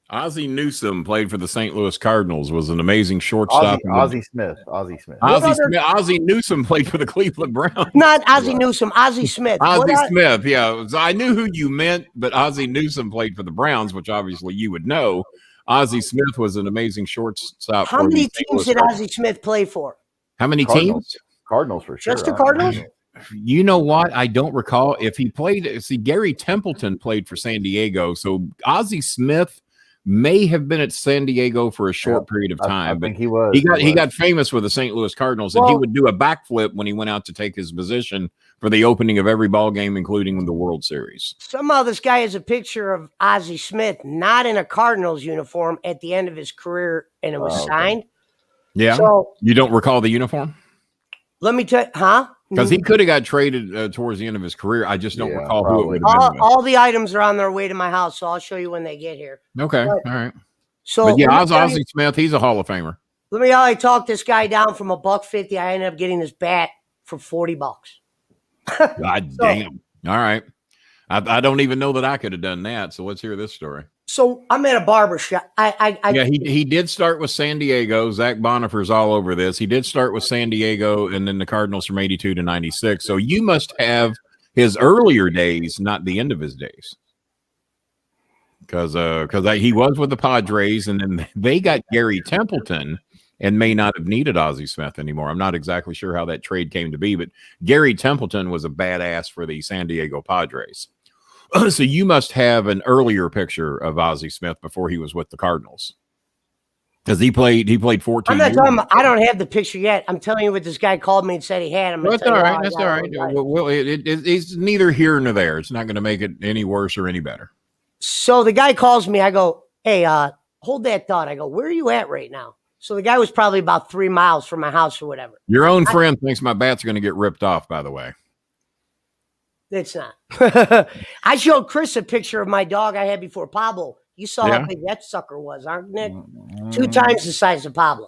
Ozzie Newsome played for the St. Louis Cardinals, was an amazing shortstop. Ozzie Smith. Ozzie Newsome played for the Cleveland Browns. Not Ozzie Newsome, Ozzie Smith. Smith, yeah. I knew who you meant, but Ozzie Newsome played for the Browns, which obviously you would know. Ozzie Smith was an amazing shortstop. How many teams did Ozzie Smith play for? How many teams? Cardinals for sure. Just the Cardinals? You know what? I don't recall if he played. See, Gary Templeton played for San Diego, so Ozzie Smith may have been at San Diego for a short period of time. I think he was. He got famous with the St. Louis Cardinals, and he would do a backflip when he went out to take his position for the opening of every ball game, including the World Series. Somehow this guy has a picture of Ozzie Smith not in a Cardinals uniform at the end of his career, and it was signed. Yeah. So you don't recall the uniform? Let me tell you, huh? Because he could have got traded towards the end of his career. I just don't recall who it would have been. All the items are on their way to my house, so I'll show you when they get here. Okay, all right. So, but yeah, Ozzie Smith, he's a Hall of Famer. Let me how I talked this guy down from $150. I ended up getting this bat for $40. God damn! All right, I don't even know that I could have done that. So let's hear this story. So I'm at a barber shop. He did start with San Diego. Zach Bonifer's all over this. He did start with San Diego and then the Cardinals from 82 to 96. So you must have his earlier days, not the end of his days. Because he was with the Padres and then they got Gary Templeton and may not have needed Ozzie Smith anymore. I'm not exactly sure how that trade came to be, but Gary Templeton was a badass for the San Diego Padres. So you must have an earlier picture of Ozzie Smith before he was with the Cardinals, because he played 14 I'm not talking about, I don't have the picture yet. I'm telling you what this guy called me and said he had him. That's all right. That's all right. Well, it's neither here nor there. It's not going to make it any worse or any better. So the guy calls me. I go, hey, hold that thought. I go, where are you at right now? So the guy was probably about 3 miles from my house or whatever. Your own friend thinks my bat's going to get ripped off, by the way. It's not. I showed Chris a picture of my dog I had before Pablo. You saw how big that sucker was, aren't Nick? 2 times the size of Pablo.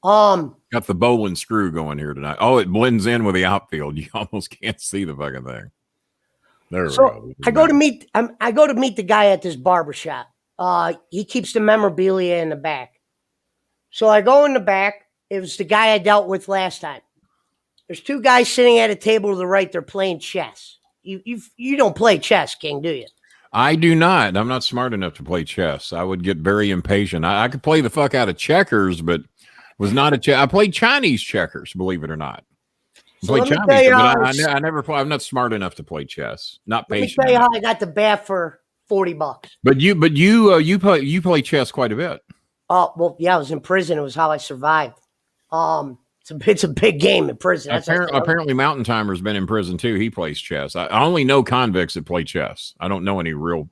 Got the Bolin screw going here tonight. Oh, it blends in with the outfield. You almost can't see the fucking thing. There we go. I go to meet the guy at this barbershop. He keeps the memorabilia in the back. So I go in the back. It was the guy I dealt with last time. There's 2 guys sitting at a table to the right. They're playing chess. You don't play chess, King, do you? I do not. I'm not smart enough to play chess. I would get very impatient. I could play the fuck out of checkers, but Was not a chess. I played Chinese checkers, believe it or not. I played let me Chinese, tell you but how I never play. I'm not smart enough to play chess. Not Let me patient tell you enough. how I got the bat for $40. But you play chess quite a bit. Oh well, yeah, I was in prison. It was how I survived. It's a big game in prison. That's Apparently, Mountain Timer's been in prison too. He plays chess. I only know convicts that play chess. I don't know any real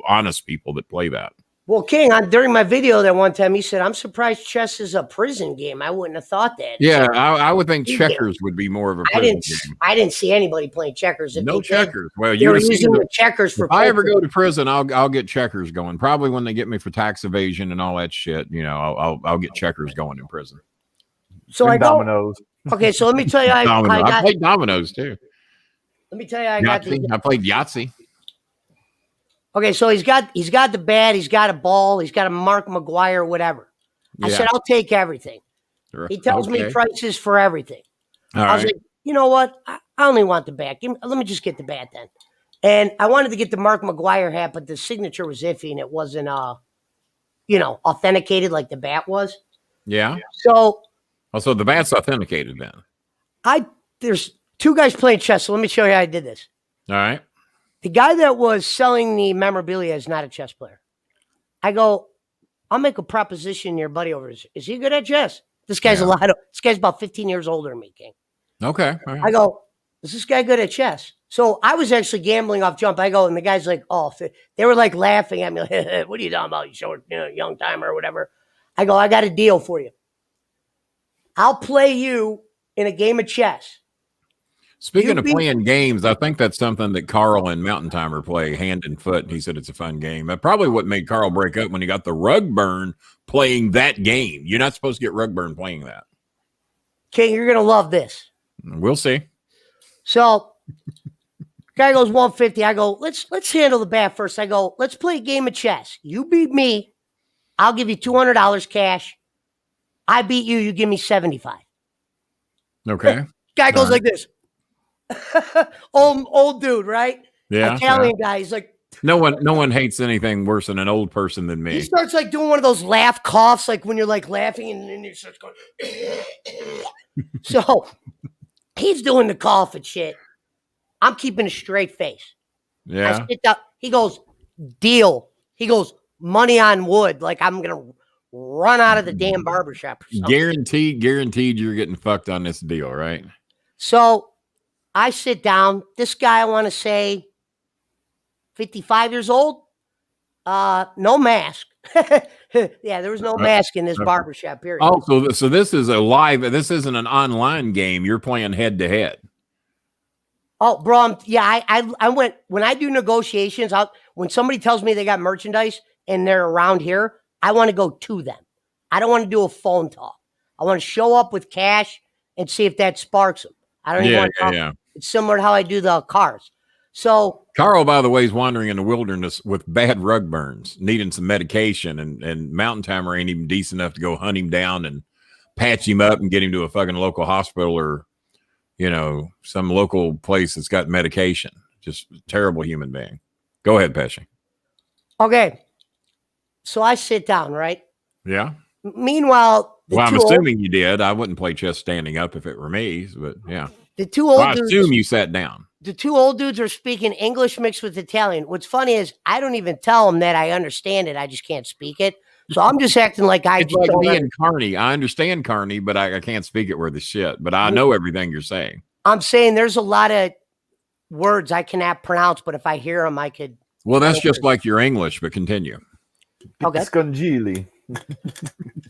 honest people that play that. Well, King, during my video that one time, he said, "I'm surprised chess is a prison game. I wouldn't have thought that." Yeah, I would think checkers would be more of a prison game. I didn't see anybody playing checkers. No checkers. Well, you were using the checkers for. If I ever go to prison, I'll get checkers going. Probably when they get me for tax evasion and all that shit. You know, I'll get checkers going in prison. So I dominoes. Okay, so let me tell you, I played dominoes too. Let me tell you, I played Yahtzee. Okay, so he's got the bat, he's got a ball, he's got a Mark McGuire, whatever. I said, I'll take everything. He tells me prices for everything. I was like, you know what? I only want the bat. Let me just get the bat then. And I wanted to get the Mark McGuire hat, but the signature was iffy and it wasn't authenticated like the bat was. Yeah. So the bat's authenticated then. There's two guys playing chess, so let me show you how I did this. All right. The guy that was selling the memorabilia is not a chess player. I go, I'll make a proposition to your buddy over. Is he good at chess? This guy's this guy's about 15 years older than me, King. Okay. Right. I go, is this guy good at chess? So I was actually gambling off jump. I go, and the guy's like, oh, they were like laughing at me. Like, what are you talking about? You short, young timer or whatever. I go, I got a deal for you. I'll play you in a game of chess. Speaking of playing games, I think that's something that Carl and Mountain Timer play hand and foot. He said it's a fun game. That probably what made Carl break up when he got the rug burn playing that game. You're not supposed to get rug burn playing that. King, you're going to love this. We'll see. So, guy goes 150. I go, let's handle the bat first. I go, let's play a game of chess. You beat me. I'll give you $200 cash. I beat you. You give me 75. Okay. Guy goes like this. old dude, right? Yeah. Italian guy. He's like, no one hates anything worse than an old person than me. He starts like doing one of those laugh coughs, like when you're like laughing and then he starts going. So he's doing the cough and shit. I'm keeping a straight face. Yeah. I sit down. He goes, deal. He goes, money on wood. Like I'm gonna run out of the damn barbershop. Or Guaranteed you're getting fucked on this deal, right? So I sit down. This guy, I want to say 55 years old. No mask. Yeah, there was no mask in this barbershop period. Oh, so this is this isn't an online game. You're playing head to head. Oh, bro, I went, when I do negotiations, when somebody tells me they got merchandise and they're around here, I want to go to them. I don't want to do a phone talk. I want to show up with cash and see if that sparks them. I don't even want to talk. It's similar to how I do the cars. So Carl, by the way, is wandering in the wilderness with bad rug burns, needing some medication, and Mountain Timer ain't even decent enough to go hunt him down and patch him up and get him to a fucking local hospital or, some local place that's got medication. Just a terrible human being. Go ahead, Pesci. Okay. So I sit down, right? Yeah. Meanwhile, I'm assuming you did. I wouldn't play chess standing up if it were me, but yeah. The two old dudes. I assume you sat down. The two old dudes are speaking English mixed with Italian. What's funny is I don't even tell them that I understand it. I just can't speak it. So I'm just acting like it's like me and Carney. I understand Carney, but I can't speak it worth a shit. But I know everything you're saying. I'm saying there's a lot of words I cannot pronounce, but if I hear them, I could. Well, that's just like your English, but continue. Okay. Scongili.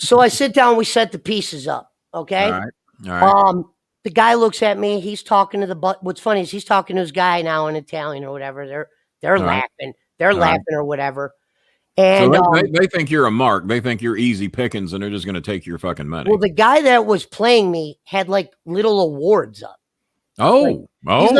So I sit down. We set the pieces up. Okay. All right. The guy looks at me. He's talking to what's funny is he's talking to his guy now in Italian or whatever. They're laughing. They're laughing or whatever. And so they think you're a mark. They think you're easy pickings, and they're just going to take your fucking money. Well, the guy that was playing me had like little awards up. Oh. He's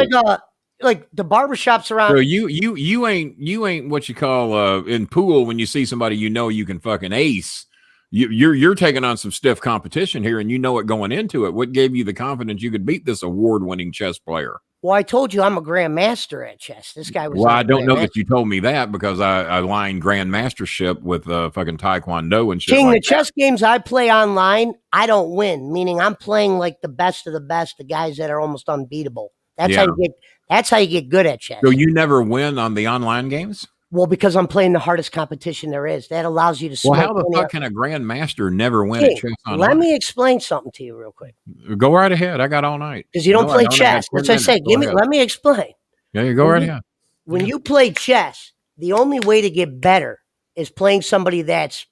like the barbershops around. So you ain't what you call in pool when you see somebody you can fucking ace. You're taking on some stiff competition here, and it going into it. What gave you the confidence you could beat this award-winning chess player? Well, I told you I'm a grandmaster at chess. This guy was. Well, I don't know that you told me that because I aligned grandmastership with fucking taekwondo and shit. King, like the chess games I play online, I don't win. Meaning, I'm playing like the best of the best, the guys that are almost unbeatable. That's how you get. That's how you get good at chess. So you never win on the online games? Well, because I'm playing the hardest competition there is. That allows you to. Well, how the fuck can a grandmaster never win at chess online? Let me explain something to you real quick. Go right ahead. I got all night. Because you don't play chess. That's what I say. Let me explain. Yeah, you go right ahead. When you play chess, the only way to get better is playing somebody that's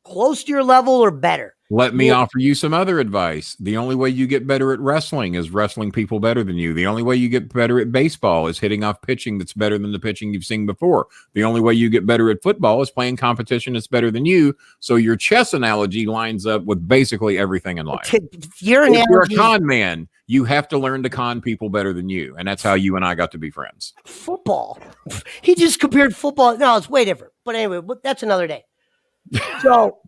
close to your level or better. Let me offer you some other advice. The only way you get better at wrestling is wrestling people better than you. The only way you get better at baseball is hitting off pitching that's better than the pitching you've seen before. The only way you get better at football is playing competition that's better than you. So your chess analogy lines up with basically everything in life. If you're a con man, you have to learn to con people better than you. And that's how you and I got to be friends. Football. He just compared football. No, it's way different. But anyway, that's another day. So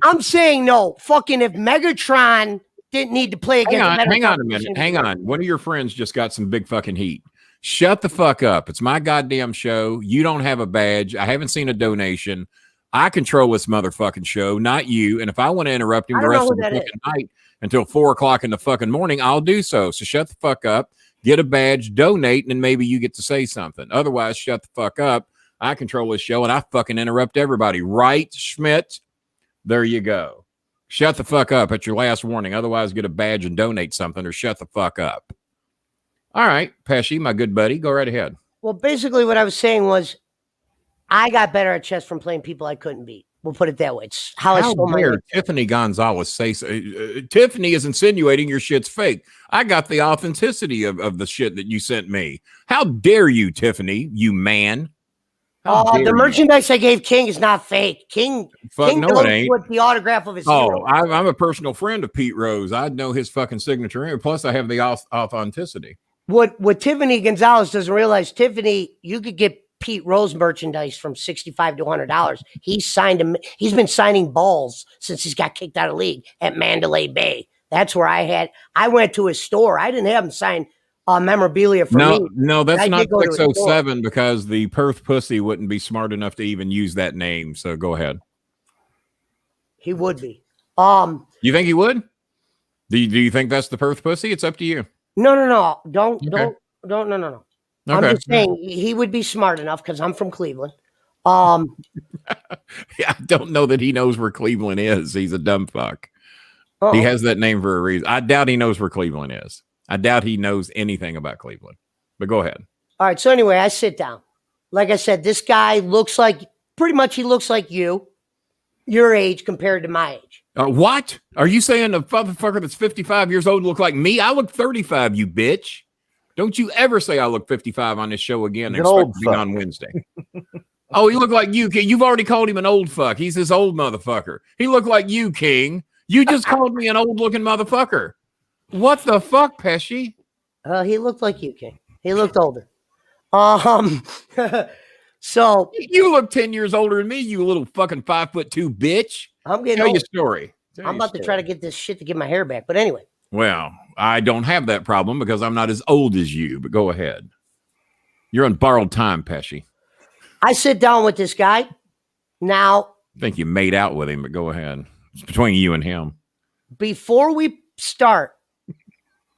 I'm saying no. Fucking if Megatron didn't need to play against. Hang on a minute. Hang on. One of your friends just got some big fucking heat. Shut the fuck up. It's my goddamn show. You don't have a badge. I haven't seen a donation. I control this motherfucking show, not you. And if I want to interrupt him the rest of the fucking night until 4 o'clock in the fucking morning, I'll do so. So shut the fuck up. Get a badge, donate, and then maybe you get to say something. Otherwise, shut the fuck up. I control this show, and I fucking interrupt everybody. Right, Schmidt? There you go. Shut the fuck up at your last warning. Otherwise, get a badge and donate something, or shut the fuck up. All right, Pesci, my good buddy, go right ahead. Well, basically what I was saying was I got better at chess from playing people I couldn't beat. We'll put it that way. It's how I stole my Tiffany Gonzalez say so. Tiffany is insinuating your shit's fake. I got the authenticity of the shit that you sent me. How dare you, Tiffany, you man? The merchandise I gave King is not fake. King knows what the autograph of his hero. I'm a personal friend of Pete Rose. I know his fucking signature. Plus, I have the authenticity. What Tiffany Gonzalez doesn't realize, Tiffany, you could get Pete Rose merchandise from $65 to $100. He's been signing balls since he's got kicked out of league at Mandalay Bay. That's where I went to his store. I didn't have him sign memorabilia for me. No, that's not 607 because the Perth pussy wouldn't be smart enough to even use that name. So go ahead. He would be. You think he would? Do you think that's the Perth pussy? It's up to you. No. Don't. No. Okay. I'm just saying he would be smart enough because I'm from Cleveland. I don't know that he knows where Cleveland is. He's a dumb fuck. He has that name for a reason. I doubt he knows where Cleveland is. I doubt he knows anything about Cleveland, but go ahead. All right. So anyway, I sit down. Like I said, this guy looks like he looks like your age compared to my age. What? Are you saying a motherfucker that's 55 years old look like me? I look 35, you bitch. Don't you ever say I look 55 on this show again. Expect to be on Wednesday. Oh, he look like you, King. You've already called him an old fuck. He's this old motherfucker. He looked like you, King. You just called me an old looking motherfucker. What the fuck, Pesci? He looked like you, King. He looked older. So you look 10 years older than me, you little fucking 5'2" bitch. I'm getting Tell your story. I'm about to try to get this shit to get my hair back. But anyway. Well, I don't have that problem because I'm not as old as you, but go ahead. You're on borrowed time, Pesci. I sit down with this guy. Now. I think you made out with him, but go ahead. It's between you and him. Before we start,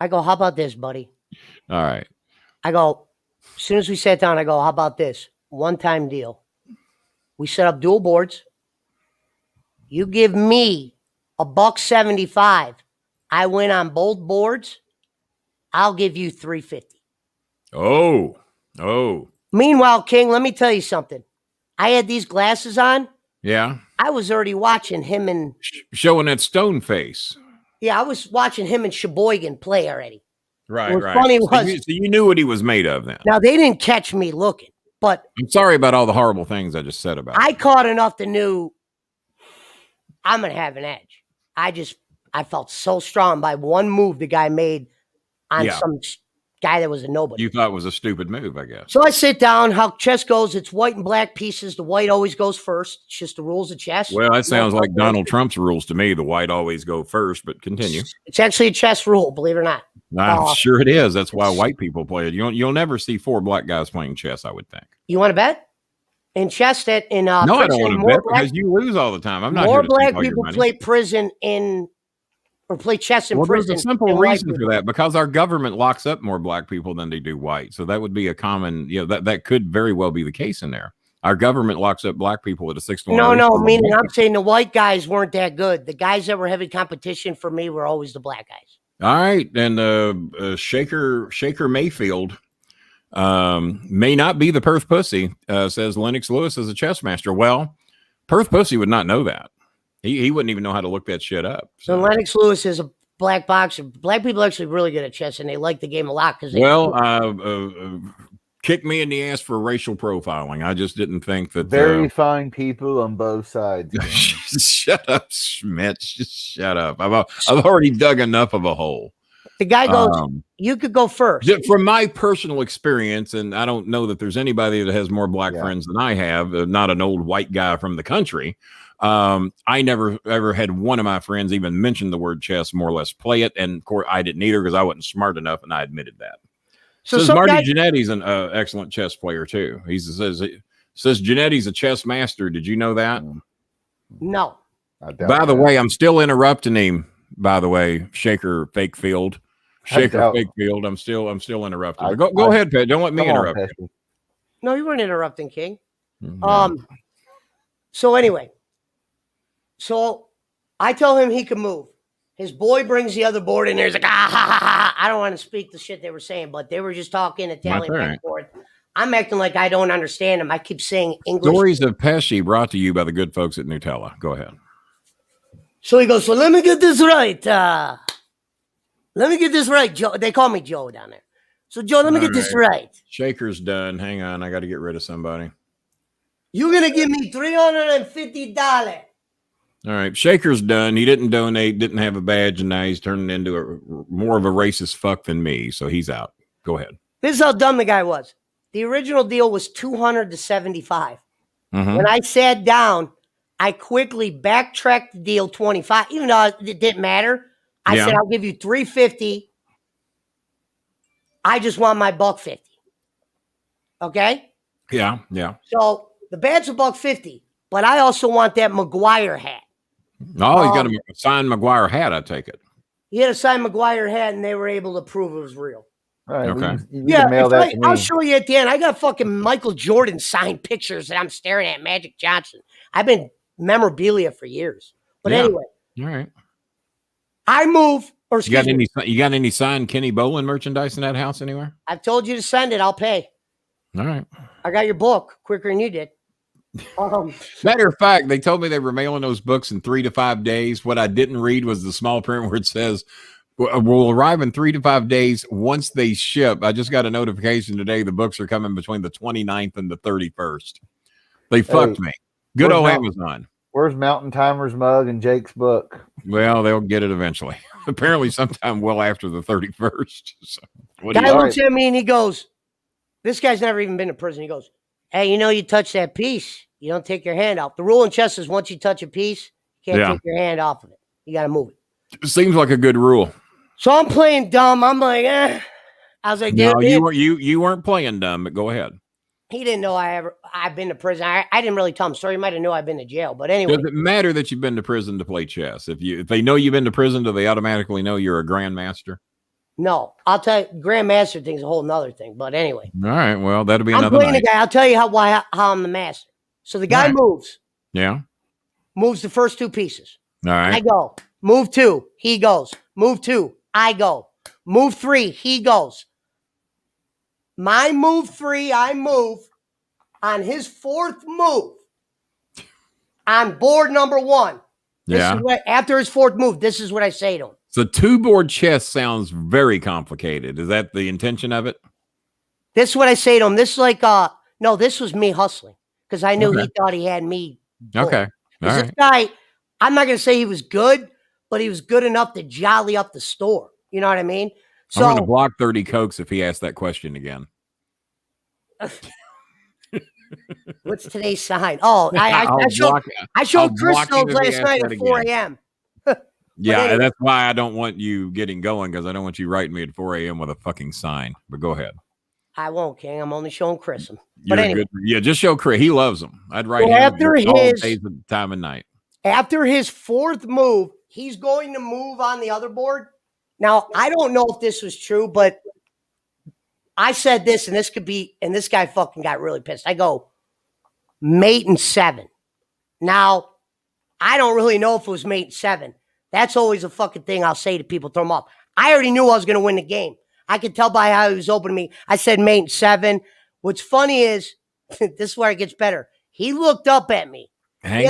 I go, how about this, buddy? All right. I go, as soon as we sat down, I go, how about this? One-time deal. We set up dual boards. You give me $175. I win on both boards. I'll give you $350. Oh. Meanwhile, King, let me tell you something. I had these glasses on. Yeah. I was already watching him and showing that stone face. Yeah, I was watching him and Sheboygan play already. Right. Funny so you knew what he was made of then. Now they didn't catch me looking, but I'm sorry about all the horrible things I just said about I caught enough to knew I'm gonna have an edge. I felt so strong by one move the guy made on some guy that was a nobody. You thought it was a stupid move, I guess. So I sit down. How chess goes, it's white and black pieces. The white always goes first. It's just the rules of chess. Well, that sounds like Donald Trump's rules to me. The white always go first, but continue. It's actually a chess rule, believe it or not. I'm sure it is. That's why white people play it. You'll never see 4 black guys playing chess, I would think. You want to bet? In chess that in no, prison, I don't want to bet because you lose all the time. I'm not here to take all your money. More black people play prison or play chess in prison. There's a simple reason for that, because our government locks up more black people than they do white. So that would be a common, that could very well be the case in there. Our government locks up black people at a 6 to 1. No, meaning I'm saying the white guys weren't that good. The guys that were heavy competition for me were always the black guys. All right, and Shaker Mayfield may not be the Perth Pussy, says Lennox Lewis is a chess master. Well, Perth Pussy would not know that. He wouldn't even know how to look that shit up. So Lennox Lewis is a black boxer. Black people are actually really good at chess, and they like the game a lot because kick me in the ass for racial profiling. I just didn't think that. Very fine people on both sides. Shut up, Schmidt. Just shut up. I've already dug enough of a hole. The guy goes, you could go first. From my personal experience, and I don't know that there's anybody that has more black friends than I have, not an old white guy from the country. I never ever had one of my friends even mention the word chess, more or less play it. And of course, I didn't either because I wasn't smart enough, and I admitted that. So Marty Jannetty's an excellent chess player too. He says Jannetty's a chess master. Did you know that? No. By the way, I'm still interrupting him. By the way, Shaker Fakefield. I'm still interrupting. Go ahead, Pat. Don't let me interrupt you. No, you weren't interrupting, King. Mm-hmm. So anyway, I tell him he can move. His boy brings the other board in there. He's like, I don't want to speak the shit they were saying, but they were just talking Italian back and forth. I'm acting like I don't understand them. I keep saying English. Stories of Pesci brought to you by the good folks at Nutella. Go ahead. So he goes, so let me get this right. Joe. They call me Joe down there. So, Joe, let me get this right. Shaker's done. Hang on. I got to get rid of somebody. You're going to give me $350. All right. Shaker's done. He didn't donate, didn't have a badge, and now he's turning into more of a racist fuck than me. So he's out. Go ahead. This is how dumb the guy was. The original deal was $200 to $75. Mm-hmm. When I sat down, I quickly backtracked the deal $25, even though it didn't matter. I said, I'll give you $350. I just want my $150. Okay? Yeah. So the bad's $150, but I also want that McGuire hat. Oh, he's got a signed McGuire hat, I take it. He had a signed McGuire hat, and they were able to prove it was real. All right, okay. You can mail that to me. I'll show you at the end. I got fucking Michael Jordan signed pictures that I'm staring at, Magic Johnson. I've been memorabilia for years. But anyway. All right. I move. You got any signed Kenny Bolin merchandise in that house anywhere? I've told you to send it. I'll pay. All right. I got your book quicker than you did. Matter of fact, they told me they were mailing those books in 3 to 5 days. What I didn't read was the small print where it says will arrive in 3 to 5 days once they ship. I just got a notification today. The books are coming between the 29th and the 31st. They fucked me. Good old Amazon. Where's Mountain Timer's mug and Jake's book? Well, they'll get it eventually. Apparently sometime well after the 31st. So, guy looks at me and he goes, this guy's never even been to prison. He goes, hey, you touch that piece, you don't take your hand off. The rule in chess is once you touch a piece, you can't take your hand off of it. You got to move it. It seems like a good rule. So I'm playing dumb. I'm like, I was like, no, you weren't playing dumb, but go ahead. He didn't know I've been to prison. I didn't really tell him. So he might have known I've been to jail. But anyway. Does it matter that you've been to prison to play chess? If they know you've been to prison, do they automatically know you're a grandmaster? No. I'll tell you, grandmaster thing's a whole nother thing. But anyway. All right. Well, that'll be another playing night. The guy. I'll tell you how I'm the master. So the guy moves. Yeah. Moves the first 2 pieces. All right. I go. Move 2. He goes. Move 2. I go. Move 3. He goes. My move 3. I move. On his 4th move, on board number 1. After his 4th move, this is what I say to him. So 2-board chess sounds very complicated. Is that the intention of it? This is what I say to him. This is like, no, this was me hustling because I knew he thought he had me. Okay. All right. This guy, I'm not going to say he was good, but he was good enough to jolly up the store. You know what I mean? So I'm going to block 30 Cokes if he asks that question again. What's today's sign? Oh, I showed Chris those last night at 4 a.m. Yeah, anyway, and that's why I don't want you getting going, because I don't want you writing me at 4 a.m. with a fucking sign. But go ahead. I won't, King. I'm only showing Chris them. You're But anyway, good. Yeah, just show Chris. He loves them. I'd write so him after all his- days of time and night. after his fourth move, he's going to move on the other board. Now, I don't know if this was true, but I said this, and this could be, and this guy fucking got really pissed. I go, mate and 7. Now, I don't really know if it was mate and 7. That's always a fucking thing I'll say to people, throw them off. I already knew I was going to win the game. I could tell by how he was opening me. I said mate and 7. What's funny is, this is where it gets better. He looked up at me. Hang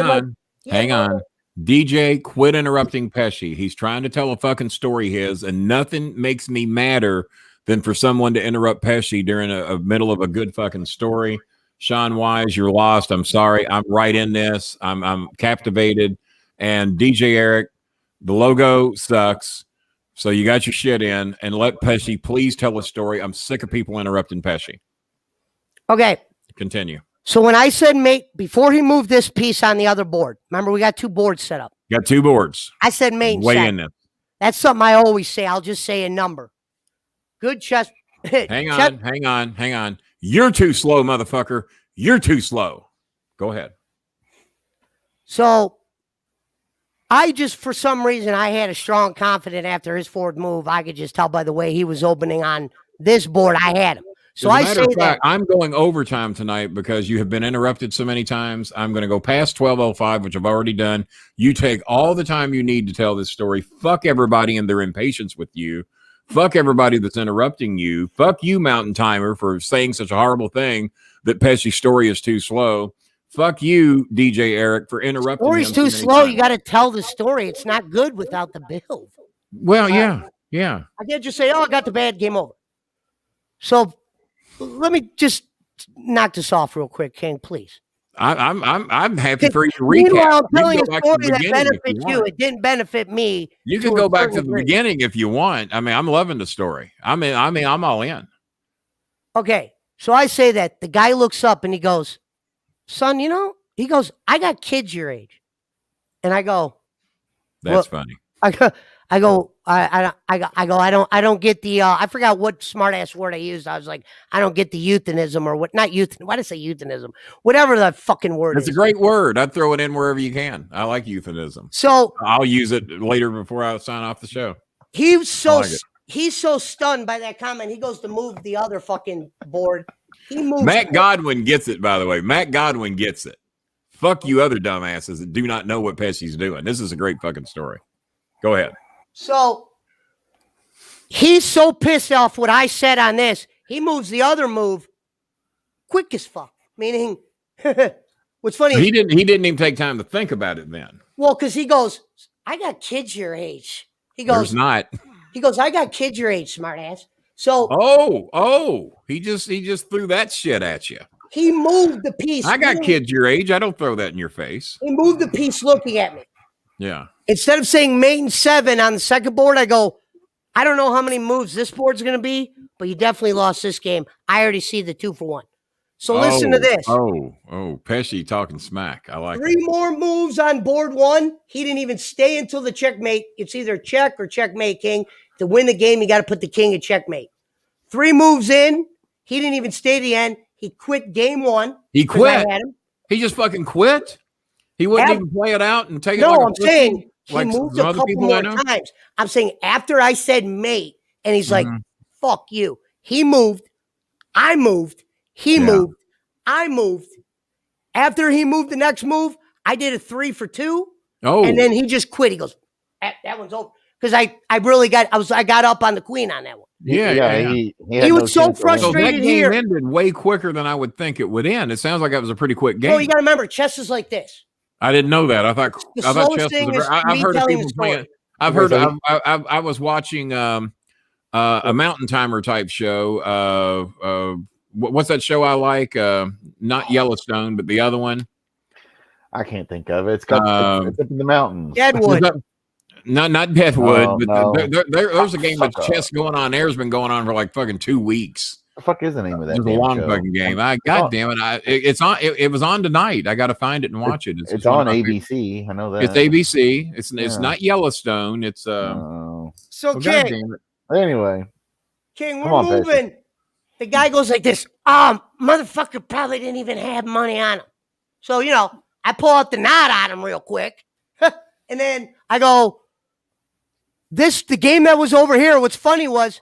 on. DJ, quit interrupting Pesci. He's trying to tell a fucking story and nothing makes me madder than for someone to interrupt Pesci during a middle of a good fucking story. Sean Wise, you're lost. I'm sorry. I'm right in this. I'm captivated. And DJ Eric, the logo sucks. So you got your shit in, and let Pesci please tell a story. I'm sick of people interrupting Pesci. Okay. Continue. So when I said mate, before he moved this piece on the other board, remember we got 2 boards set up. Got 2 boards. I said mate and Way 7. in this. That's something I always say. I'll just say a number. Good chest. Hang on. You're too slow, motherfucker. You're too slow. Go ahead. So I just, for some reason, I had a strong confidence after his fourth move. I could just tell by the way he was opening on this board. I had him. So I say that I'm going overtime tonight because you have been interrupted so many times. I'm going to go past 12:05, which I've already done. You take all the time you need to tell this story. Fuck everybody and their impatience with you. Fuck everybody that's interrupting you. Fuck you, Mountain Timer, for saying such a horrible thing that Pesci's story is too slow. Fuck you, DJ Eric, for interrupting. Story's too slow. You got to tell the story. It's not good without the build. Well, yeah. I can't just say, "Oh, I got the bad, game over." So let me just knock this off real quick, King, please. I'm happy for you to recap. Meanwhile, I'm telling You a can go back to story the that beginning if benefits you you. want. It didn't benefit me. You can to go a back certain to the degree. beginning if you want. I mean, I'm loving the story. I'm all in. Okay, so I say that. The guy looks up and he goes, "Son, he goes, I got kids your age." And I go, That's funny. I don't get the, I forgot what smart ass word I used. I was like, I don't get the euthanism or what, not youth. Why did I say euthanism? Whatever the fucking word It's is. a great word. I'd throw it in wherever you can. I like euphemism. So I'll use it later before I sign off the show. he's so like stunned by that comment. He goes to move the other fucking board. He moves. Matt Godwin gets it, by the way. Matt Godwin gets it. Fuck you other dumbasses that do not know what Pesci's doing. This is a great fucking story. Go ahead. So he's so pissed off what I said on this. He moves the other move quick as fuck. Meaning, what's funny is He didn't even take time to think about it then. well, because he goes, I got kids your age. He There's goes, not. I got kids your age, smartass. So He just threw that shit at you. he moved the piece. I got kids your age. I don't throw that in your face. He moved the piece looking at me. Yeah. Instead of saying mate and 7 on the second board, I go, I don't know how many moves this board's going to be, but you definitely lost this game. I already see the 2-for-1. So listen to this. Pesci talking smack. I like 3 more moves on board 1. He didn't even stay until the checkmate. It's either check or checkmate, King. To win the game, you got to put the king at checkmate. 3 moves in. He didn't even stay to the end. He quit game 1. He quit. He just fucking quit. He wouldn't even play it out and take it. No, I'm saying he like moved some a other couple people more I know? times. I'm saying after I said mate, and he's like, fuck you. He moved. I moved. He moved. I moved. After he moved the next move, I did a 3 for 2. Oh. And then he just quit. He goes, that one's over. Because I got up on the queen on that one. Yeah. He was so chance to win. So frustrated. that game here. ended way quicker than I would think it would end. It sounds like that was a pretty quick game. No, you got to remember, chess is like this. I didn't know that. I thought slowest chess thing was. is I've me heard of telling people the story. playing. I've heard. I was watching a Mountain Timer type show. What's that show I like? Not Yellowstone, but the other one. I can't think of it. It's got it's up in the mountains. Deadwood. Not Deathwood, Oh, but no. there's a game of Fuck chess going on. There's been going on for like fucking 2 weeks. The fuck is the name of that? It's a damn long show? fucking game. God damn it! It's on. It was on tonight. I got to find it and watch it. It's on ABC. I know that. It's ABC. It's not Yellowstone. It's Oh. So God King, damn it. Anyway, King, Come we're on, Pesci. moving. The guy goes like this. Motherfucker probably didn't even have money on him. So I pull out the knot on him real quick, and then I go, the game that was over here. What's funny was,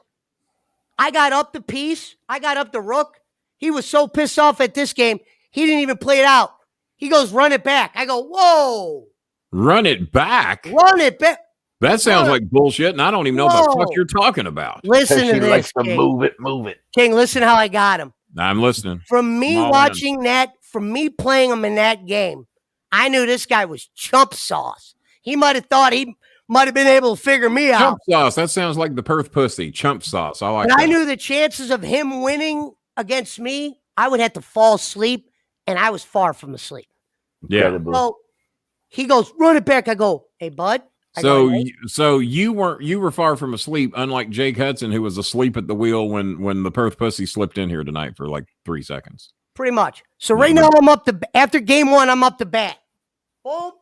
I got up the piece. I got up the rook. He was so pissed off at this game, he didn't even play it out. He goes, run it back. I go, whoa. Run it back? Run it back. That sounds like bullshit, and I don't even know what the fuck you're talking about. Listen to She this, likes to King. move it. King, listen how I got him. I'm listening. From me watching that, from me playing him in that game, I knew this guy was chump sauce. He might have thought he might have been able to figure me out. Chump sauce. That sounds like the Perth pussy. Chump sauce. I like But that. I knew the chances of him winning against me, I would have to fall asleep, and I was far from asleep. Yeah. Incredible. So he goes, run it back. I go, hey, bud. So you were far from asleep, unlike Jake Hudson, who was asleep at the wheel when the Perth pussy slipped in here tonight for like 3 seconds. Pretty much. So right now I'm up to, after game one, I'm up to bat. Boom.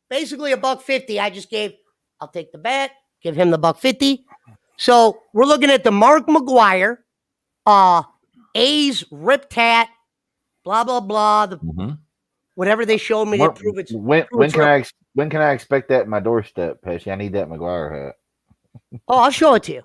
Basically $150. I just gave, I'll take the bat, give him the $150. So we're looking at the Mark McGuire, A's Rip Tat, blah, blah, blah. Whatever they showed me to prove it's. When can I expect that at my doorstep, Pesci? I need that McGuire hat. Oh, I'll show it to you.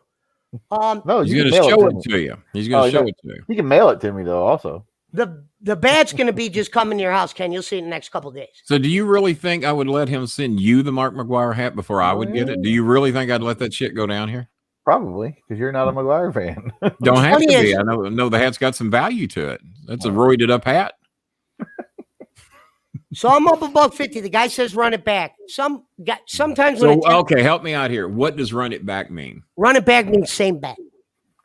No, he's you going can to mail show it it to you. He's going to show it to you. You can mail it to me though, also. The bat's going to be just coming to your house, Ken. You'll see it in the next couple of days. So do you really think I would let him send you the Mark McGuire hat before I would get it? Do you really think I'd let that shit go down here? Probably, because you're not a McGuire fan. Don't have to be. I know the hat's got some value to it. That's a roided up hat. So I'm up $150. The guy says run it back. Sometimes when okay, help me out here. What does run it back mean? Run it back means same bet.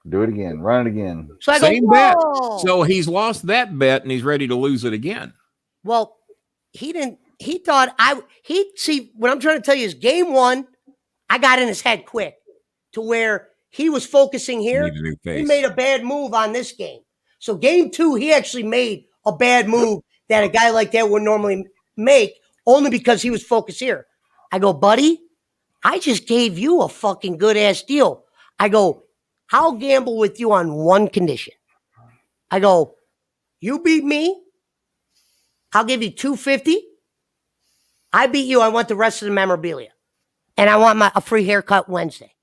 Do it again. Run it again. So I Same go, bet. whoa. So he's lost that bet and he's ready to lose it again. Well, he didn't. He thought see, what I'm trying to tell you is game one, I got in his head quick to where he was focusing here. He made a bad move on this game. So game two, he actually made a bad move that a guy like that would normally make only because he was focused here. I go, buddy, I just gave you a fucking good ass deal. I go, I'll gamble with you on one condition. I go, you beat me, I'll give you $250. I beat you, I want the rest of the memorabilia. And I want a free haircut Wednesday.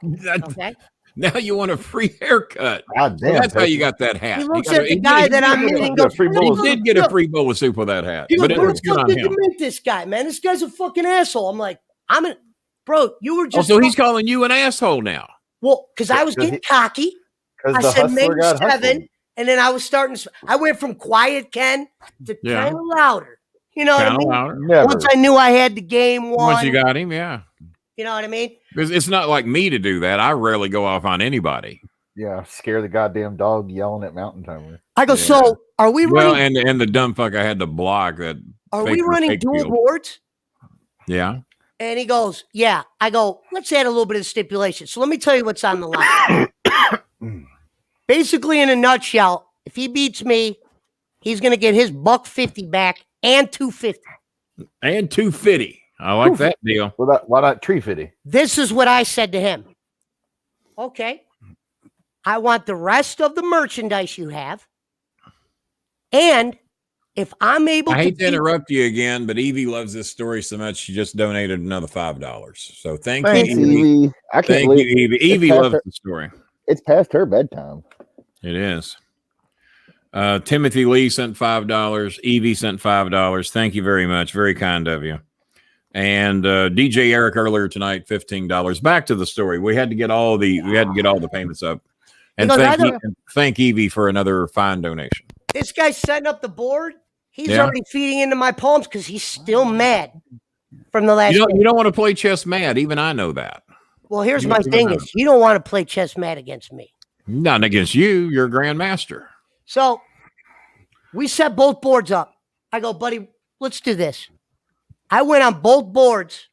Okay? Now you want a free haircut. God damn, that's how you got that hat. He looks at the guy that I'm meeting. He did get a free bowl of soup with that hat. But it was good on him. You meet this guy, man. This guy's a fucking asshole. I'm like, bro, you were just. So he's calling you an asshole now. Well, because I was getting cocky. I said maybe 7, and then I was starting. I went from quiet Ken to kind of louder. You know what I mean? Louder. Once I knew I had the game won. Once you got him, yeah. You know what I mean? It's not like me to do that. I rarely go off on anybody. Yeah, scare the goddamn dog yelling at Mountain Timer. I go, so are we running? Well, and the dumb fuck I had to block that. Are we running dual boards? Yeah. And he goes, yeah. I go, let's add a little bit of stipulation. So let me tell you what's on the line. Basically, in a nutshell, if he beats me, he's going to get his $150 back and $250. And $250. I like that deal. Why not $350? This is what I said to him. Okay. I want the rest of the merchandise you have. And if I'm able I hate to interrupt you again, but Evie loves this story so much she just donated another $5. So thank you, Evie. I can't thank you, Evie. Evie loves the story. It's past her bedtime. It is. Timothy Lee sent $5. Evie sent $5. Thank you very much. Very kind of you. And DJ Eric earlier tonight, $15. Back to the story. We had to get all the payments up. And thank Evie for another fine donation. This guy's setting up the board. He's already feeding into my palms because he's still mad from the last. You don't want to play chess mad. Even I know that. Well, here's my thing: is you don't want to play chess mad against me. Not against you. You're a grandmaster. So we set both boards up. I go, buddy, let's do this. I went on both boards,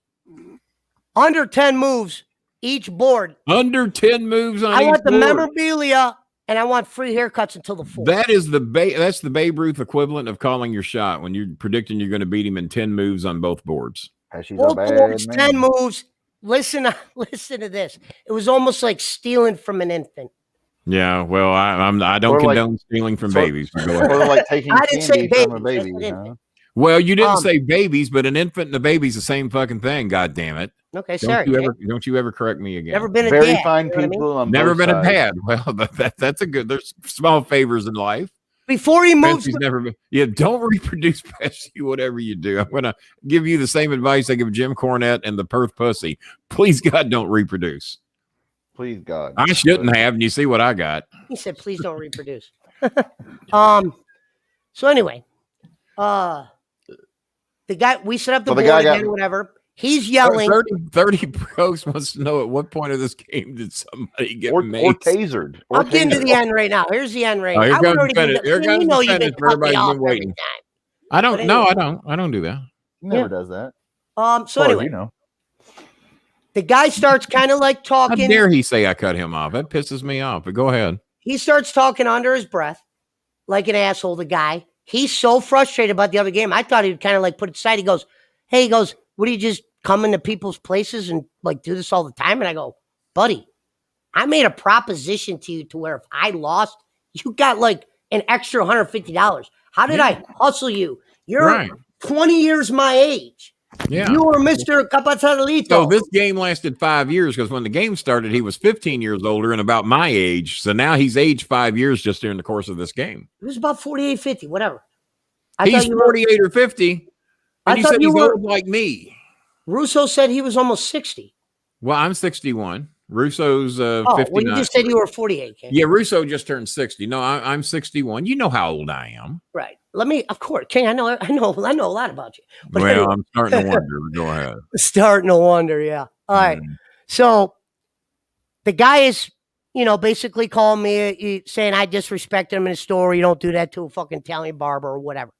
under 10 moves each board. Under 10 moves on each board. I want the memorabilia and I want free haircuts until the 4th. That is that's the Babe Ruth equivalent of calling your shot when you're predicting you're going to beat him in 10 moves on both boards. Both boards, 10 moves. Listen to this. It was almost like stealing from an infant. Yeah, well, I don't condone stealing from babies. Like taking I didn't say candy from a babies. baby. Huh? Well, you didn't say babies, but an infant and a baby's the same fucking thing. God damn it! Okay, sorry. Don't you ever correct me again? Never been a very dad, fine you know people. On never both been sides. a dad. Well, that's a good. There's small favors in life. Before he moves, Pesci's never been. Yeah, don't reproduce Pesci. Whatever you do, I'm gonna give you the same advice I give Jim Cornette and the Perth Pussy. Please God, don't reproduce. Please God. I shouldn't have, and you see what I got. He said, "Please don't reproduce." So anyway, the guy we set up the board again, whatever. He's yelling. 30 pros wants to know at what point of this game did somebody get or tasered? I'll get into the end right now. Here's the end right now. Here comes the finish. You know you've been cutting me off every time. I don't. Anyway, no, I don't do that. He never does that. So anyway, the guy starts kind of like talking. How dare he say I cut him off? That pisses me off. But go ahead. He starts talking under his breath, like an asshole. The guy. He's so frustrated about the other game. I thought he'd kind of like put it aside. He goes, "Hey," "What do you just come into people's places and like do this all the time?" And I go, "Buddy, I made a proposition to you to where if I lost, you got like an extra $150. How did I hustle you? You're 20 years my age. Yeah. You were Mr. Capatazalito." So this game lasted 5 years because when the game started, he was 15 years older and about my age. So now he's aged 5 years just during the course of this game. It was about 48, 50, whatever. He's 48 or 50. And you said he's old like me. Russo said he was almost 60. Well, I'm 61. Russo's 59. Well, you just said you were 48. King. Yeah, Russo just turned 60. No, I'm 61. You know how old I am. Right. Of course, King. I know a lot about you. But well, anyway. I'm starting to wonder. Go ahead. Starting to wonder, yeah. All right. So the guy is, basically calling me, saying I disrespected him in his store. You don't do that to a fucking Italian barber or whatever.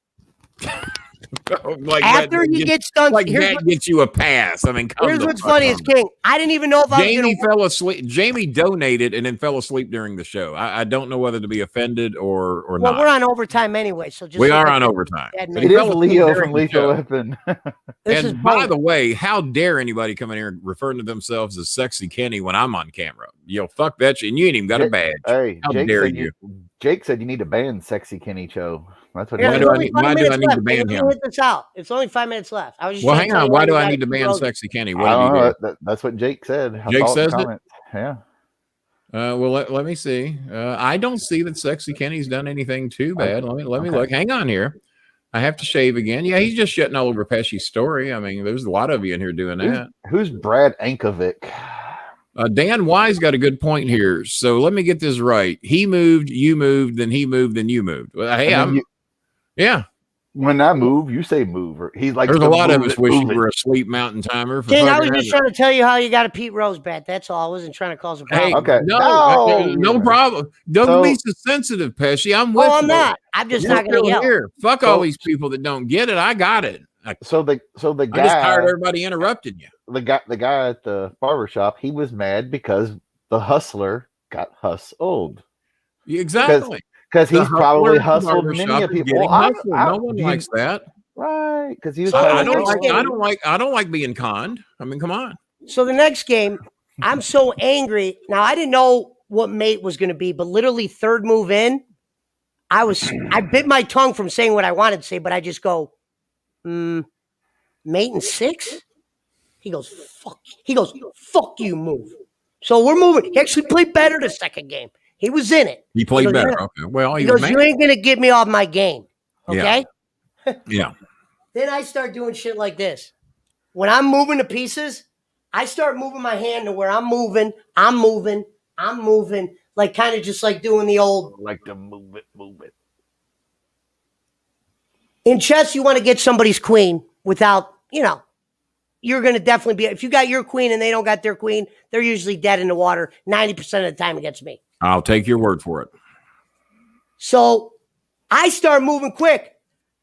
Like after he gets done, like that gets you a pass. I mean, here's what's funny is King. I didn't even know if Jamie fell asleep. Jamie donated and then fell asleep during the show. I don't know whether to be offended or not. Well, we're on overtime anyway, so just we are on overtime. It is Leo from Lethal Weapon. And by the way, how dare anybody come in here referring to themselves as Sexy Kenny when I'm on camera? Fuck that shit. And you ain't even got a badge. Hey, how dare you? Jake said you need to ban Sexy Kenny Cho. That's what. Why do I need to ban him? Hit this out. It's only 5 minutes left. I was just hang on. Why do I need to ban Sexy Kenny? What I don't know. That's what Jake said. Jake says it. Yeah. Well, let me see. I don't see that Sexy Kenny's done anything too bad. Let me look. Hang on here. I have to shave again. Yeah, he's just shitting all over Pesci's story. I mean, there's a lot of you in here doing that. Who's Brad Ankovic? Dan Wise got a good point here. So let me get this right. He moved, you moved, then he moved, then you moved. Well, hey, yeah. When I move, you say move. He's like, there's a lot of us wish you were a sleep mountain timer. King, I was just trying to tell you how you got a Pete Rose bat. That's all. I wasn't trying to cause a problem. Hey, okay. No problem. Don't be so sensitive, Pesci. I'm with you. I'm not. I'm just not going to yell. Here. Fuck all these people that don't get it. I got it. So the guy, I just tired of everybody interrupting you. The guy at the barbershop, he was mad because the hustler got hustled. Exactly. Because he's probably hustled many of people. No one likes that. Right. Because he was I don't like being conned. I mean, come on. So the next game, I'm so angry. Now I didn't know what mate was going to be, but literally third move in, I bit my tongue from saying what I wanted to say, but I just go, mate in 6? He goes, fuck. He goes, fuck you, move. So we're moving. He actually played better the second game. He was in it. He played better. Okay. Well, he goes, you ain't going to get me off my game. Okay? Yeah. Then I start doing shit like this. When I'm moving to pieces, I start moving my hand to where I'm moving, like kind of just like doing the old. Like to move it. In chess, you want to get somebody's queen without, you're going to definitely be, if you got your queen and they don't got their queen, they're usually dead in the water 90% of the time against me. I'll take your word for it. So I start moving quick.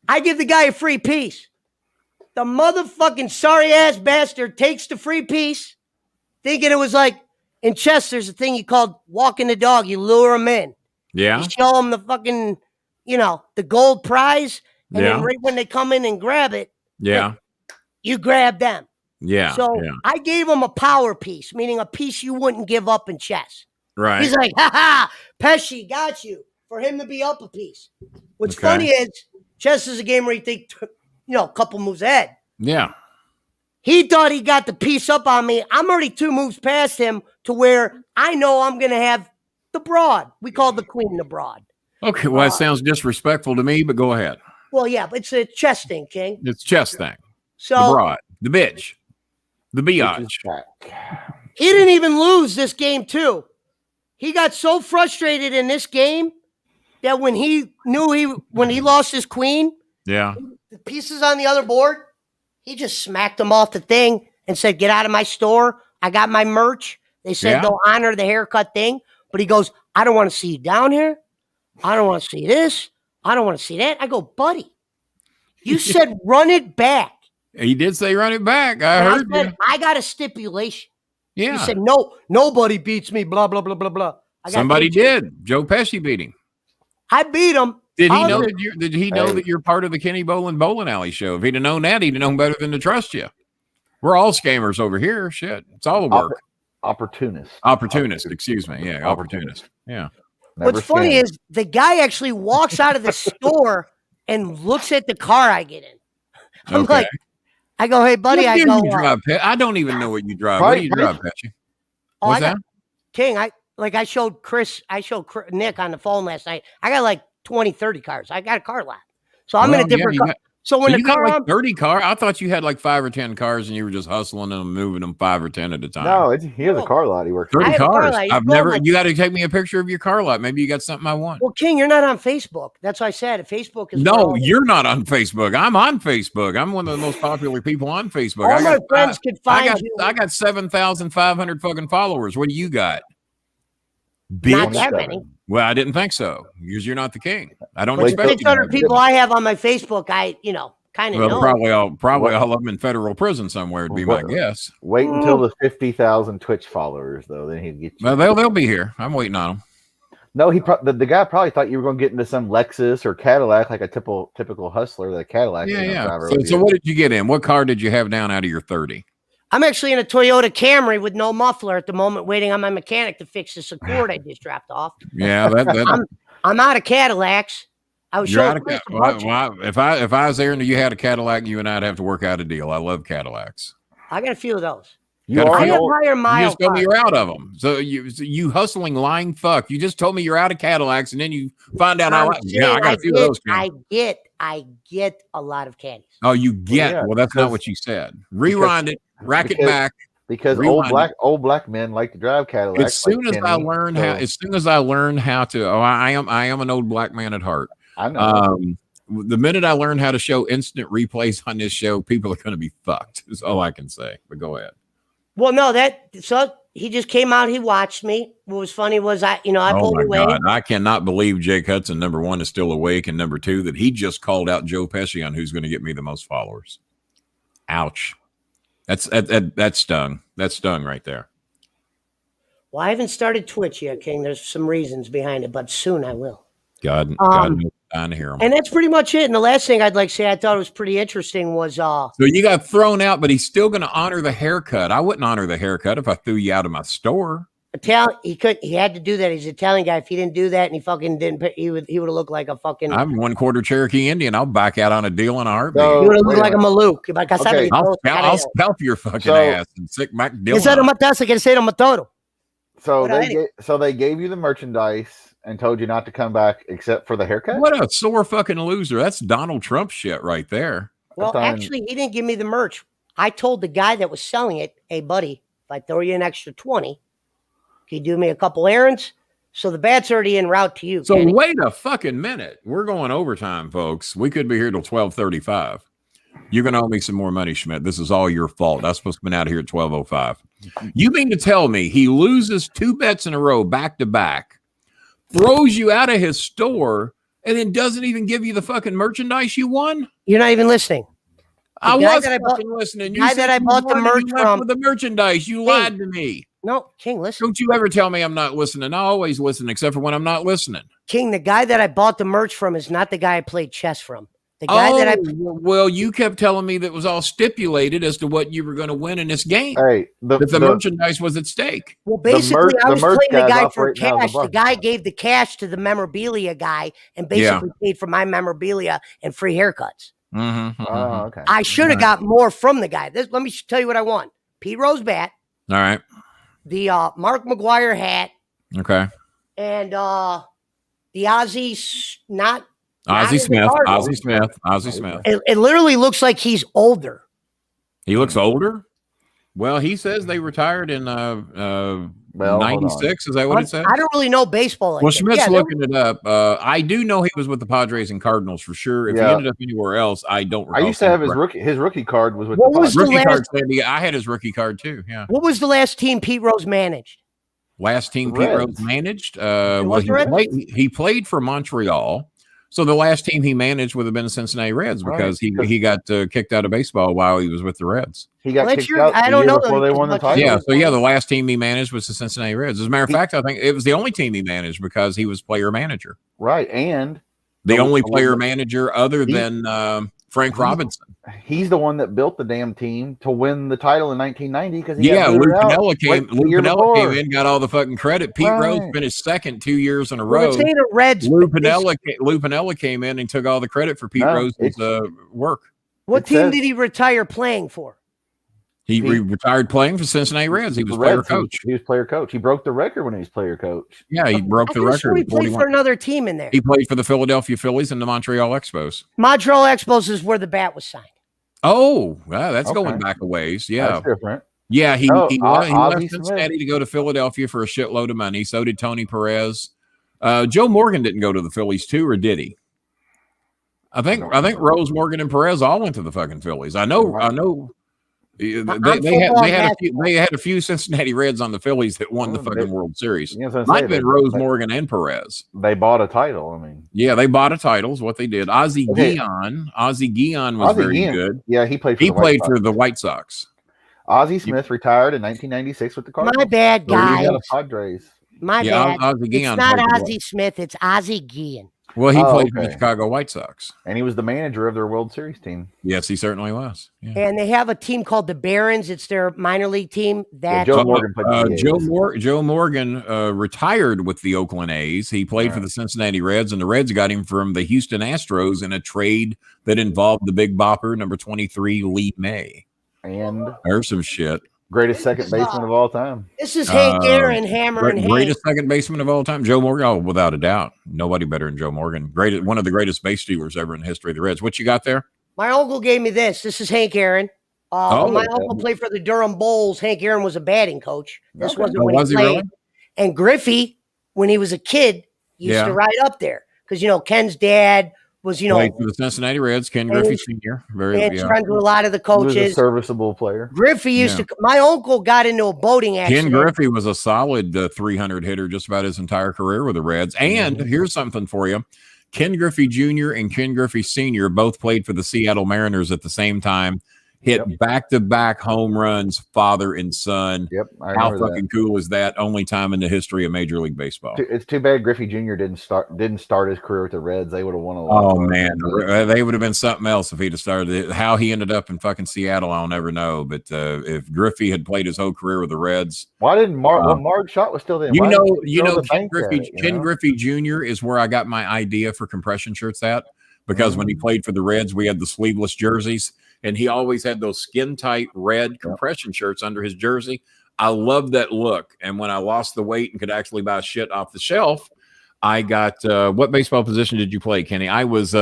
I give the guy a free piece. The motherfucking sorry-ass bastard takes the free piece, thinking it was like, in chess, there's a thing you call walking the dog. You lure him in. Yeah. You show them the fucking, the gold prize, and then right when they come in and grab it, you grab them. Yeah. So I gave him a power piece, meaning a piece you wouldn't give up in chess. Right. He's like, ha ha, Pesci got you, for him to be up a piece. What's funny is chess is a game where you think, a couple moves ahead. Yeah. He thought he got the piece up on me. I'm already 2 moves past him to where I know I'm going to have the broad. We call the queen the broad. Okay, well, that sounds disrespectful to me, but go ahead. Well, yeah, but it's a chess thing, King. It's chess thing. So the broad, the bitch, the biatch. He didn't even lose this game, too. He got so frustrated in this game that when he lost his queen, the pieces on the other board, he just smacked them off the thing and said, "Get out of my store. I got my merch." They said they'll honor the haircut thing, but he goes, "I don't want to see you down here. I don't want to see this. I don't want to see that." I go, "Buddy, you said run it back." He did say run it back. I heard you. I got a stipulation. Yeah. He said, "No, nobody beats me, blah, blah, blah, blah, blah." Somebody did. Joe Pesci beat him. I beat him. Did he know that you're part of the Kenny Bolin Alley show? If he'd have known that, he'd have known better than to trust you. We're all scammers over here. Shit. It's all the work. Opportunist, excuse me. Yeah, opportunist. Yeah. What's funny is the guy actually walks out of the store and looks at the car I get in. I'm like, I go, "Hey, buddy," I go, I don't even know what you drive. What do you drive, Pesci? What's that? King, I showed Nick on the phone last night. I got like 20, 30 cars. I got a car lot. So I'm in a different car. So when the car, like 30 cars, I thought you had like 5 or 10 cars, and you were just hustling them, moving them 5 or 10 at a time. No, he has a car lot. He works 30 cars. I've never. You got to take me a picture of your car lot. Maybe you got something I want. Well, King, you're not on Facebook. That's why I said Facebook is. No, you're not on Facebook. I'm on Facebook. I'm one of the most popular people on Facebook. All my friends could find you. I got 7,500 fucking followers. What do you got? Not that many. Well, I didn't think so. Because you're not the king. I don't expect 600 people I have on my Facebook. I kind of know. Probably all of them in federal prison somewhere would be my guess. Wait until the 50,000 Twitch followers, though. Then he'd get you. Well, they'll be here. I'm waiting on them. No, the guy probably thought you were going to get into some Lexus or Cadillac, like a typical hustler, the Cadillac. Yeah. So what did you get in? What car did you have down out of your 30? I'm actually in a Toyota Camry with no muffler at the moment, waiting on my mechanic to fix this Accord I just dropped off. Yeah, I'm out of Cadillacs. I was showing if I was there and you had a Cadillac, you and I'd have to work out a deal. I love Cadillacs. I got a few of those. You just told me you're out of them. So you hustling, lying fuck. You just told me you're out of Cadillacs, and then you find out I got a few of those. I get a lot of caddies. Oh, you get? Well, that's not what you said. Rewind it. Rack it back. Because old black men like to drive Cadillacs. As soon as I learn how to, I am an old black man at heart. I know. The minute I learn how to show instant replays on this show, people are going to be fucked. Is all I can say. But go ahead. Well, no, so he just came out. He watched me. What was funny was I pulled away. God, I cannot believe Jake Hudson, number one, is still awake, and number two, that he just called out Joe Pesci on who's going to get me the most followers. Ouch. That stung. That stung right there. Well, I haven't started Twitch yet, King. There's some reasons behind it, but soon I will. God knows I'm to hear him. And that's pretty much it. And the last thing I'd like to say, I thought it was pretty interesting was so you got thrown out, but he's still going to honor the haircut. I wouldn't honor the haircut if I threw you out of my store. He had to do that. He's an Italian guy. If he didn't do that and he fucking didn't, he would have looked like a fucking. I'm 1/4 Cherokee Indian. I'll back out on a deal in a heartbeat. He would have looked like a Malouk. Okay. I'll scalp your fucking ass and sick Mac Dillon. So they gave you the merchandise and told you not to come back except for the haircut? What a sore fucking loser. That's Donald Trump shit right there. Well, actually, he didn't give me the merch. I told the guy that was selling it, "Hey, buddy, if I throw you an extra 20, can you do me a couple errands?" So the bat's already en route to you. So Kenny. Wait a fucking minute. We're going overtime, folks. We could be here till 12:35. You're going to owe me some more money, Schmidt. This is all your fault. I'm supposed to be out here at 12:05. You mean to tell me he loses 2 bets in a row back to back, throws you out of his store, and then doesn't even give you the fucking merchandise you won? You're not even listening. I was fucking listening. You said I bought the merch from the merchandise. You lied to me. No, King, listen. Don't you ever tell me I'm not listening. I always listen, except for when I'm not listening. King, the guy that I bought the merch from is not the guy I played chess from. The guy that I well, you kept telling me that was all stipulated as to what you were going to win in this game. Hey, that the merchandise was at stake. Well, basically, I was playing the guy for cash. The guy gave the cash to the memorabilia guy and basically paid for my memorabilia and free haircuts. Oh, okay. I should have got more from the guy. Let me tell you what I won. Pete Rose bat. All right. The Mark McGuire hat. Okay. And the Ozzie Smith. It literally looks like he's older. He looks older? Well, he says they retired in 96. Is that what it says? I don't really know baseball. Well, Schmidt's looking it up. I do know he was with the Padres and Cardinals for sure. If he ended up anywhere else, I don't recall. I used to have his rookie card was with the Padres. Rookie card, Sandy. I had his rookie card too. Yeah. What was the last team Pete Rose managed? Last team Pete Rose managed? Well, he played for Montreal. So the last team he managed would have been the Cincinnati Reds because he got kicked out of baseball while he was with the Reds. He got kicked out I don't know before they won the title. Yeah, so the last team he managed was the Cincinnati Reds. As a matter of fact, I think it was the only team he managed because he was player manager. Right, and the only player manager other than Frank Robinson. He's the one that built the damn team to win the title in 1990 because Lou Piniella came in, got all the fucking credit. Pete Rose finished second 2 years in a row. The Reds. Lou Piniella came in and took all the credit for Pete Rose's work. What team did he retire playing for? He retired playing for Cincinnati Reds. He was player coach. He was player coach. He broke the record when he was player coach. Yeah, he broke the record. He played for another team in there. He played for the Philadelphia Phillies and the Montreal Expos. Montreal Expos is where the bat was signed. Oh, well, that's going back a ways. Yeah, that's different. Yeah, he left Cincinnati to go to Philadelphia for a shitload of money. So did Tony Perez. Joe Morgan didn't go to the Phillies too, or did he? I think Rose, Morgan, and Perez all went to the fucking Phillies. I know. They had a few Cincinnati Reds on the Phillies that won the fucking World Series. Might have been Rose, Morgan, and Perez. They bought a title. I mean, yeah, they bought a title. Is what they did. Ozzie Guillen was very good. Yeah, he played for the White Sox. Ozzie Smith retired in 1996 with the Cardinals. My bad, guys. Padres. My bad. It's not Ozzie Smith. It's Ozzie Guillen. Well, he played for the Chicago White Sox. And he was the manager of their World Series team. Yes, he certainly was. Yeah. And they have a team called the Barons. It's their minor league team. Joe Morgan played Joe Morgan retired with the Oakland A's. He played for the Cincinnati Reds, and the Reds got him from the Houston Astros in a trade that involved the Big Bopper, number 23, Lee May. And there's some shit. Greatest second baseman of all time. This is Hank Aaron, Hammer, and greatest second baseman of all time, Joe Morgan. Oh, without a doubt, nobody better than Joe Morgan. One of the greatest base stealers ever in the history of the Reds. What you got there? My uncle gave me this. This is Hank Aaron. When my uncle played for the Durham Bulls, Hank Aaron was a batting coach. This wasn't when he played. Really? And Griffey, when he was a kid, used to ride up there because Ken's dad was, played for the Cincinnati Reds. Ken Griffey Sr. Friends with a lot of the coaches. He was a serviceable player. Griffey used to. My uncle got into a boating accident. Ken Griffey was a solid 300 hitter just about his entire career with the Reds. And here's something for you: Ken Griffey Jr. and Ken Griffey Sr. both played for the Seattle Mariners at the same time. Hit back-to-back home runs, father and son. Yep, how fucking cool is that? Only time in the history of Major League Baseball. It's too bad Griffey Jr. didn't start his career with the Reds. They would have won a lot. Oh man, they would have been something else if he'd have started it. How he ended up in fucking Seattle, I'll never know. But if Griffey had played his whole career with the Reds, why didn't Marge Schott was still there? Ken Griffey Jr. is where I got my idea for compression shirts at, because when he played for the Reds, we had the sleeveless jerseys. And he always had those skin-tight red compression shirts under his jersey. I loved that look. And when I lost the weight and could actually buy shit off the shelf, I got what baseball position did you play, Kenny? I was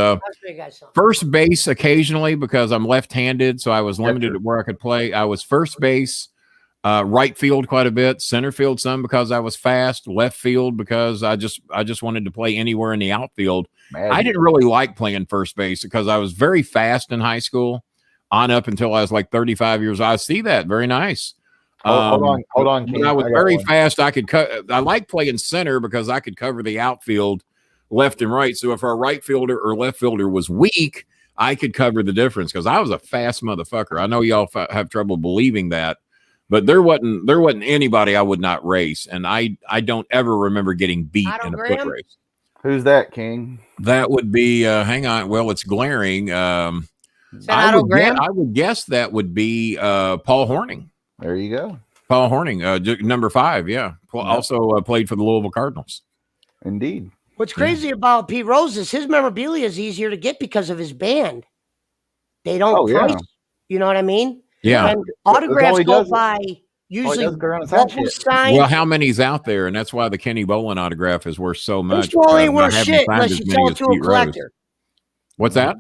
first base occasionally because I'm left-handed, so I was limited at where I could play. I was first base, right field quite a bit, center field some because I was fast, left field because I just wanted to play anywhere in the outfield. I didn't really like playing first base because I was very fast in high school. On up until I was like 35 years old. I see that. Very nice. Hold on. When I was very fast, I could I like playing center because I could cover the outfield left and right. So if our right fielder or left fielder was weak, I could cover the difference because I was a fast motherfucker. I know y'all have trouble believing that, But there wasn't anybody I would not race, and I don't ever remember getting beat in a foot race. Who's that, King? That would be hang on. Well, it's glaring. I would guess that would be Paul Horning. There you go. Paul Horning, number 5. Yeah. Also played for the Louisville Cardinals. Indeed. What's crazy about Pete Rose is his memorabilia is easier to get because of his band. They don't price. You know what I mean? Yeah. And autographs go by usually what was signed. Well, how many's out there? And that's why the Kenny Bolin autograph is worth so much. This ball ain't worth shit unless you sell it to a collector. What's that?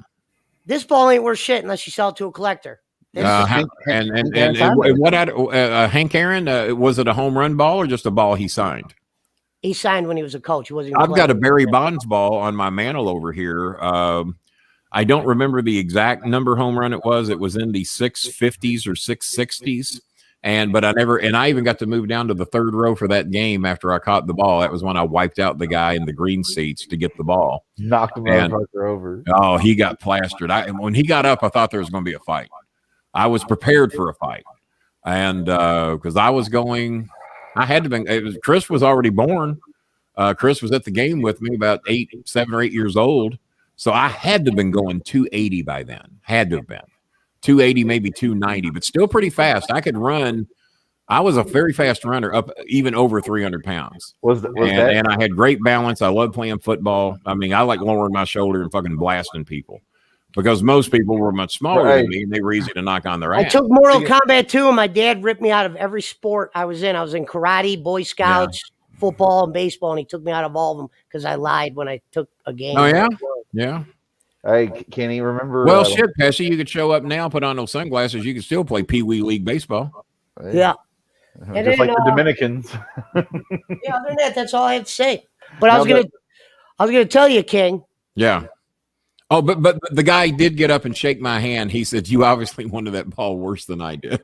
This ball ain't worth shit unless you sell it to a collector. And what Hank Aaron, was it a home run ball or just a ball he signed? He signed when he was a coach. He wasn't. I've got a Barry Bonds ball on my mantle over here. I don't remember the exact number home run it was. It was in the 650s or 660s. I even got to move down to the 3rd row for that game after I caught the ball. That was when I wiped out the guy in the green seats to get the ball. Knocked the motherfucker over. Oh, he got plastered. When he got up, I thought there was going to be a fight. I was prepared for a fight. And because I had to be, Chris was already born. Chris was at the game with me about 7 or 8 years old. So I had to have been going 280 by then. Had to have been 280, maybe 290, but still pretty fast. I could run. I was a very fast runner, up even over 300 pounds. And I had great balance. I love playing football. I mean, I like lowering my shoulder and fucking blasting people because most people were much smaller than me and they were easy to knock on their ass. I took Mortal Kombat 2 and my dad ripped me out of every sport I was in. I was in karate, Boy Scouts, football, and baseball, and he took me out of all of them because I lied when I took a game. Oh, yeah? Yeah. Hey, Kenny, remember? Well, shit, Pesci, you could show up now, put on those sunglasses. You could still play Pee Wee League baseball. Yeah. Just like the Dominicans. Yeah, other than that, that's all I have to say. But I was gonna tell you, King. Yeah. Oh, but the guy did get up and shake my hand. He said, "You obviously wanted that ball worse than I did."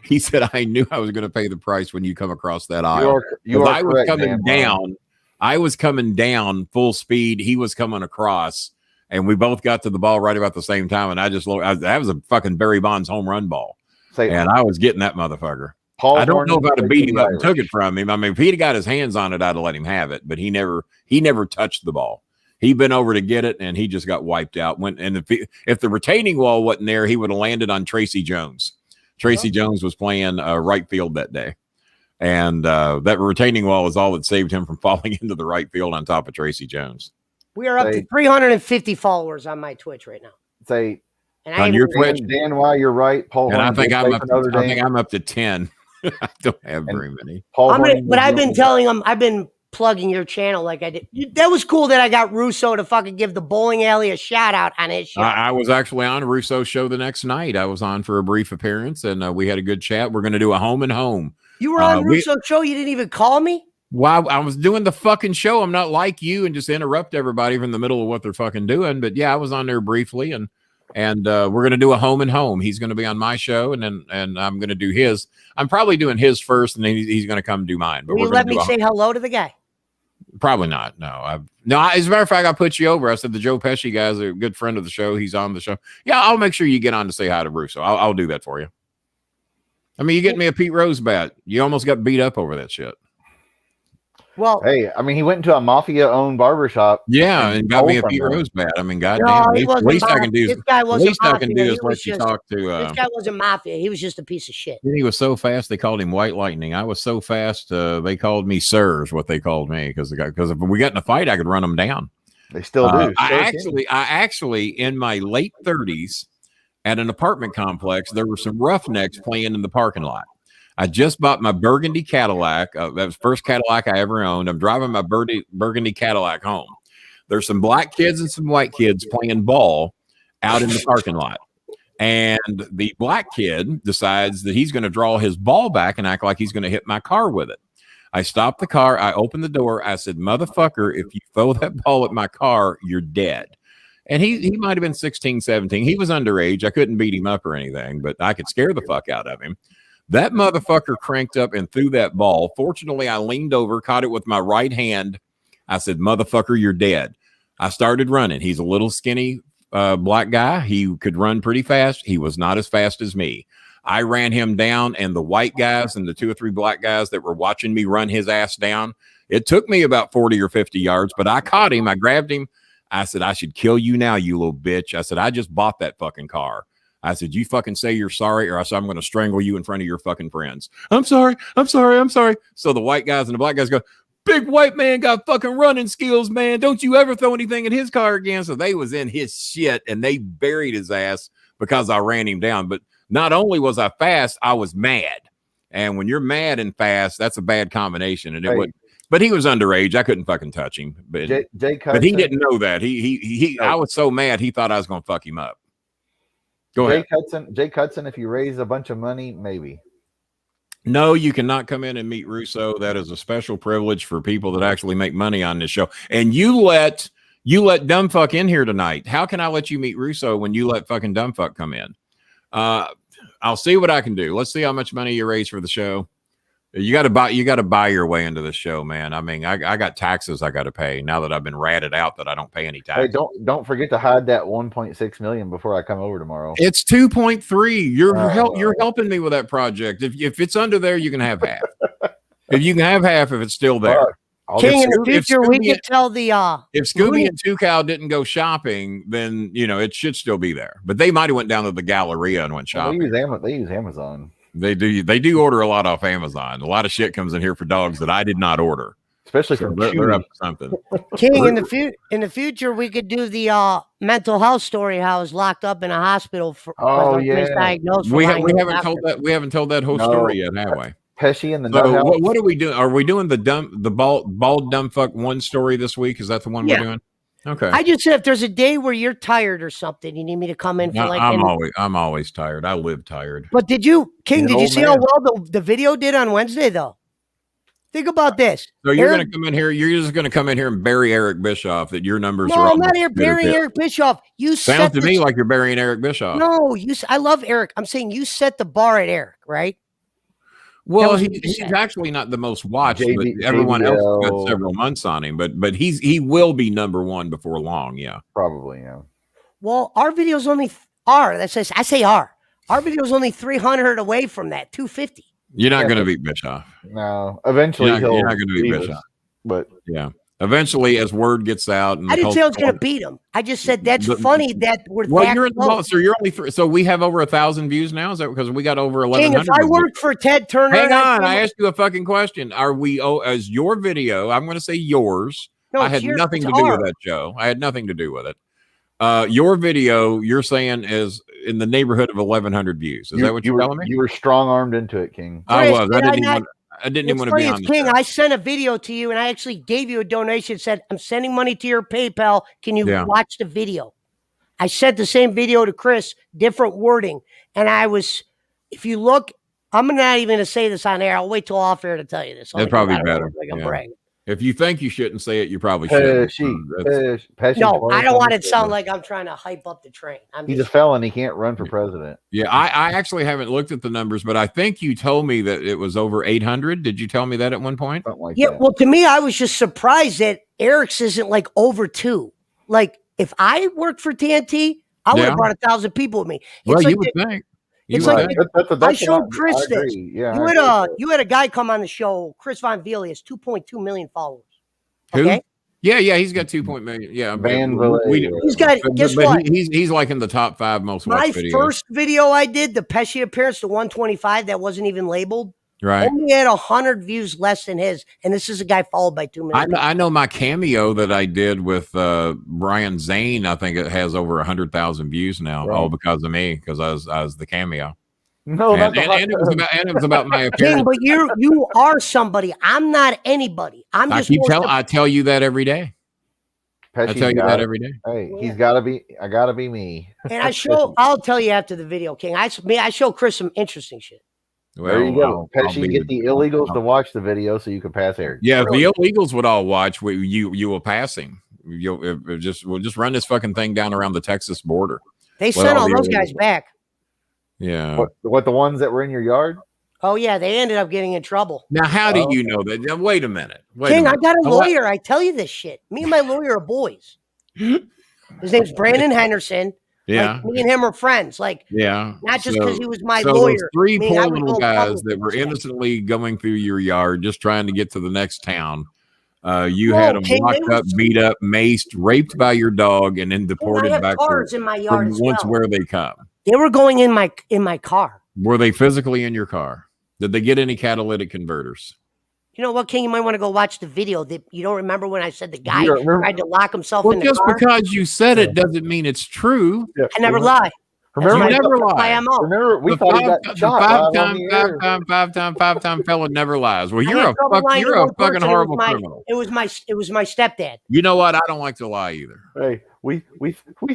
He said, "I knew I was going to pay the price when you come across that aisle." I was coming down. I was coming down full speed. He was coming across, and we both got to the ball right about the same time. And I just looked. That was a fucking Barry Bonds home run ball, and I was getting that motherfucker. I don't know if I'd have beat him up and took it from him. I mean, if he'd have got his hands on it, I'd have let him have it. But he never touched the ball. He'd been over to get it, and he just got wiped out. If the retaining wall wasn't there, he would have landed on Tracy Jones. Tracy Jones was playing right field that day. And that retaining wall is all that saved him from falling into the right field on top of Tracy Jones. We are up to 350 followers on my Twitch right now. On your Twitch? Dan, why you're right. Paul, and I think I'm up to 10. I don't have very many. But I've been telling him, I've been plugging your channel like I did. That was cool that I got Russo to fucking give the Bowling Alley a shout out on his show. I was actually on Russo's show the next night. I was on for a brief appearance, and we had a good chat. We're going to do a home and home. You were on Russo's show? You didn't even call me? Well, I was doing the fucking show. I'm not like you and just interrupt everybody from the middle of what they're fucking doing. But yeah, I was on there briefly, and we're going to do a home and home. He's going to be on my show, and I'm going to do his. I'm probably doing his first, and then he's going to come do mine. But will you let me say hello to the guy? Probably not. No, as a matter of fact, I put you over. I said the Joe Pesci guy is a good friend of the show. He's on the show. Yeah, I'll make sure you get on to say hi to Russo. I'll do that for you. I mean, you get me a Pete Rose bat. You almost got beat up over that shit. Well, hey, I mean, he went into a mafia-owned barbershop. Yeah, and got me a Pete Rose bat. I mean, goddamn. The least I can do is let you talk to. This guy wasn't mafia. He was just a piece of shit. He was so fast they called him White Lightning. I was so fast they called me Sir, is what they called me, because if we got in a fight, I could run them down. They still do. I actually, in my late 30s, at an apartment complex, there were some roughnecks playing in the parking lot. I just bought my burgundy Cadillac. That was the first Cadillac I ever owned. I'm driving my burgundy Cadillac home. There's some black kids and some white kids playing ball out in the parking lot. And the black kid decides that he's going to draw his ball back and act like he's going to hit my car with it. I stopped the car. I opened the door. I said, "Motherfucker, if you throw that ball at my car, you're dead." And he might have been 16, 17. He was underage. I couldn't beat him up or anything, but I could scare the fuck out of him. That motherfucker cranked up and threw that ball. Fortunately, I leaned over, caught it with my right hand. I said, "Motherfucker, you're dead." I started running. He's a little skinny black guy. He could run pretty fast. He was not as fast as me. I ran him down, and the white guys and the 2 or 3 black guys that were watching me run his ass down, it took me about 40 or 50 yards, but I caught him. I grabbed him. I said, I should kill you now, you little bitch. I said, I just bought that fucking car. I said, you fucking say you're sorry, or I said, I'm going to strangle you in front of your fucking friends. I'm sorry. I'm sorry. I'm sorry. So the white guys and the black guys go, big white man got fucking running skills, man. Don't you ever throw anything in his car again. So they was in his shit, and they buried his ass because I ran him down. But not only was I fast, I was mad. And when you're mad and fast, that's a bad combination. And it would, but he was underage. I couldn't fucking touch him. But, but he didn't know that. I was so mad, he thought I was going to fuck him up. Go ahead. Jake Hudson, if you raise a bunch of money, maybe. No, you cannot come in and meet Russo. That is a special privilege for people that actually make money on this show. And you let Dumbfuck in here tonight. How can I let you meet Russo when you let fucking Dumbfuck come in? I'll see what I can do. Let's see how much money you raise for the show. You got to buy your way into the show, man. I mean, I got taxes I got to pay now that I've been ratted out that I don't pay any taxes. Hey, don't forget to hide that 1.6 million before I come over tomorrow. It's 2.3. You're helping me with that project. If it's under there, you can have half. If you can have half, if it's still there. King, in the future, we can tell the if Scooby and Two Cow didn't go shopping, then it should still be there. But they might have went down to the Galleria and went shopping. They use Amazon. They do order a lot off Amazon. A lot of shit comes in here for dogs that I did not order, especially from they're up to something. King, in the future, we could do the mental health story. How I was locked up in a hospital for misdiagnosed. We haven't told that whole story yet, have we? Pesci and the what are we doing? Are we doing the bald dumb fuck one story this week? Is that the one we're doing? Okay. I just said if there's a day where you're tired or something, you need me to come in for I'm always tired. I live tired. But did you see how well the video did on Wednesday though? Think about this. So you're going to come in here. You're just going to come in here and bury Eric Bischoff. That your numbers are. No, I'm not here burying Eric Bischoff. You sounds to me like you're burying Eric Bischoff. No, I love Eric. I'm saying you set the bar at Eric, right? Well, he's actually not the most watched, but everyone else has got several months on him. But he will be number one before long. Yeah, probably. Yeah. Well, our videos only are. I say our videos only 300 away from that 250. You're not going to beat Bischoff. No, eventually you're not going to beat Bischoff. But yeah. Eventually, as word gets out, and I didn't say I was going to beat him. I just said that's funny that we're you're in the ball, so you're only three. So we have over 1,000 views now. Is that because we got over 1,100? If I worked for Ted Turner, hang on. I asked you a fucking question. Are we? As your video, I'm going to say yours. No, I had nothing to do with that show. I had nothing to do with it. Your video, you're saying, is in the neighborhood of 1,100 views. Is that what you're telling me? You were strong armed into it, King. I was. I didn't even want to be on King, I sent a video to you, and I actually gave you a donation. Said, I'm sending money to your PayPal. Can you watch the video? I sent the same video to Chris, different wording. And if you look, I'm not even going to say this on air. I'll wait till off air to tell you this. That's probably better. If you think you shouldn't say it, you probably should. No, I don't want it to sound like I'm trying to hype up the train. He's a felon. He can't run for president. Yeah, I actually haven't looked at the numbers, but I think you told me that it was over 800. Did you tell me that at one point? Something like that. Well, to me, I was just surprised that Eric's isn't like over 2. Like, if I worked for TNT, I would have brought 1,000 people with me. Well, you would think. It's like I showed Chris this. Yeah, you had a guy come on the show, Chris Von Vili, has 2.2 million followers. Okay. Who? Yeah, he's got 2 million. Yeah, he's got. Guess what? He's like in the top 5 most watched videos. My first video I did, the Pesci appearance, the 125, that wasn't even labeled. Right. Only had 100 views less than his, and this is a guy followed by 2 million. I know my cameo that I did with Brian Zane. I think it has over 100,000 views now, all because of me, because I was the cameo. No, and it was about my appearance. King, but you are somebody. I'm not anybody. I tell you that every day. I tell you that every day. Hey, he's got to be. I got to be me. And I'll tell you after the video, King. I show Chris some interesting shit. Well, there you go. Pesci, get the illegals to watch the video so you can pass Eric. Yeah, if the illegals would all watch, you will pass him. We'll just run this fucking thing down around the Texas border. They sent all those guys back. Yeah. What the ones that were in your yard? Oh yeah, they ended up getting in trouble. Now, how do you know that? Now, wait a minute. King, I got a lawyer. I tell you this shit. Me and my lawyer are boys. His name's Brandon Henderson. Yeah. Like, me and him are friends. Like, Yeah. not just because he was my so lawyer. those three I mean, poor I would little go guys public that with were this guy. innocently going through your yard, just trying to get to the next town. You No, had them King, locked they up, were- beat up, maced, raped by your dog, and then I deported have back cars in my yard from as once well. where they come. They were going in my car. Were they physically in your car? Did they get any catalytic converters? You know what, King? You might want to go watch the video. You don't remember when I said the guy You don't remember? tried to lock himself Well, in the just car? because you said it doesn't mean it's true. Yeah. I never lie. Remember, You never That's my lie. MO. remember we The thought he got shot live on the air. five time fella never lies. Well, I you're had a trouble lying to you're a one fucking person. horrible criminal. It was my stepdad. You know what? I don't like to lie either. Hey, we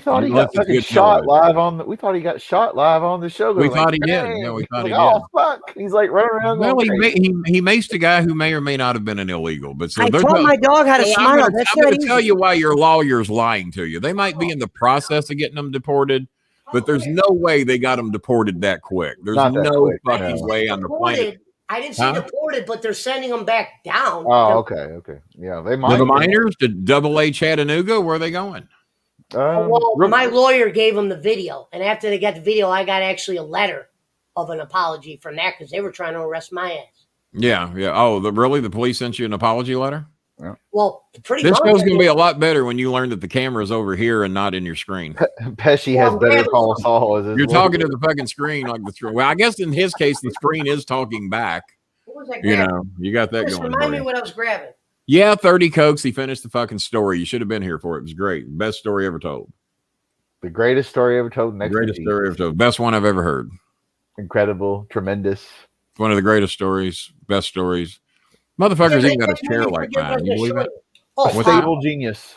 thought he Unless got it's fucking good shot television. live on the. We thought he got shot live on the show. We Going thought like, he did. "Dang." Yeah, we thought He's he like, did. oh fuck! He's like running around. Well, going crazy. he maced a guy who may or may not have been an illegal. But so I they're taught telling- my dog how to Well, smile. I'm That's going not to easy. tell you why your lawyer's lying to you. They might be in the process of getting them deported, but there's no way they got them deported that quick. There's Not that no quick, fucking no. way on the planet. Deported. I didn't say Huh? deported, but they're sending them back down. Oh, okay. Yeah, they might. The minors to Double A Chattanooga, where are they going? Well, my lawyer gave them the video, and after they got the video, I got actually a letter of an apology from that because they were trying to arrest my ass. Yeah. Oh, really? The police sent you an apology letter? Well, pretty This much. show's going to be a lot better when you learn that the camera's over here and not in your screen. Pesci has Better Call Saul as his You're lawyer. talking to the fucking screen like the screen. Well, I guess in his case, the screen is talking back. What was that You grabbing? know, you got that Just going. remind for me you. what I was grabbing. Yeah, 30 Cokes. He finished the fucking story. You should have been here for it. It was great. Best story ever told. The greatest story ever told. Next Greatest to story ever told. Best one I've ever heard. incredible, tremendous. One of the greatest stories. Best stories. Motherfuckers even got a That chair movie like forget mine. what You they believe showed it? you. Oh, A What's wow. stable genius.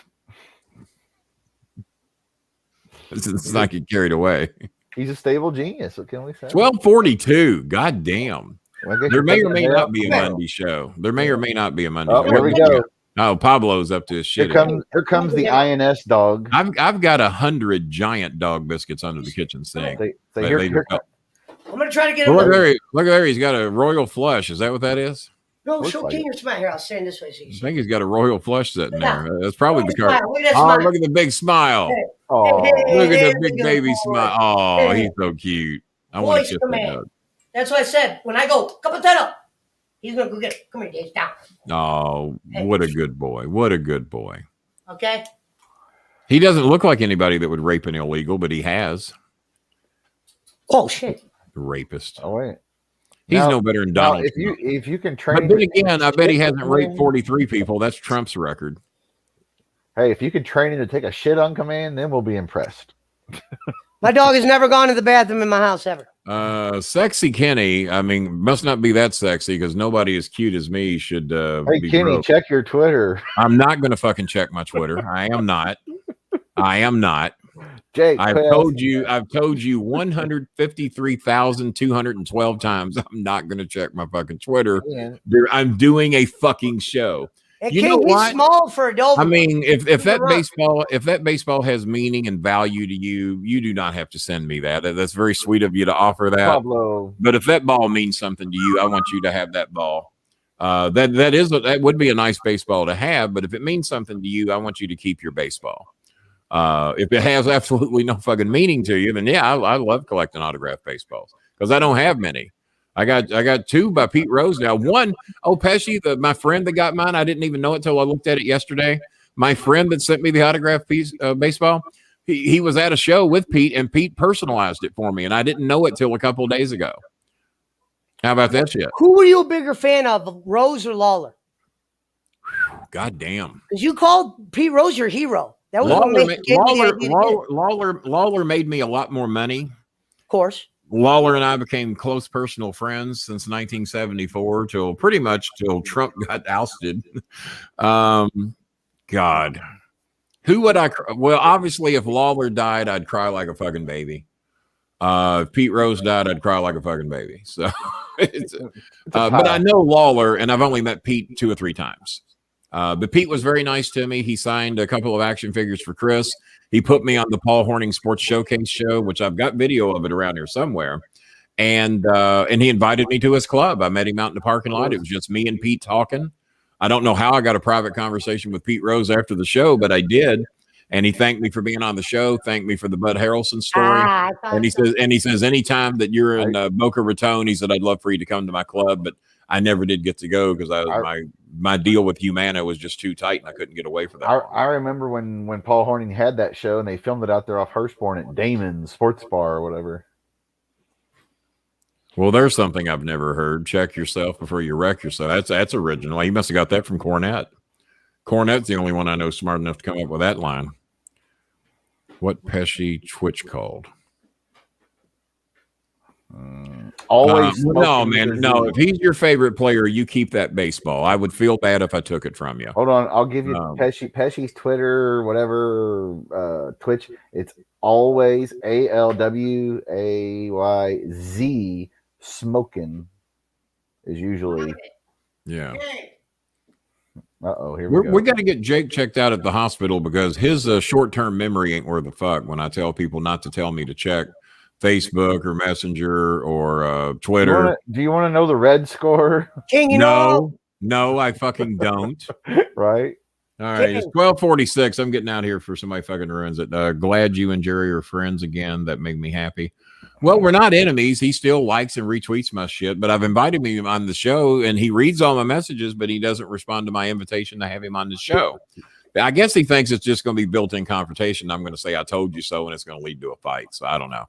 It's not get carried away. He's a stable genius. What can we say? 12:42. God damn. Well, I guess There you're may or taking may the not hair be a out. Monday show. There may or may not be a Monday Oh, show. here we go. Oh, Pablo's up to his shit. Here comes the INS dog. I've got 100 giant dog biscuits under the kitchen sink. I'm gonna try to get Well, him. look there. He's got a royal flush. Is that what that is? No, Looks show like King your smile. Here, I'll stand this way. So you I see. think he's got a royal flush sitting Yeah. there. That's probably the Look at car. that smile. Look at that Oh, smile. look at the big smile. Hey, Oh, hey, hey, Look at hey, the big look at baby boy. smile. Oh, Hey. he's so cute. I want Boys, to kiss come that here. dog. That's what I said. When I go, capatero, he's gonna go get it. Come here, Dave. Down. Oh, Hey. what a good boy. What a good boy. Okay. He doesn't look like anybody that would rape an illegal, but he has. Oh shit. The rapist. oh wait. He's Now- no better than Now, Donald if Trump. you can But train, then again, I bet he hasn't raped 43 people. That's Trump's record. hey, if you can train him to take a shit on command, then we'll be impressed. My dog has never gone to the bathroom in my house ever. Sexy Kenny, I mean, must not be that sexy because nobody as cute as me should Hey, be Kenny, broke. check your Twitter. I'm not going to fucking check my Twitter. I am not. I am not. Jake, I've Quail, told you 153,212 times I'm not going to check my fucking Twitter. Ian, I'm doing a fucking show. It You can't know be what? small for a Doberman. I mean, if that You're right. baseball has meaning and value to you, you do not have to send me that. That's very sweet of you to offer that. Pablo. But if that ball means something to you, I want you to have that ball. That would be a nice baseball to have. But if it means something to you, I want you to keep your baseball. If it has absolutely no fucking meaning to you, then yeah, I love collecting autographed baseballs because I don't have many. I got two by Pete Rose now. One, Pesci, my friend that got mine, I didn't even know it till I looked at it yesterday. My friend that sent me the autographed piece baseball, he was at a show with Pete, and Pete personalized it for me, and I didn't know it till a couple of days ago. How about that shit? Who were you a bigger fan of, Rose or Lawler? God damn. Because you called Pete Rose your hero. That was what gave me the idea to get it. Lawler made me a lot more money. Of course. Lawler and I became close personal friends since 1974 till Trump got ousted. God, who would I? Well, obviously, if Lawler died, I'd cry like a fucking baby. If Pete Rose died, I'd cry like a fucking baby. So, but I know Lawler, and I've only met Pete 2 or 3 times. But Pete was very nice to me. He signed a couple of action figures for Chris. He put me on the Paul Horning Sports Showcase show, which I've got video of it around here somewhere. And he invited me to his club. I met him out in the parking lot. It was just me and Pete talking. I don't know how I got a private conversation with Pete Rose after the show, but I did. and he thanked me for being on the show. Thanked me for the Bud Harrelson story. And he says, anytime that you're in Boca Raton, he said, I'd love for you to come to my club, but I never did get to go because my deal with Humana was just too tight and I couldn't get away for that. I remember when Paul Horning had that show and they filmed it out there off Hurstbourne at Damon's Sports Bar or whatever. Well, there's something I've never heard. Check yourself before you wreck yourself. That's original. He must have got that from Cornette. Cornette's the only one I know smart enough to come up with that line. What Pesci Twitch called? Always. No, man. No, if he's your favorite player, you keep that baseball. I would feel bad if I took it from you. Hold on. I'll give you Pesci's Twitter, whatever, Twitch. It's always ALWAYZ smoking is usually. Yeah. Here we go. We got to get Jake checked out at the hospital because his short-term memory ain't worth a fuck when I tell people not to tell me to check Facebook or Messenger or Twitter. Do you want to know the red score? No, I fucking don't. Right. All right, it's 12:46. I'm getting out here for somebody fucking ruins it. Glad you and Jerry are friends again. That made me happy. Well, we're not enemies. He still likes and retweets my shit, but I've invited him on the show and he reads all my messages, but he doesn't respond to my invitation to have him on the show. I guess he thinks it's just going to be built-in confrontation. I'm going to say I told you so, and it's going to lead to a fight. So I don't know.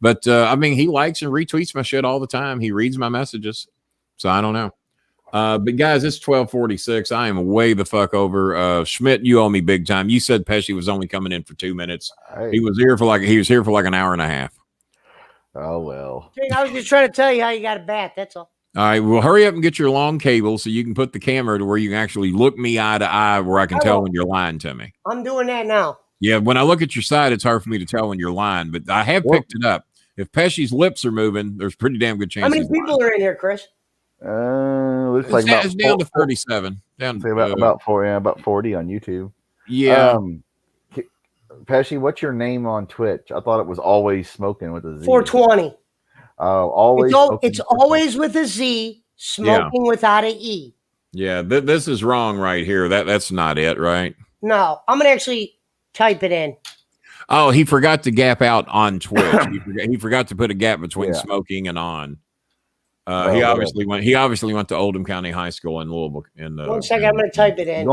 But I mean, he likes and retweets my shit all the time. He reads my messages. So I don't know. But guys, it's 12:46. I am way the fuck over. Schmidt, you owe me big time. You said Pesci was only coming in for 2 minutes. Hey. He was here for like an hour and a half. Oh well. I was just trying to tell you how you got a bat. That's all. All right, well, hurry up and get your long cable so you can put the camera to where you can actually look me eye to eye where I can tell when you're lying to me. I'm doing that now. Yeah, when I look at your side, it's hard for me to tell when you're lying, but I have picked it up. If Pesci's lips are moving, there's pretty damn good chance. How many people are in here, Chris? Looks like it's down to 37. Down to about 40 on YouTube. Yeah. Pesci, what's your name on Twitch? I thought it was always smoking with a Z. 420. Always. It's always with a Z, smoking without an E. Yeah, this is wrong right here. That's not it, right? No, I'm gonna actually type it in. Oh, he forgot to gap out on Twitch. he forgot to put a gap between smoking and on. He obviously went to Oldham County High School in Louisville. 1 second, I'm gonna type it in.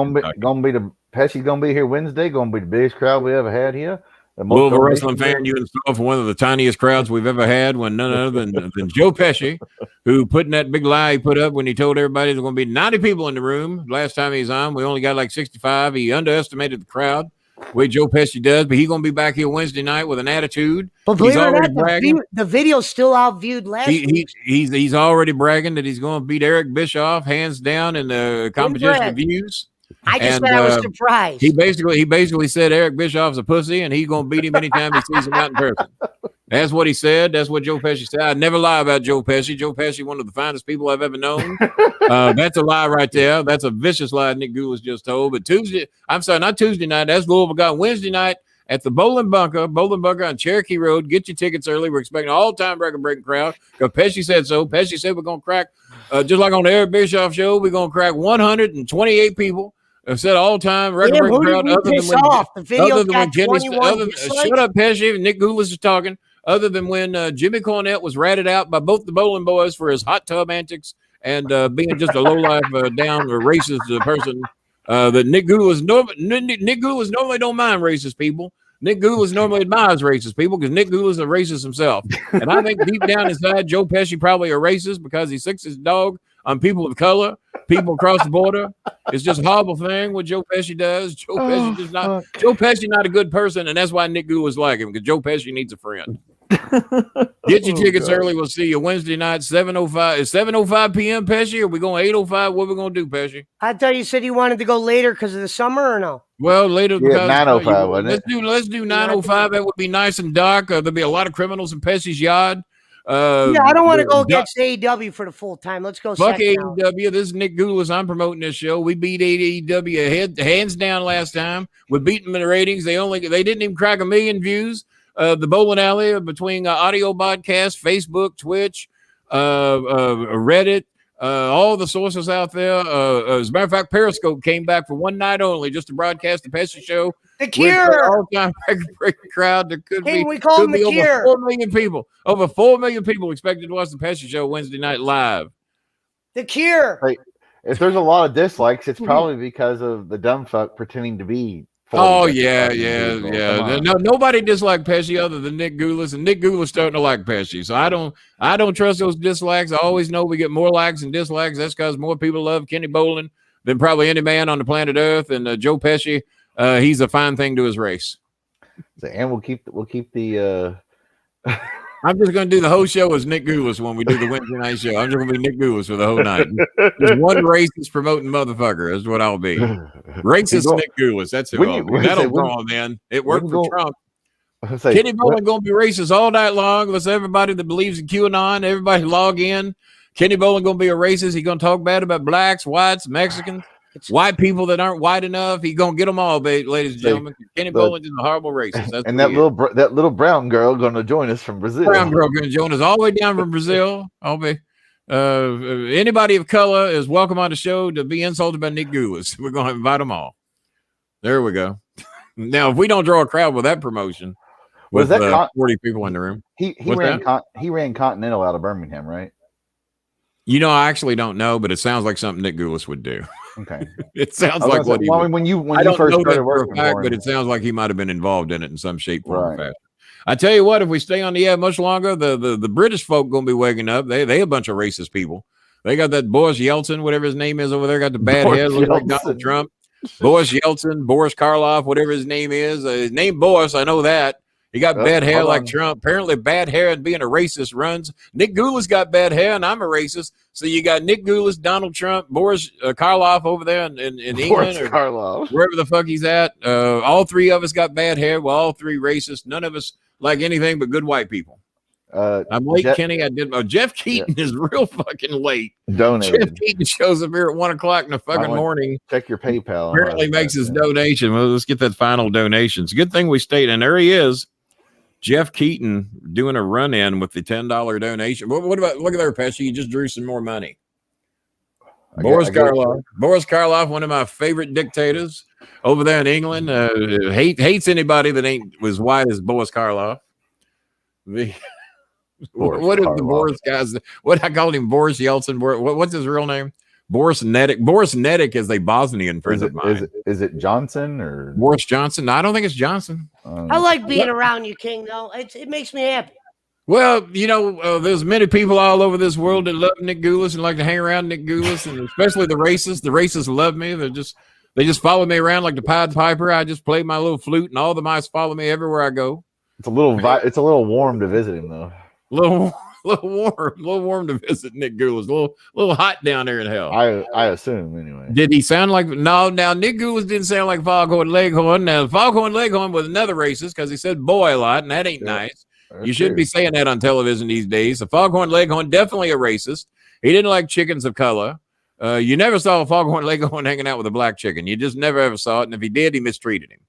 Pesci's gonna be here Wednesday. Gonna be the biggest crowd we ever had here. Louisville wrestling fan, you installed for one of the tiniest crowds we've ever had when none other than Joe Pesci, who put in that big lie he put up when he told everybody there's going to be 90 people in the room. Last time he was on, we only got like 65. He underestimated the crowd, the way Joe Pesci does, but he's going to be back here Wednesday night with an attitude. But believe it or not, the video's still outviewed last week. He's already bragging that he's going to beat Eric Bischoff hands down in the competition of views. I just said I was surprised. He basically said Eric Bischoff's a pussy and he's gonna beat him anytime he sees him out in person. That's what he said. That's what Joe Pesci said. I never lie about Joe Pesci. Joe Pesci, one of the finest people I've ever known. That's a lie right there. That's a vicious lie Nick Goulas just told. But not Tuesday night. That's Louisville got Wednesday night at the Bolin Bunker on Cherokee Road. Get your tickets early. We're expecting an all-time record-breaking crowd because Pesci said so. Pesci said we're gonna crack, just like on the Eric Bischoff show, we're gonna crack 128 people. I've said all-time record-breaking crowd. Shut up, Pesci. Nick Goulas is talking. Other than when Jimmy Cornette was ratted out by both the Bolin boys for his hot tub antics and being just a low-life, down or racist person. That Nick Goulas normally don't mind racist people. Nick Goulas normally admires racist people because Nick Goulas is a racist himself. And I think deep down inside, Joe Pesci probably a racist because he sicks his dog on people of color, people across the border. It's just a horrible thing what Joe Pesci does. Joe Pesci not a good person, and that's why Nick Goulas like him, because Joe Pesci needs a friend. Get your tickets early. We'll see you Wednesday night, 7:05. Is 7:05 p.m. Pesci? Or are we going 8:05? What are we gonna do, Pesci? I thought you said you wanted to go later because of the summer, or no? Well, later. Yeah, 9:05. Wasn't it? Let's do 9:05. That would be nice and dark. There'll be a lot of criminals in Pesci's yard. I don't want to go against AEW for the full time. Let's go. Fuck AEW. This is Nick Goulas. I'm promoting this show. We beat AEW hands down last time. We beat them in the ratings. They didn't even crack 1 million views. The Bolin Alley between audio podcast, Facebook, Twitch, Reddit, all the sources out there. As a matter of fact, Periscope came back for one night only just to broadcast the Pesci show The Cure. All-time record-breaking crowd. There could King, be, we call could him be the over Cure. 4 million people. Over 4 million people expected to watch the Pesci Show Wednesday night live. The Cure. Like, if there's a lot of dislikes, it's probably because of the dumb fuck pretending to be. Oh yeah. No, nobody disliked Pesci other than Nick Goulas, and Nick Goulas starting to like Pesci. So I don't trust those dislikes. I always know we get more likes and dislikes. That's because more people love Kenny Bolin than probably any man on the planet Earth. And Joe Pesci, he's a fine thing to his race. And we'll keep the. I'm just going to do the whole show as Nick Goulas when we do the Wednesday night show. I'm just going to be Nick Goulas for the whole night. Just one racist promoting motherfucker is what I'll be. Racist Nick Goulas. That's who I'll be. That'll go on, man. It worked for Trump. Kenny Bolin going to be racist all night long. Let's everybody that believes in QAnon, everybody log in. Kenny Bolin going to be a racist. He's going to talk bad about blacks, whites, Mexicans. White people that aren't white enough, he's gonna get them all, ladies and gentlemen. Kenny Bolin is a horrible racist. That's and that little brown girl gonna join us from Brazil. Brown girl gonna join us all the way down from Brazil. I'll be. Anybody of color is welcome on the show to be insulted by Nick Goulas. We're gonna invite them all. There we go. Now, if we don't draw a crowd with that promotion, with 40 people in the room, he ran Continental out of Birmingham, right? You know, I actually don't know, but it sounds like something Nick Goulas would do. Okay. It sounds like what he would. When you first started working for him. But it sounds like he might have been involved in it in some shape, form, or fashion. I tell you what, if we stay on the air much longer, the British folk gonna be waking up. They a bunch of racist people. They got that Boris Yeltsin, whatever his name is over there, got the bad head, looks like Donald Trump. Boris Yeltsin, Boris Karloff, whatever his name is. His name Boris, I know that. He got bad hair like Trump. Apparently, bad hair and being a racist runs. Nick Goulas got bad hair, and I'm a racist. So you got Nick Goulas, Donald Trump, Boris Karloff over there in England, or Karloff, wherever the fuck he's at. All three of us got bad hair. We're all three racist. None of us like anything but good white people. I'm late, Kenny. Jeff Keaton is real fucking late. Donated. Jeff Keaton shows up here at 1 o'clock in the fucking morning. Check your PayPal. Apparently makes his donation. Well, let's get that final donation. It's a good thing we stayed, and there he is. Jeff Keaton doing a run-in with the $10 donation. What about, look at there, Pesci. You just drew some more money. Boris Karloff, one of my favorite dictators over there in England, hates anybody that was white as Boris Karloff. What is the Boris guys? What I called him, Boris Yeltsin. What's his real name? Boris Netic. Boris Netic is a Bosnian friend of mine. Is it Johnson or Boris Johnson? No, I don't think it's Johnson. I like being around you, King, though. It makes me happy. Well, you know, there's many people all over this world that love Nick Goulas and like to hang around Nick Goulas, and especially the racists. The racists love me. They just follow me around like the Pied Piper. I just play my little flute, and all the mice follow me everywhere I go. It's a little warm to visit him, though. A little warm to visit Nick Goulas. A little hot down there in hell. I assume anyway. Did he sound like no? Now Nick Goulas didn't sound like Foghorn Leghorn. Now Foghorn Leghorn was another racist because he said boy a lot, and that ain't nice. You shouldn't be saying that on television these days. So Foghorn Leghorn definitely a racist. He didn't like chickens of color. You never saw a Foghorn Leghorn hanging out with a black chicken. You just never ever saw it. And if he did, he mistreated him.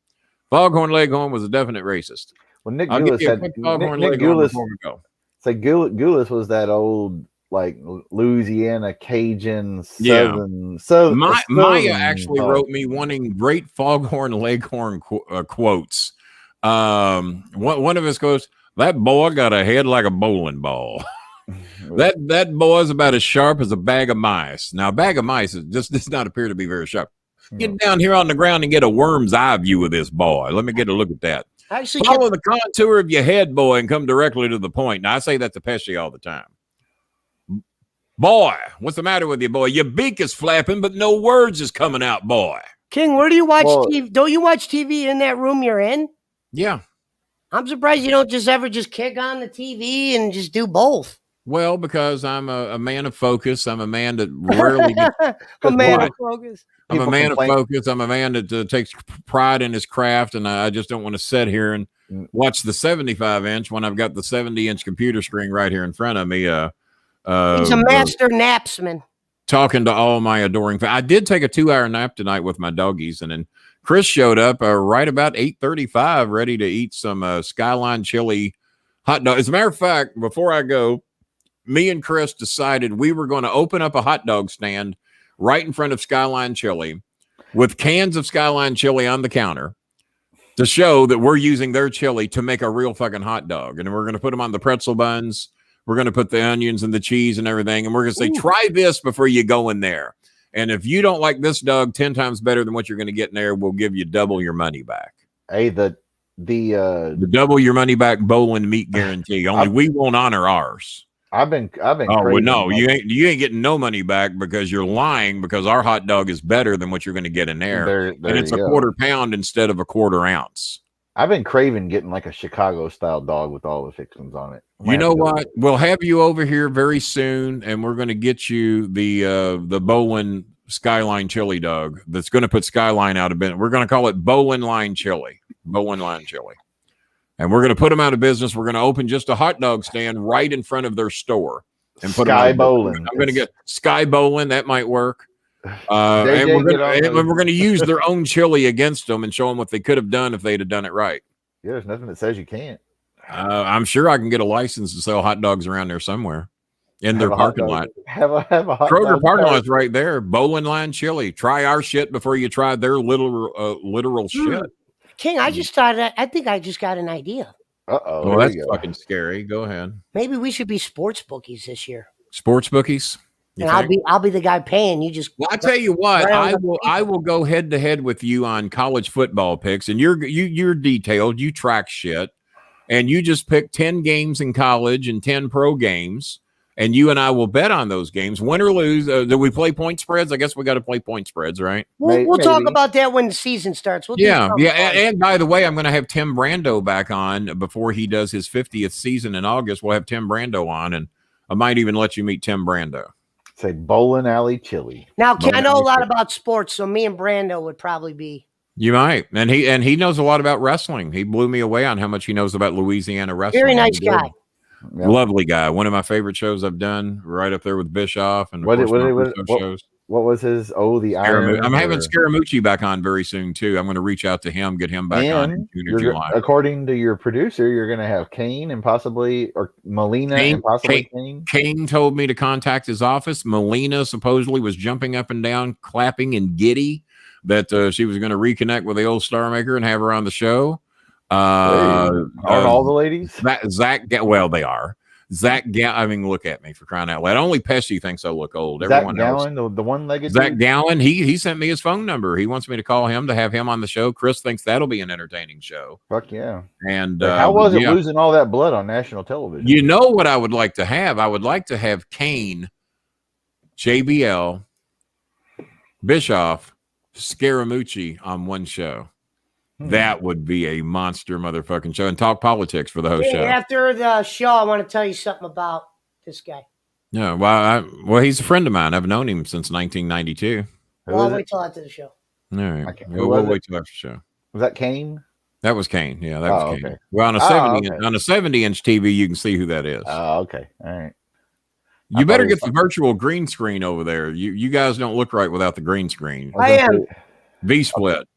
Foghorn Leghorn was a definite racist. Well, Nick Goulas before we go. So Goulas was that old like Louisiana Cajun Southern. So Maya actually wrote me wanting great Foghorn Leghorn quotes. One of his quotes: "That boy got a head like a bowling ball." that boy's about as sharp as a bag of mice. Now, a bag of mice does not appear to be very sharp. Get down here on the ground and get a worm's eye view of this boy. Let me get a look at that. Follow the contour of your head, boy, and come directly to the point. Now, I say that to Pesci all the time. Boy, what's the matter with you, boy? Your beak is flapping, but no words is coming out, boy. King, where do you watch TV? Don't you watch TV in that room you're in? Yeah. I'm surprised you don't ever kick on the TV and just do both. Well, because I'm a man of focus. I'm a man that rarely gets a man of focus. I'm a man of focus. I'm a man that takes pride in his craft, and I just don't want to sit here and watch the 75-inch when I've got the 70-inch computer screen right here in front of me. He's a master napsman. Talking to all my adoring fans. I did take a 2-hour nap tonight with my doggies, and then Chris showed up right about 8:35, ready to eat some Skyline chili hot dog. As a matter of fact, before I go, me and Chris decided we were going to open up a hot dog stand right in front of Skyline Chili with cans of Skyline Chili on the counter. to show that we're using their chili to make a real fucking hot dog. And we're going to put them on the pretzel buns. We're going to put the onions and the cheese and everything. And we're going to say, try this before you go in there. And if you don't like this dog 10 times better than what you're going to get in there, we'll give you double your money back. Hey, the double your money back Bolin meat guarantee. Only we won't honor ours. I've been. Oh well, no, you ain't getting no money back because you're lying. Because our hot dog is better than what you're going to get in there, and it's a quarter pound instead of a quarter ounce. I've been craving getting like a Chicago style dog with all the fixings on it. You know what? We'll have you over here very soon, and we're going to get you the Bolin Skyline chili dog. That's going to put Skyline out of business. We're going to call it Bolin Line Chili. Bolin Line Chili. And we're going to put them out of business. We're going to open just a hot dog stand right in front of their store and put Sky Bolin. I'm going to get Sky Bolin. That might work. And we're going to use their own chili against them and show them what they could have done if they'd have done it right. Yeah, there's nothing that says you can't. I'm sure I can get a license to sell hot dogs around there somewhere in their parking lot. Have a hot Kroger parking lot's right there. Bolin Line Chili. Try our shit before you try their literal shit. King, I just thought that. I think I just got an idea. Uh-oh. Well, that's fucking scary. Go ahead. Maybe we should be sports bookies this year. Sports bookies? And I'll be the guy paying. You just. Well, I tell you what, I will go head to head with you on college football picks, and you're detailed. You track shit, and you just pick 10 games in college and 10 pro games. And you and I will bet on those games, win or lose. Do we play point spreads? I guess we got to play point spreads, right? We'll talk about that when the season starts. Yeah. And by the way, I'm going to have Tim Brando back on before he does his 50th season in August. We'll have Tim Brando on, and I might even let you meet Tim Brando. Say Bolin Alley Chili. Now, I know a lot about sports, so me and Brando would probably be. You might, and he knows a lot about wrestling. He blew me away on how much he knows about Louisiana wrestling. Very nice guy. Yep. Lovely guy. One of my favorite shows I've done, right up there with Bischoff and shows. What was his? Oh, the Iron. I'm having Scaramucci back on very soon too. I'm going to reach out to him, get him back on in June or July. According to your producer, you're going to have Kane and possibly Molina and possibly Kane. Kane told me to contact his office. Molina supposedly was jumping up and down, clapping and giddy that she was going to reconnect with the old Star Maker and have her on the show. Aren't all the ladies? Well, they are. I mean, look at me, for crying out loud. Only Pesci thinks I look old. Everyone else, the one-legged Zach Gallen, he sent me his phone number. He wants me to call him to have him on the show. Chris thinks that'll be an entertaining show. Fuck yeah. And how was it losing all that blood on national television? You know what I would like to have? I would like to have Kane, JBL, Bischoff, Scaramucci on one show. That would be a monster motherfucking show, and talk politics for the whole show. After the show, I want to tell you something about this guy. Yeah, well, he's a friend of mine. I've known him since 1992. Well, I'll wait till after the show. All right, we'll wait till after the show. Was that Kane? That was Kane. Yeah, that was Kane. Okay. Well, on a 70-inch TV, you can see who that is. Oh, okay. All right. You better get the virtual green screen over there. You guys don't look right without the green screen. I am. V-split.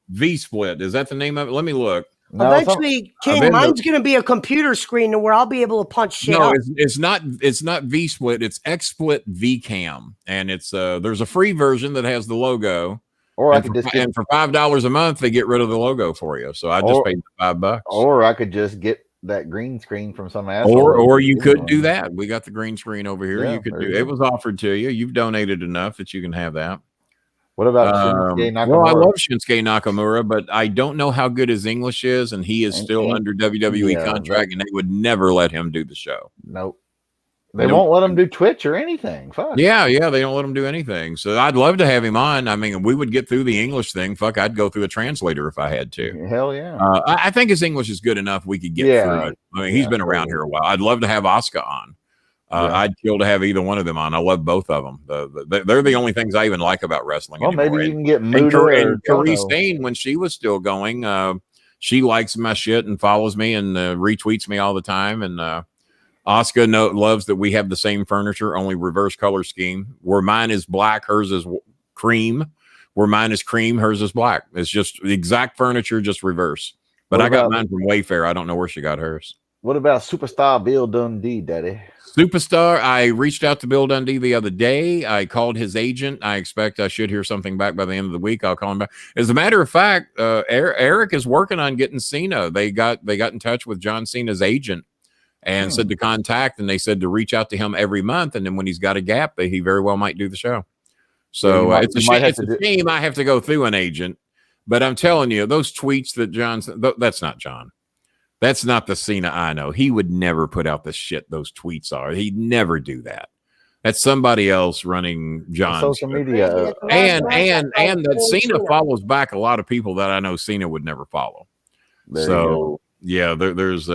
V-split. Is that the name of it? Let me look. No, eventually, King, mine's going to be a computer screen where I'll be able to punch shit out. It's not V-split. It's X-split V-cam. And it's there's a free version that has the logo. Or and for $5 a month, they get rid of the logo for you. So I just paid $5. Or I could just get that green screen from some asshole. Or you could do that. We got the green screen over here. Yeah, you could do it. Was offered to you. You've donated enough that you can have that. What about Shinsuke Nakamura? Well, I love Shinsuke Nakamura, but I don't know how good his English is, and he is still under WWE contract, and they would never let him do the show. Nope. They won't let him do Twitch or anything. Fuck. Yeah, they don't let him do anything. So I'd love to have him on. I mean, we would get through the English thing. Fuck, I'd go through a translator if I had to. Hell yeah. I think his English is good enough we could get through it. I mean, he's been around here a while. I'd love to have Asuka on. I'd kill to have either one of them on. I love both of them. They're the only things I even like about wrestling. Well, anymore. Maybe you can get and Karie Sane, when she was still going, she likes my shit and follows me and retweets me all the time. And Asuka loves that we have the same furniture, only reverse color scheme. Where mine is black, hers is cream. Where mine is cream, hers is black. It's just the exact furniture, just reverse. But I got mine from Wayfair. I don't know where she got hers. What about Superstar Bill Dundee, Daddy? Superstar. I reached out to Bill Dundee the other day. I called his agent. I expect I should hear something back by the end of the week. I'll call him back. As a matter of fact, Eric is working on getting Cena. They got in touch with John Cena's agent and said to contact, and they said to reach out to him every month. And then when he's got a gap, he very well might do the show. So it's a shame I have to go through an agent. But I'm telling you, those tweets that that's not John. That's not the Cena I know. He would never put out the shit those tweets are. He'd never do that. That's somebody else running John's social media. And that Cena follows back a lot of people that I know Cena would never follow. So yeah, there's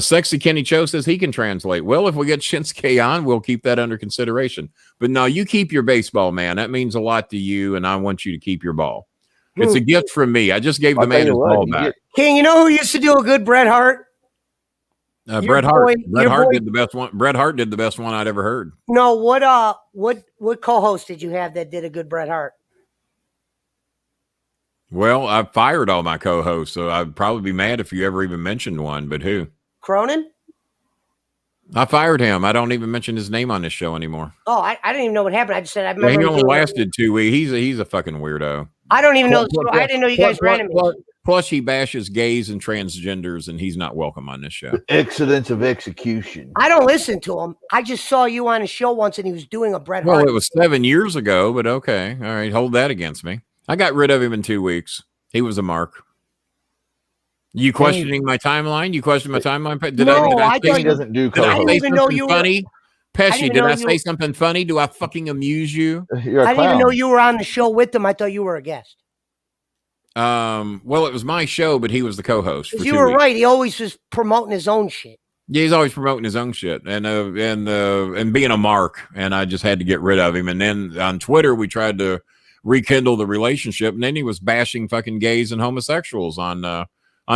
Sexy Kenny Cho says he can translate. Well, if we get Shinsuke on, we'll keep that under consideration. But no, you keep your baseball, man. That means a lot to you, and I want you to keep your ball. It's a gift from me. I just gave the man his ball back. King, you know who used to do a good Bret Hart? Bret Hart. Bret Hart did the best one. Bret Hart did the best one I'd ever heard. No, what co-host did you have that did a good Bret Hart? Well, I fired all my co-hosts, so I'd probably be mad if you ever even mentioned one. But who? Cronin? I fired him. I don't even mention his name on this show anymore. Oh, I didn't even know what happened. I just said I remember. He only lasted 2 weeks. He's a fucking weirdo. I don't even know. I didn't know you guys were enemies. Plus, he bashes gays and transgenders, and he's not welcome on this show. The excellence of execution. I don't listen to him. I just saw you on a show once, and he was doing a Bret Hart. Well, it was 7 years ago, but okay. All right, hold that against me. I got rid of him in 2 weeks. He was a mark. You questioning my timeline? You question my timeline? I thought he doesn't do co-host. I didn't even know you were funny. Pesci, did I say something funny? Do I fucking amuse you? I didn't even know you were on the show with them. I thought you were a guest. Well, it was my show, but he was the co-host. You were right. He always was promoting his own shit. Yeah, he's always promoting his own shit and being a mark. And I just had to get rid of him. And then on Twitter, we tried to rekindle the relationship, and then he was bashing fucking gays and homosexuals on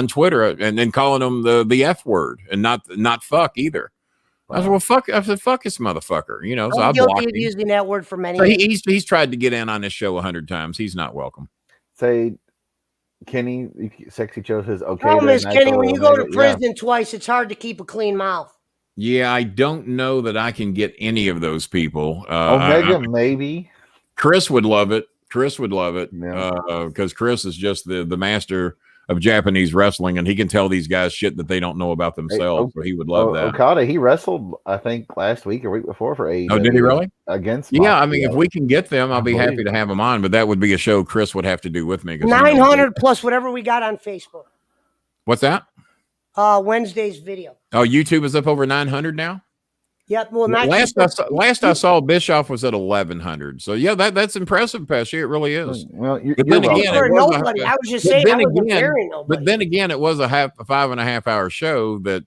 Twitter, and then calling them the F word and not fuck either. Wow. I said, well, fuck. I said, fuck this motherfucker. You know, so I blocked him. Using that word for many. So he's tried to get in on this show 100 times. He's not welcome. Say, Kenny, Sexy Joe says, okay. Problem is, Kenny, when you go to prison twice, it's hard to keep a clean mouth. Yeah, I don't know that I can get any of those people. Omega, maybe. Chris would love it. Because Chris is just the master of Japanese wrestling, and he can tell these guys shit that they don't know about themselves. So he would love that. Okada, he wrestled, I think, last week or week before for AEW. Oh, did he really? Against I mean, if we can get them, I'll be happy to have them on, but that would be a show Chris would have to do with me. 900 plus whatever we got on Facebook. What's that? Wednesday's video. Oh, YouTube is up over 900 now? Yep. Well, last I saw, Bischoff was at 1,100. So yeah, that's impressive, Pesci. It really is. Well, but then again, I was just saying, I wasn't comparing nobody. But then again, it was a 5.5 hour show that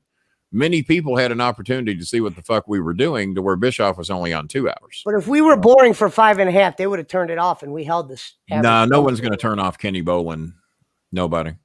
many people had an opportunity to see what the fuck we were doing, to where Bischoff was only on 2 hours. But if we were boring for 5.5, they would have turned it off, and we held this. No one's going to turn off Kenny Bolin. Nobody.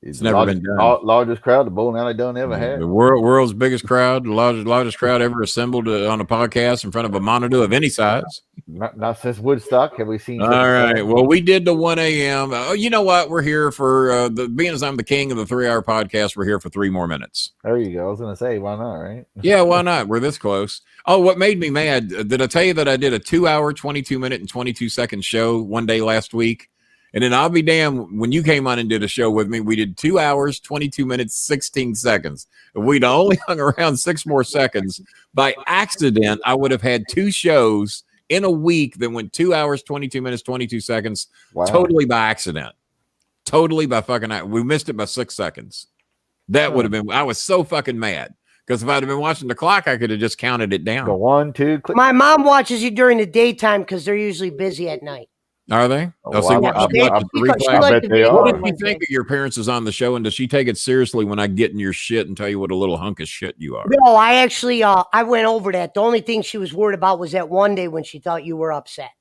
It's never been done. Largest crowd the Bolin Alley done ever had. The world's biggest crowd, the largest crowd ever assembled on a podcast in front of a monitor of any size. Not since Woodstock have we seen. All right. Well, we did the 1 a.m. You know what? We're here for being as I'm the king of the 3 hour podcast. We're here for 3 more minutes. There you go. I was going to say, why not? Right? Yeah, why not? We're this close. Oh, what made me mad? Did I tell you that I did a 2 hour, 22 minute and 22 second show one day last week? And then I'll be damned, when you came on and did a show with me, we did 2 hours, 22 minutes, 16 seconds. If we'd only hung around 6 more seconds, by accident, I would have had 2 shows in a week that went 2 hours, 22 minutes, 22 seconds, totally by accident. Totally by fucking, we missed it by 6 seconds. That would have been, I was so fucking mad. Because if I'd have been watching the clock, I could have just counted it down. Go 1, 2, click. My mom watches you during the daytime because they're usually busy at night. Are they? What did you think of your appearances on the show, and does she take it seriously when I get in your shit and tell you what a little hunk of shit you are? No, I actually I went over that. The only thing she was worried about was that one day when she thought you were upset.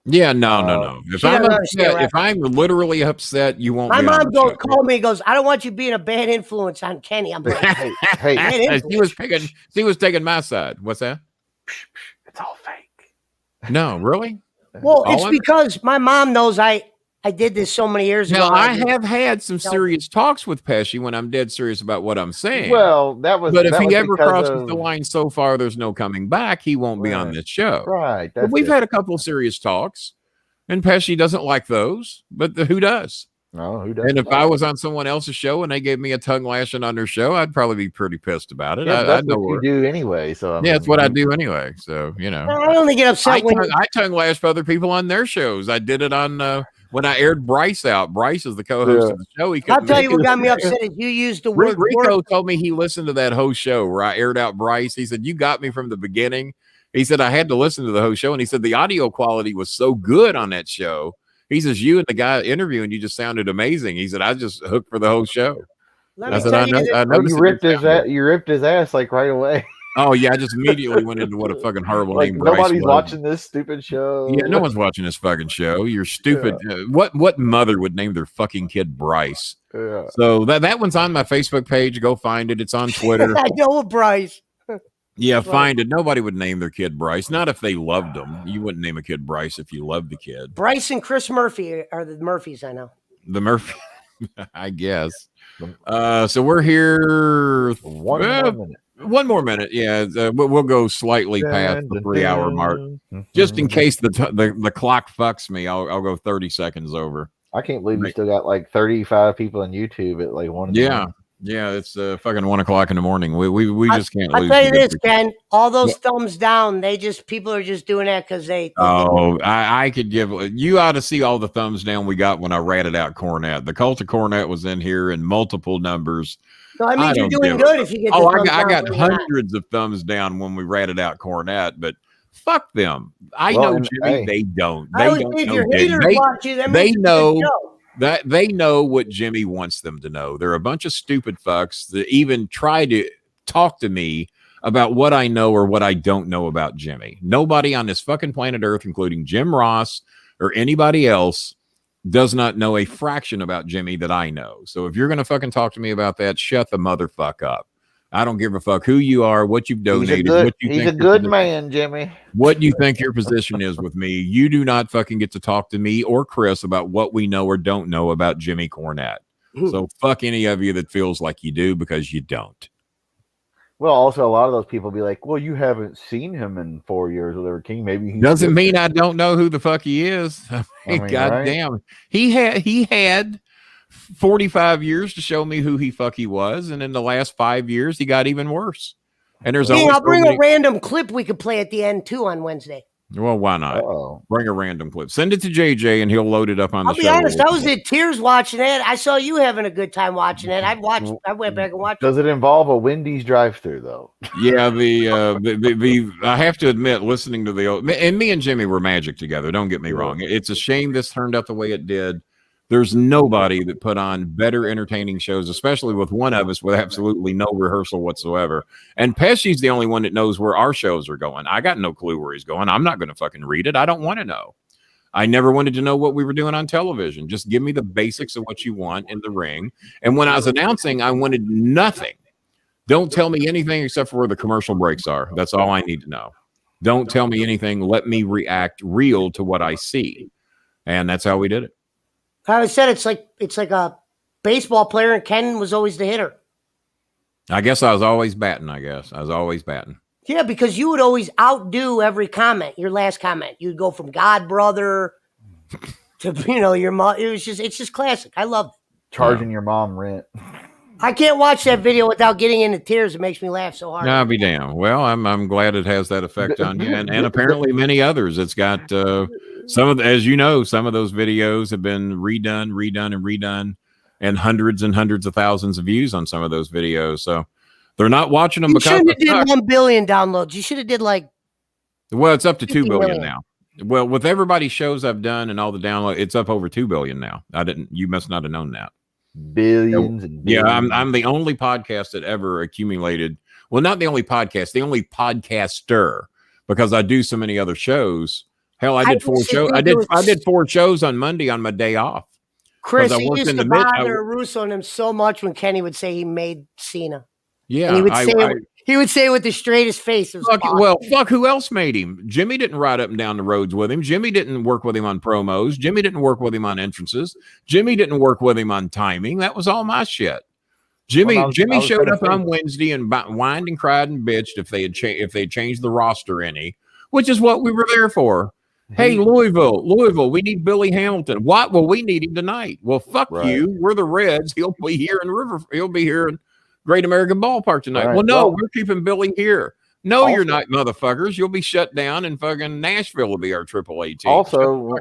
Yeah, no. If I'm upset, if I'm literally upset, you won't. My mom called me and goes, I don't want you being a bad influence on Kenny. I'm like, hey. She was taking my side. What's that? It's all fake. No, really? Well, it's because my mom knows I I did this so many years ago. Now, I have had some serious talks with Pesci when I'm dead serious about what I'm saying. Well, that was. But if that he was ever because crosses of, the line so far, there's no coming back. He won't be on this show. Right. But we've had a couple of serious talks, and Pesci doesn't like those. But who does? No, who does? And if I was on someone else's show and they gave me a tongue lashing on their show, I'd probably be pretty pissed about it. Yeah, I that's know what you do anyway. So yeah, that's what I do anyway. So I only get upset when I tongue lash other people on their shows. I did it on when I aired Bryce out. Bryce is the co-host of the show. I'll tell you what got me upset is you used the word. Rico told me he listened to that whole show where I aired out Bryce. He said, "You got me from the beginning." He said, "I had to listen to the whole show." And he said, the audio quality was so good on that show. He says, "You and the guy interviewing you just sounded amazing." He said, "I just hooked for the whole show." I said, "I know." You ripped his ass. You ripped his ass like right away. Oh yeah, I just immediately went into what a fucking horrible like name. Bryce nobody's was. watching this stupid show. Yeah, no one's watching this fucking show. You're stupid. Yeah. What mother would name their fucking kid Bryce? Yeah. So that one's on my Facebook page. Go find it. It's on Twitter. I know Bryce. Yeah, find it. Nobody would name their kid Bryce. Not if they loved him. You wouldn't name a kid Bryce if you loved the kid. Bryce and Chris Murphy are the Murphys, I know. The Murphy, I guess. So we're here. One more minute. Yeah, we'll go slightly past the 3-hour mark. Just in case the clock fucks me, I'll go 30 seconds over. I can't believe you still got like 35 people on YouTube at like 1. Yeah, it's fucking 1 o'clock in the morning. We just can't lose. I'll tell you this, Ken. All those thumbs down, people are just doing that because they. I could give you ought to see all the thumbs down we got when I ratted out Cornette. The Cult of Cornette was in here in multiple numbers. No, I mean you're doing good if you get. I got hundreds of thumbs down when we ratted out Cornette, but fuck them. I know Jimmy. They don't. They don't know. They know. That they know what Jimmy wants them to know. They're a bunch of stupid fucks that even try to talk to me about what I know or what I don't know about Jimmy. Nobody on this fucking planet Earth, including Jim Ross or anybody else, does not know a fraction about Jimmy that I know. So if you're going to fucking talk to me about that, shut the motherfuck up. I don't give a fuck who you are, what you've donated. He's a good man, Jimmy. What you think your position is with me. You do not fucking get to talk to me or Chris about what we know or don't know about Jimmy Cornette. So fuck any of you that feels like you do, because you don't. Well, also a lot of those people be like, well, you haven't seen him in 4 years or whatever. King, maybe he doesn't mean I don't know who the fuck he is. I mean, goddamn. He had 45 years to show me who he fuck he was, and in the last 5 years he got even worse. And there's I'll bring a random clip we could play at the end too on Wednesday. Well, why not? Bring a random clip. Send it to JJ and he'll load it up on the show. I'll be honest, I was in tears watching it. I saw you having a good time watching it. I went back and watched it. Does it involve a Wendy's drive-thru though? Yeah, I have to admit, listening to the old, and me and Jimmy were magic together. Don't get me wrong. It's a shame this turned out the way it did. There's nobody that put on better entertaining shows, especially with one of us with absolutely no rehearsal whatsoever. And Pesci's the only one that knows where our shows are going. I got no clue where he's going. I'm not going to fucking read it. I don't want to know. I never wanted to know what we were doing on television. Just give me the basics of what you want in the ring. And when I was announcing, I wanted nothing. Don't tell me anything except for where the commercial breaks are. That's all I need to know. Don't tell me anything. Let me react real to what I see. And that's how we did it. I said it's like a baseball player, and Ken was always the hitter. I guess I was always batting. Yeah, because you would always outdo every comment. Your last comment, you'd go from God brother to your mom. It's just classic. I love it. Charging your mom rent. I can't watch that video without getting into tears. It makes me laugh so hard. I'll be damned. Well, I'm glad it has that effect on you, and apparently many others. It's got some of those videos have been redone, and hundreds of thousands of views on some of those videos. So they're not watching them. You shouldn't have did 1 billion downloads. You should have did well, it's up to 2 billion now. Well, with everybody's shows I've done and all the download, it's up over 2 billion now. You must not have known that. Billions and billions. Yeah, I'm the only podcast that ever accumulated. Well, not the only podcast, the only podcaster, because I do so many other shows. Hell, I did 4 shows. I did 4 shows on Monday on my day off. Chris, he used to bother Russo and him so much when Kenny would say he made Cena. Yeah, and he would say He would say it with the straightest face. Fuck, who else made him? Jimmy didn't ride up and down the roads with him. Jimmy didn't work with him on promos. Jimmy didn't work with him on entrances. Jimmy didn't work with him on timing. That was all my shit. Jimmy showed up on Wednesday and whined and cried and bitched if they changed the roster any, which is what we were there for. Hey, Louisville, we need Billy Hamilton. What? Well, we need him tonight. Well, fuck you. We're the Reds. He'll be here in Great American Ballpark tonight. Right. Well, no, we're keeping Billy here. No, also, you're not, motherfuckers. You'll be shut down, and fucking Nashville will be our AAA team. Also,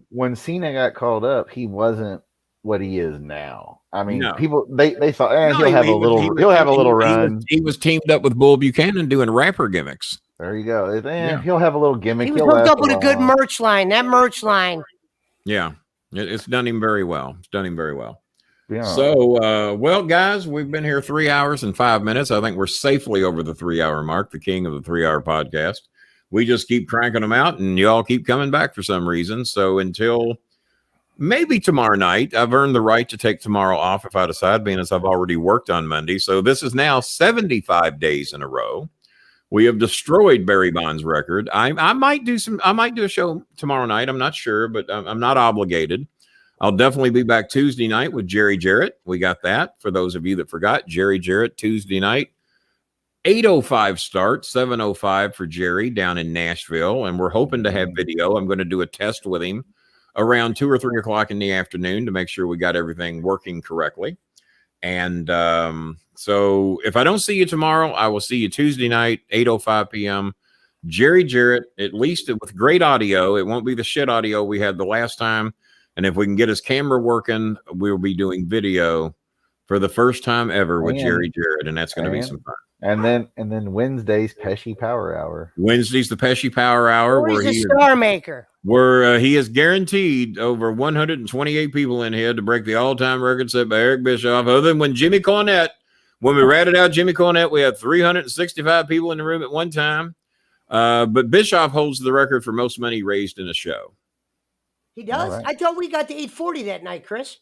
when Cena got called up, he wasn't what he is now. I mean, people they thought he'll have a little run. He was teamed up with Bull Buchanan doing rapper gimmicks. There you go. He'll have a little gimmick. He was hooked up with a good merch line. That merch line. Yeah, it's done him very well. Yeah. So, well, guys, we've been here 3 hours and 5 minutes. I think we're safely over the 3 hour mark, the king of the 3 hour podcast. We just keep cranking them out, and you all keep coming back for some reason. So until maybe tomorrow night, I've earned the right to take tomorrow off if I decide, being as I've already worked on Monday. So this is now 75 days in a row. We have destroyed Barry Bonds' record. I might do a show tomorrow night. I'm not sure, but I'm not obligated. I'll definitely be back Tuesday night with Jerry Jarrett. We got that. For those of you that forgot, Jerry Jarrett Tuesday night, 8:05 start, 7:05 for Jerry down in Nashville. And we're hoping to have video. I'm going to do a test with him around 2 or 3 o'clock in the afternoon to make sure we got everything working correctly. And so if I don't see you tomorrow, I will see you Tuesday night, 8:05 p.m. Jerry Jarrett, at least with great audio. It won't be the shit audio we had the last time. And if we can get his camera working, we'll be doing video for the first time ever with Jerry Jarrett, and that's going to be some fun. And then Wednesday's Pesci Power Hour. Wednesday's the Pesci Power Hour, where he's a star maker. Where he is guaranteed over 128 people in here to break the all-time record set by Eric Bischoff. Other than when we ratted out Jimmy Cornette, we had 365 people in the room at one time. But Bischoff holds the record for most money raised in a show. He does. Right. I thought we got to 840 that night, Chris.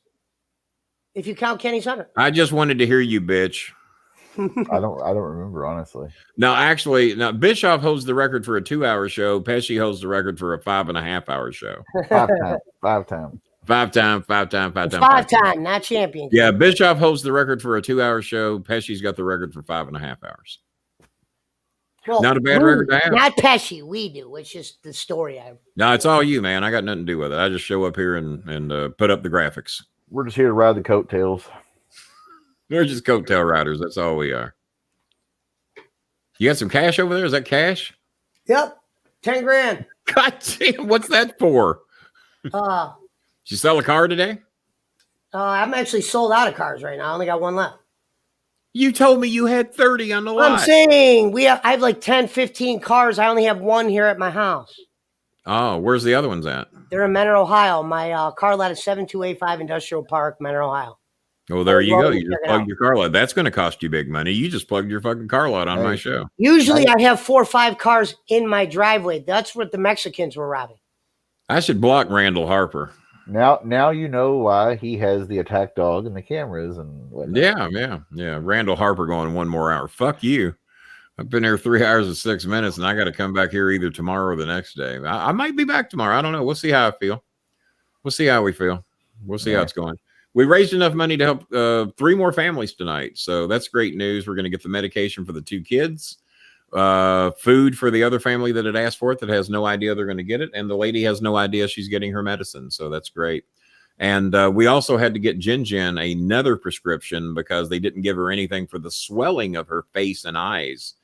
If you count Kenny's 100. I just wanted to hear you, bitch. I don't remember, honestly. No, Bischoff holds the record for a 2 hour show. Pesci holds the record for a 5.5 hour show. Five time, not champion. Yeah, Bischoff holds the record for a 2 hour show. Pesci's got the record for 5.5 hours. Well, not a bad record to have. Not Pesci, we do. It's just the story. No, it's all you, man. I got nothing to do with it. I just show up here and put up the graphics. We're just here to ride the coattails. We're just coattail riders. That's all we are. You got some cash over there? Is that cash? Yep. 10 grand. God damn, what's that for? Did you sell a car today? I'm actually sold out of cars right now. I only got one left. You told me you had 30 on the lot. I'm saying I have like 10, 15 cars. I only have one here at my house. Oh, where's the other ones at? They're in Mentor, Ohio. My car lot is 7285 Industrial Park, Mentor, Ohio. Oh, there you go. You just plugged your car lot. That's going to cost you big money. You just plugged your fucking car lot on my show. Usually I have 4 or 5 cars in my driveway. That's what the Mexicans were robbing. I should block Randall Harper. Now you know why he has the attack dog and the cameras and whatnot. Yeah. Randall Harper going 1 more hour. Fuck you. I've been here 3 hours and 6 minutes, and I got to come back here either tomorrow or the next day. I might be back tomorrow. I don't know. We'll see how I feel. We'll see how we feel. We'll see how it's going. We raised enough money to help 3 more families tonight. So that's great news. We're going to get the medication for the 2 kids, food for the other family that had asked for it that has no idea they're going to get it. And the lady has no idea she's getting her medicine. So that's great. And we also had to get Jen another prescription because they didn't give her anything for the swelling of her face and eyes,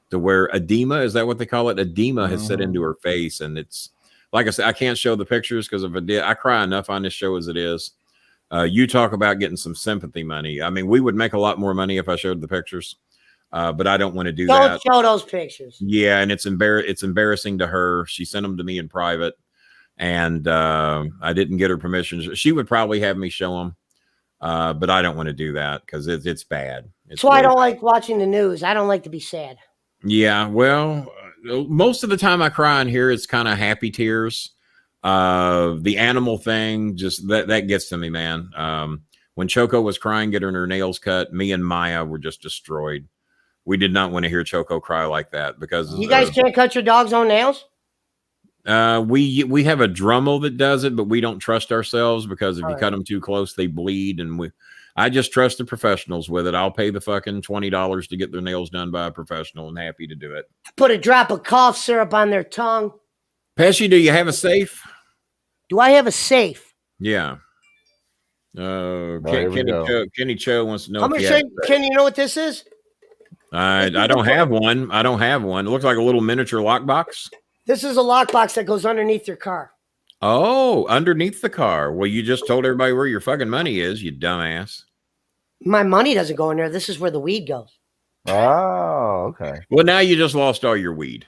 to where edema, is that what they call it? Edema has set into her face. And it's, like I said, I can't show the pictures because if I did, I cry enough on this show as it is. You talk about getting some sympathy money. I mean, we would make a lot more money if I showed the pictures, but I don't want to do that. Don't show those pictures. Yeah, and it's embarrassing to her. She sent them to me in private, and I didn't get her permission. She would probably have me show them, but I don't want to do that because it's bad. That's why I don't like watching the news. I don't like to be sad. Yeah, well, most of the time I cry in here, it's kind of happy tears. The animal thing, just that gets to me, man. When Choco was crying, getting her nails cut, me and Maya were just destroyed. we did not want to hear Choco cry like that because you guys can't cut your dog's own nails. We have a Drummel that does it, but we don't trust ourselves because if All you right. cut them too close, they bleed. And I just trust the professionals with it. I'll pay the fucking $20 to get their nails done by a professional and happy to do it. Put a drop of cough syrup on their tongue. Pesci, do you have a safe? Do I have a safe? Yeah. Kenny Cho wants to know. I'm gonna say, Ken, you know what this is? I don't have one. I don't have one. It looks like a little miniature lockbox. This is a lockbox that goes underneath your car. Oh, underneath the car. Well, you just told everybody where your fucking money is, you dumbass. My money doesn't go in there. This is where the weed goes. Oh, okay. Well, now you just lost all your weed.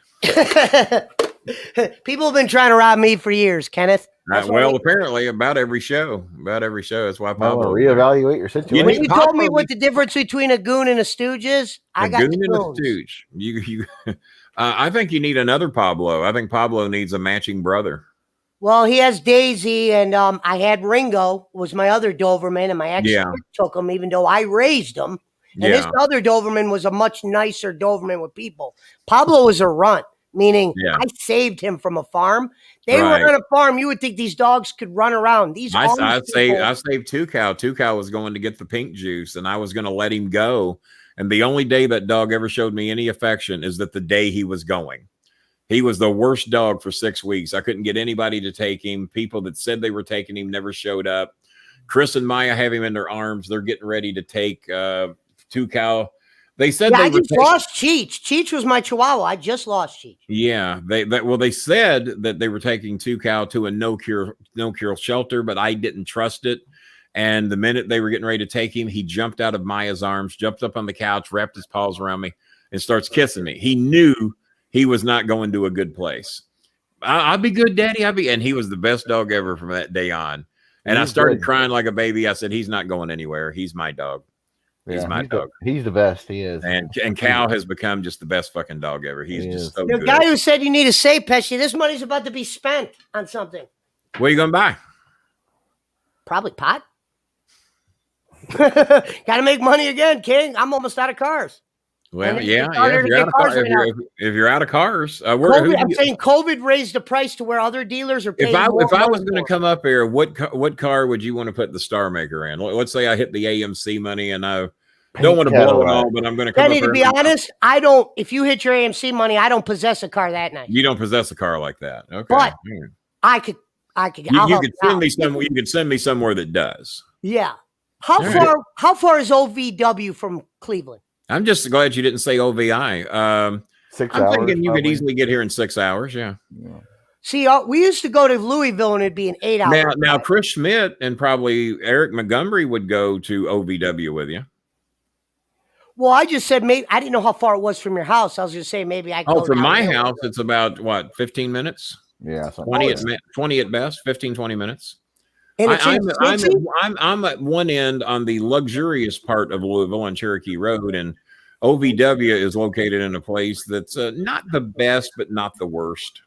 People have been trying to rob me for years, Kenneth. Well, apparently about every show. That's why Pablo reevaluate your situation. When you told me what the difference between a goon and a stooge is, I got goon and a stooge. I think you need another Pablo. I think Pablo needs a matching brother. Well, he has Daisy, and I had Ringo, was my other Doberman, and my ex took him, even though I raised him. And this other Doberman was a much nicer Doberman with people. Pablo was a runt, meaning I saved him from a farm. They were on a farm. You would think these dogs could run around. I saved Two Cow. Two Cow was going to get the pink juice, and I was going to let him go. And the only day that dog ever showed me any affection is that the day he was going. He was the worst dog for 6 weeks. I couldn't get anybody to take him. People that said they were taking him never showed up. Chris and Maya have him in their arms. They're getting ready to take Two Cow. They said I just lost Cheech. Cheech was my Chihuahua. I just lost Cheech. Yeah, they said that they were taking Two Cow to a no cure shelter, but I didn't trust it. And the minute they were getting ready to take him, he jumped out of Maya's arms, jumped up on the couch, wrapped his paws around me, and starts kissing me. He knew he was not going to a good place. I'll be good, Daddy. And he was the best dog ever from that day on. And I started crying like a baby. I said, he's not going anywhere. He's my dog. He's my dog. He's the best. He is. And Cal has become just the best fucking dog ever. He's just so good. The guy who said you need a safe, Pesci, this money's about to be spent on something. What are you going to buy? Probably pot. Got to make money again, King. I'm almost out of cars. Well, if you're out of cars, I'm saying COVID raised the price to where other dealers are paying. If I was going to come up here, what car would you want to put the Star Maker in? Let's say I hit the AMC money and I don't want to blow it all, but I'm going to come Penny, to be honest, I don't. If you hit your AMC money, I don't possess a car that night. You don't possess a car like that, okay? But I could. You could send me somewhere. You could send me somewhere that does. Yeah. How far is OVW from Cleveland? I'm just glad you didn't say OVI. 6 hours. I'm thinking you could easily get here in 6 hours. Yeah. See, we used to go to Louisville and it'd be an 8 hour. Now Chris Schmidt and probably Eric Montgomery would go to OVW with you. Well, I just said maybe I didn't know how far it was from your house. I was going to say maybe I. From my house, it's about 15 minutes. Yeah, 20 at best, 15, 20 minutes. And I'm at one end on the luxurious part of Louisville on Cherokee Road, and OVW is located in a place that's not the best, but not the worst.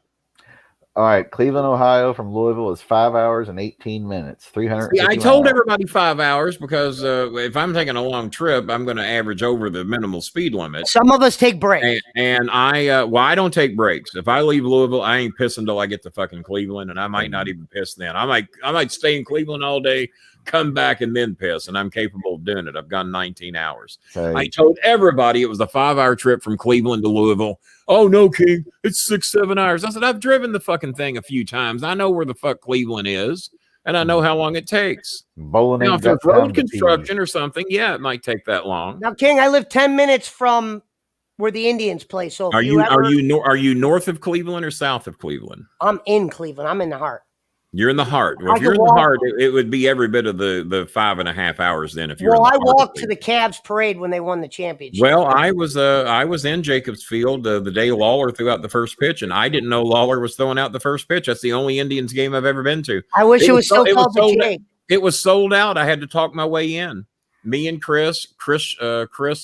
All right, Cleveland, Ohio from Louisville is 5 hours and 18 minutes. 300. I told everybody 5 hours because if I'm taking a long trip, I'm going to average over the minimal speed limit. Some of us take breaks, and I don't take breaks. If I leave Louisville, I ain't pissing until I get to fucking Cleveland, and I might not even piss then. I might stay in Cleveland all day, come back, and then piss, and I'm capable of doing it. I've gone 19 hours. Okay. I told everybody it was a 5 hour trip from Cleveland to Louisville. Oh, no, King, it's 6-7 hours. I said, I've driven the fucking thing a few times. I know where the fuck Cleveland is, and I know how long it takes. Now, if there's road construction or something, it might take that long. Now, King, I live 10 minutes from where the Indians play. So are you north of Cleveland or south of Cleveland? I'm in Cleveland. I'm in the heart. You're in the heart. Well, if you're in the heart, it would be every bit of the 5.5 hours then. If you're I walked to the Cavs parade when they won the championship. Well, I was in Jacobs Field the day Lawler threw out the first pitch, and I didn't know Lawler was throwing out the first pitch. That's the only Indians game I've ever been to. I wish it was still called the Jake. It was sold out. I had to talk my way in. Me and Chris,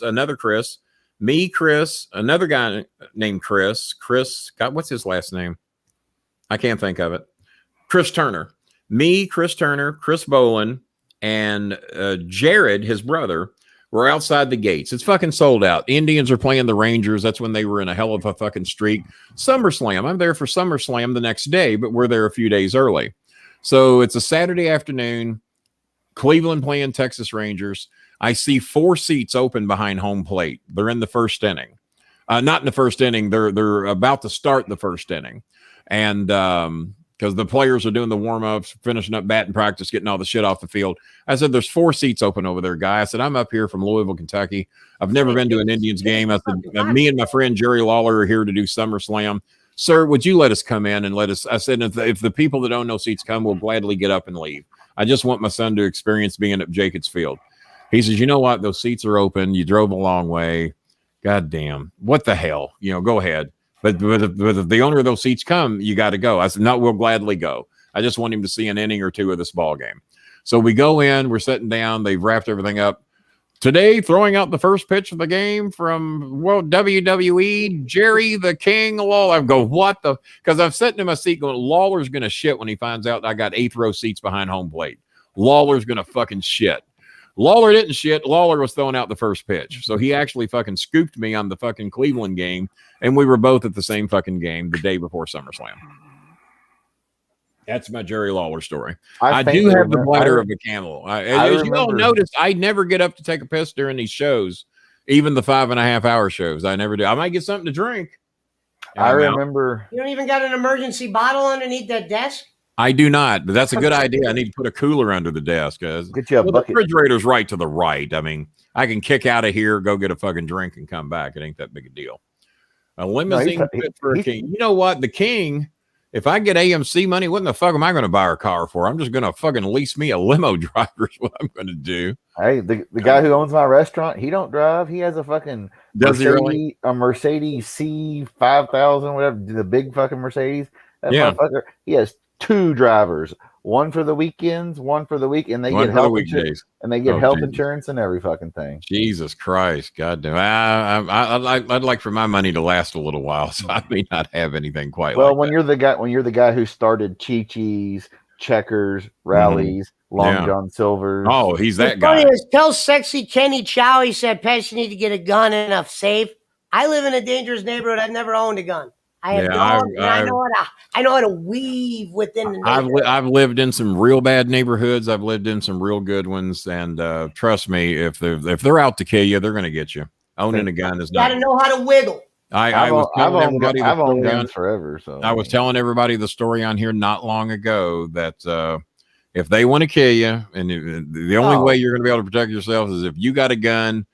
another Chris, me, Chris, another guy named Chris. God, what's his last name? I can't think of it. Chris Turner, me, Chris Turner, Chris Bolin, and Jared, his brother, We're outside the gates. It's fucking sold out. Indians are playing the Rangers. That's when they were in a hell of a fucking streak. SummerSlam. I'm there for SummerSlam the next day, but we're there a few days early. So it's a Saturday afternoon. Cleveland playing Texas Rangers. I see 4 seats open behind home plate. They're in the first inning. Not in the first inning. They're about to start the first inning. And because the players are doing the warm-ups, finishing up batting practice, getting all the shit off the field. I said, there's 4 seats open over there, guy. I said, I'm up here from Louisville, Kentucky. I've never been to an Indians game. I said, me and my friend Jerry Lawler are here to do SummerSlam. Sir, would you let us come in and let us? I said, if the people that own no seats come, we'll gladly get up and leave. I just want my son to experience being at Jacobs Field. He says, you know what? Those seats are open. You drove a long way. God damn. What the hell? Go ahead. But if the owner of those seats come, you got to go. I said, no, we'll gladly go. I just want him to see an inning or 2 of this ball game. So we go in, we're sitting down. They've wrapped everything up. Today, throwing out the first pitch of the game from WWE, Jerry the King Lawler. I go, what the? Because I'm sitting in my seat going, Lawler's going to shit when he finds out I got 8th row seats behind home plate. Lawler's going to fucking shit. Lawler didn't shit. Lawler was throwing out the first pitch. So he actually fucking scooped me on the fucking Cleveland game. And we were both at the same fucking game the day before SummerSlam. That's my Jerry Lawler story. I do have the bladder of a camel. As you all noticed, I never get up to take a piss during these shows, even the 5.5 hour shows. I never do. I might get something to drink. I remember. You don't even got an emergency bottle underneath that desk? I do not, but that's a good idea. I need to put a cooler under the desk. Get you a bucket. The refrigerator's right to the right. I mean, I can kick out of here, go get a fucking drink, and come back. It ain't that big a deal. A limousine fit for a king. You know what? The king, if I get AMC money, what in the fuck am I going to buy a car for? I'm just going to fucking lease me a limo driver is what I'm going to do. Hey, the guy who owns my restaurant, he don't drive. He has a fucking a Mercedes C5000, whatever, the big fucking Mercedes. That motherfucker, he has 2 drivers. One for the weekends, one for the week, and they get health insurance, and they get health insurance and every fucking thing. Jesus Christ, goddamn! I'd like for my money to last a little while, so I may not have anything quite. Well, like when you're the guy who started Chi-Chi's, Checkers, Rallies, Long John Silver's. Oh, he's that guy. Tell sexy Kenny Chow. He said, "Patch, you need to get a gun and a safe." I live in a dangerous neighborhood. I've never owned a gun. I have dogs, and I know how to weave within the neighborhood. I've lived in some real bad neighborhoods. I've lived in some real good ones, and trust me, if they're out to kill you, they're going to get you. Owning a gun is not. You got to know how to wiggle. I've owned guns forever. So I was telling everybody the story on here not long ago that if they want to kill you, and the only way you're going to be able to protect yourself is if you got a gun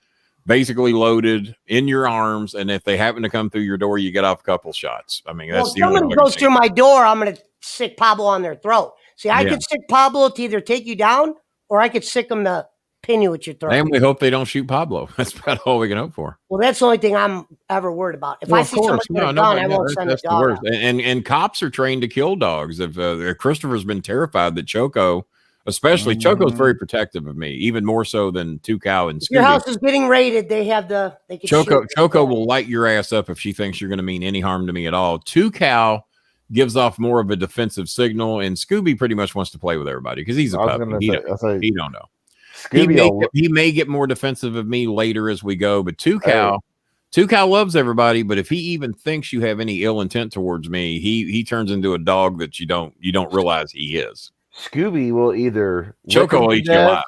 basically loaded in your arms, and if they happen to come through your door, you get off a couple shots. I mean, that's the only way. If someone goes through my door, I'm going to sick Pablo on their throat. See, I could sick Pablo to either take you down, or I could sick him to pin you with your throat. And we hope they don't shoot Pablo. That's about all we can hope for. Well, that's the only thing I'm ever worried about. If I see somebody with a gun, I won't send a dog out. And cops are trained to kill dogs. If Christopher's been terrified that Choco, especially Choco's very protective of me, even more so than 2 Cow and Scooby. Your house is getting raided. They can Choco will light your ass up if she thinks you're going to mean any harm to me at all. 2 Cow gives off more of a defensive signal, and Scooby pretty much wants to play with everybody because he's a puppy. He don't know. He may get more defensive of me later as we go, but 2 Cow loves everybody. But if he even thinks you have any ill intent towards me, he turns into a dog that you don't realize he is. Scooby will either Choco will eat you alive.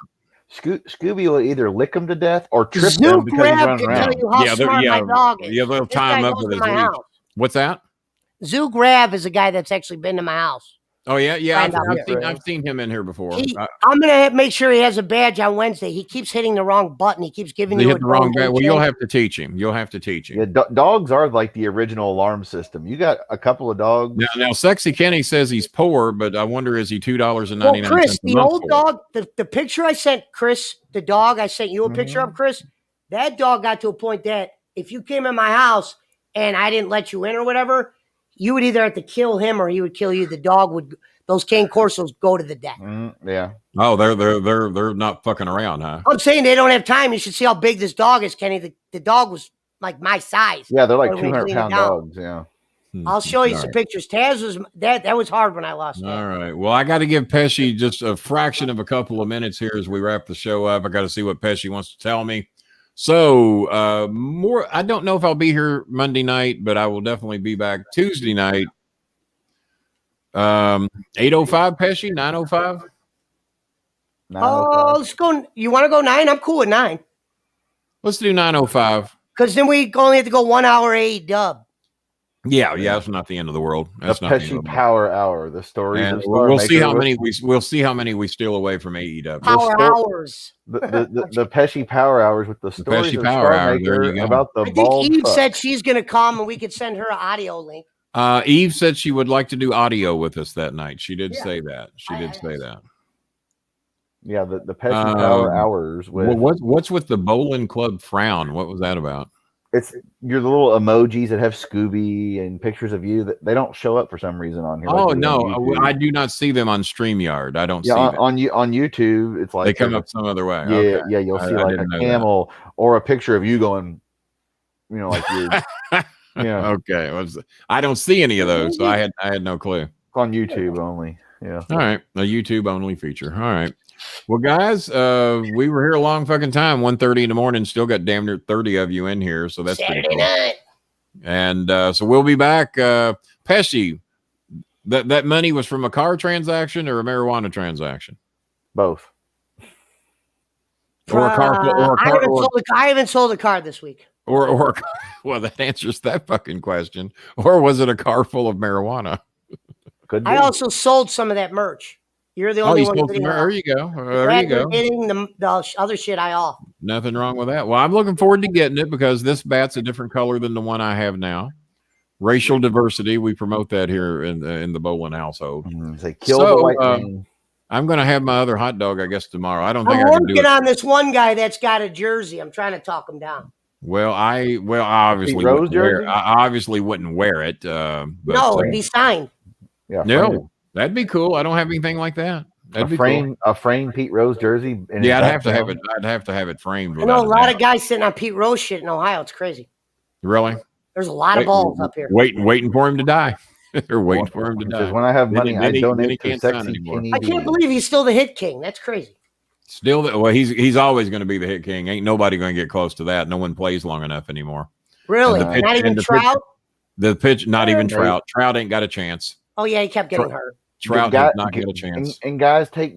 Scooby will either lick him to death or trip him because he's running around. They'll tie him up with his leash. What's that? Zoo Grab is a guy that's actually been to my house. Oh yeah. I've seen him in here before. I'm gonna make sure he has a badge on Wednesday. He keeps hitting the wrong button. He keeps giving you the wrong badge. Well, you'll have to teach him. Yeah, dogs are like the original alarm system. You got a couple of dogs. Now, Sexy Kenny says he's poor, but I wonder is he $2.99? Well, Chris, the old dog, the picture I sent Chris, the dog I sent you a picture of, Chris. That dog got to a point that if you came in my house and I didn't let you in or whatever, you would either have to kill him or he would kill you. The dog would. Those cane corsos go to the death. Yeah. Oh, they're not fucking around, huh? I'm saying they don't have time. You should see how big this dog is, Kenny. The dog was like my size. Yeah, they're like 200-pound dogs. Yeah. I'll show you some pictures. Taz was that was hard when I lost. All right. Well, I got to give Pesci just a fraction of a couple of minutes here as we wrap the show up. I got to see what Pesci wants to tell me. So more. I don't know if I'll be here Monday night, but I will definitely be back Tuesday night. 8:05 Pesci, 9:05. Oh, let's go. You want to go 9? I'm cool with 9. Let's do 9:05. Because then we only have to go 1 hour A-dub. Yeah, that's not the end of the world. That's the not Pesci Power Hour. The story. And we'll see how many we'll see how many we steal away from AEW. Power Hours. The Pesci Power Hours with the stories of Power Star Hour, Maker about the I bald think Eve fuck. said she's going to come and we could send her an audio link. Eve said she would like to do audio with us that night. She did say that. She did say that. Yeah, the Pesci Power Hours. Well, what's with the Bolin Club frown? What was that about? It's your little emojis that have Scooby and pictures of you that they don't show up for some reason on here. Oh no, I do not see them on StreamYard. I don't see them. on YouTube. It's like they come up some other way. Yeah, okay. yeah, you'll see like a camel or a picture of you going, like you're. Yeah. Okay. I don't see any of those, so I had no clue. It's on YouTube only. Yeah. All right, a YouTube only feature. All right. Well, guys, we were here a long fucking time. 1:30 in the morning. Still got damn near 30 of you in here, so that's Saturday pretty cool. night. And so we'll be back. Pesci, that money was from a car transaction or a marijuana transaction? Both. Or a car. I haven't sold a car this week. Or well, that answers that fucking question. Or was it a car full of marijuana? Could be. I also sold some of that merch. You're the only one. There you go. There you go. Hitting the other shit I off. Nothing wrong with that. Well, I'm looking forward to getting it because this bat's a different color than the one I have now. Racial diversity, we promote that here in the Bolin household. Kill the white man. I'm going to have my other hot dog, I guess, tomorrow. I don't think I'm I can do it. working on this one guy that's got a jersey. I'm trying to talk him down. Well, I obviously wouldn't wear it. But, no, it'd be signed. Yeah, no, that'd be cool. I don't have anything like that. That'd be cool. A framed Pete Rose jersey. Yeah, I'd have to have it. I'd have to have it framed. I know a lot of guys sitting on Pete Rose shit in Ohio. It's crazy. Really? There's a lot of balls up here. Waiting for him to die. They're waiting for him to die. When I have money, I donate to Sexy Kenny. I can't believe he's still the hit king. That's crazy. Still, well, he's always going to be the hit king. Ain't nobody going to get close to that. No one plays long enough anymore. Really? Not even Trout? The pitch, not even Trout. Trout ain't got a chance. Oh, yeah, he kept getting hurt. Trout does not get a chance. And guys take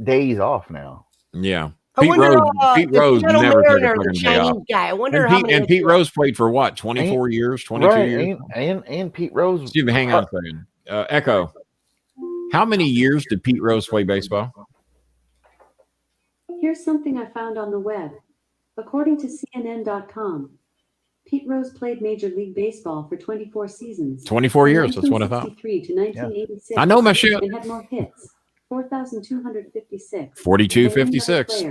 days off now. Yeah. Pete Rose never took a fucking day off. Guy. I wonder how many. And Pete Rose played for what? 24 years, 22 years? And Pete Rose. Excuse me, hang on a second. Echo. How many years did Pete Rose play baseball? Here's something I found on the web. According to CNN.com, Pete Rose played Major League Baseball for 24 seasons. 24 years, that's what I thought. 1963 to 1986. I know my shit. And had more hits. 4,256. 4,256.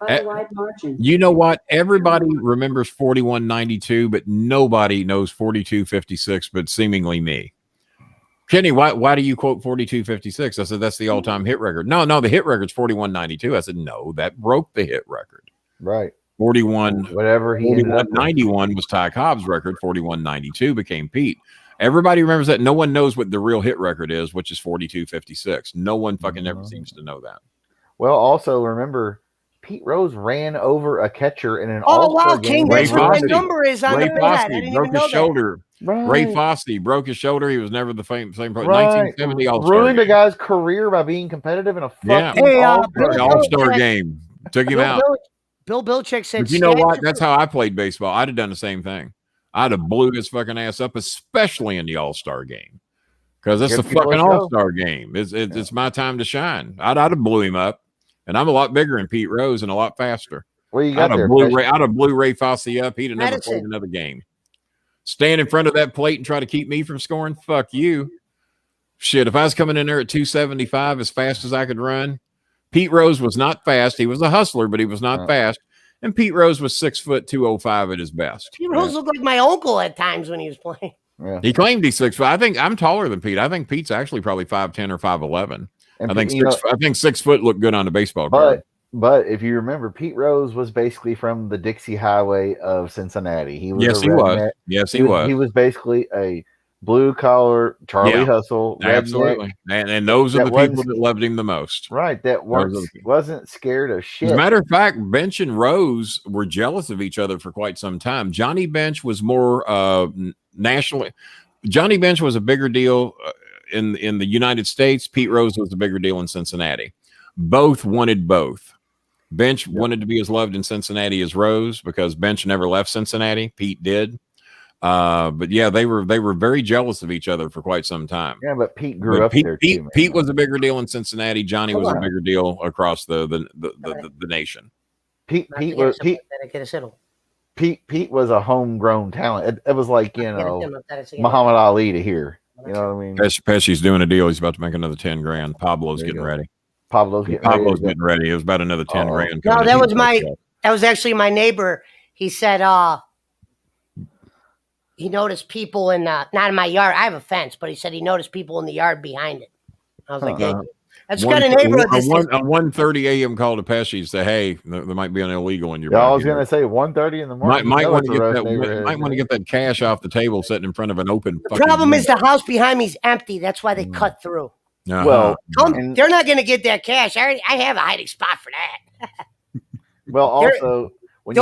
By a wide margin. You know what? Everybody remembers 4192, but nobody knows 4256, but seemingly me. Kenny, why do you quote 4256? I said, that's the all-time hit record. No, the hit record's 4192. I said, no, that broke the hit record. Right. 41, whatever he 4191 was Ty Cobb's record. 4192 became Pete. Everybody remembers that. No one knows what the real hit record is, which is 4256. No one fucking ever seems to know that. Well, also remember, Pete Rose ran over a catcher in an all-star game. King, that's what the number is. I didn't know that. I didn't broke even know his shoulder. Right. Ray Fosse broke his shoulder. He was never the same pro. Right. 1970 All-Star ruined game. a guy's career by being competitive in a fucking All-Star game. Took him out. Bill Belichick said, but you know what? That's how I played baseball. I'd have done the same thing. I'd have blew his fucking ass up, especially in the All-Star game, because it's the fucking All-Star game. It's my time to shine. I'd have blew him up, and I'm a lot bigger than Pete Rose and a lot faster. Well, you got I'd have blew Ray Fosse up. He'd have never played another game. Stand in front of that plate and try to keep me from scoring? Fuck you. Shit, if I was coming in there at 275 as fast as I could run, Pete Rose was not fast. He was a hustler, but he was not fast. And Pete Rose was 6'205" at his best. Pete Rose looked like my uncle at times when he was playing. Yeah. He claimed he's 6'5". I think I'm taller than Pete. I think Pete's actually probably 5'10" or 5'11". I think 6 foot looked good on the baseball card. But if you remember, Pete Rose was basically from the Dixie Highway of Cincinnati. He was Yes, he was. He was basically a blue collar, Charlie Hustle, absolutely, and those are the people that loved him the most, right? That wasn't scared of shit. As a matter of fact, Bench and Rose were jealous of each other for quite some time. Johnny Bench was more nationally. Johnny Bench was a bigger deal in the United States. Pete Rose was a bigger deal in Cincinnati. Both wanted both. Bench wanted to be as loved in Cincinnati as Rose because Bench never left Cincinnati. Pete did. But yeah, they were very jealous of each other for quite some time. Yeah, but Pete grew up there too. Pete was a bigger deal in Cincinnati. Johnny was a bigger deal across the nation. Pete was a homegrown talent. It was like, Muhammad Ali to here. You know what I mean? Pesci's doing a deal. He's about to make another 10 grand. Pablo's getting ready. Pablo's getting ready. It was about another 10 grand. No, that was actually my neighbor. He said he noticed people not in my yard. I have a fence, but he said he noticed people in the yard behind it. I was like, hey, that's kind of neighborhood. A 1:30 a.m. call to Pesci and say, hey, there might be an illegal in your I was going to say 1:30 in the morning. Might want to get that cash off the table sitting in front of an open. The problem is the house behind me is empty. That's why they cut through. Well, they're not going to get that cash. I have a hiding spot for that. Well, also, when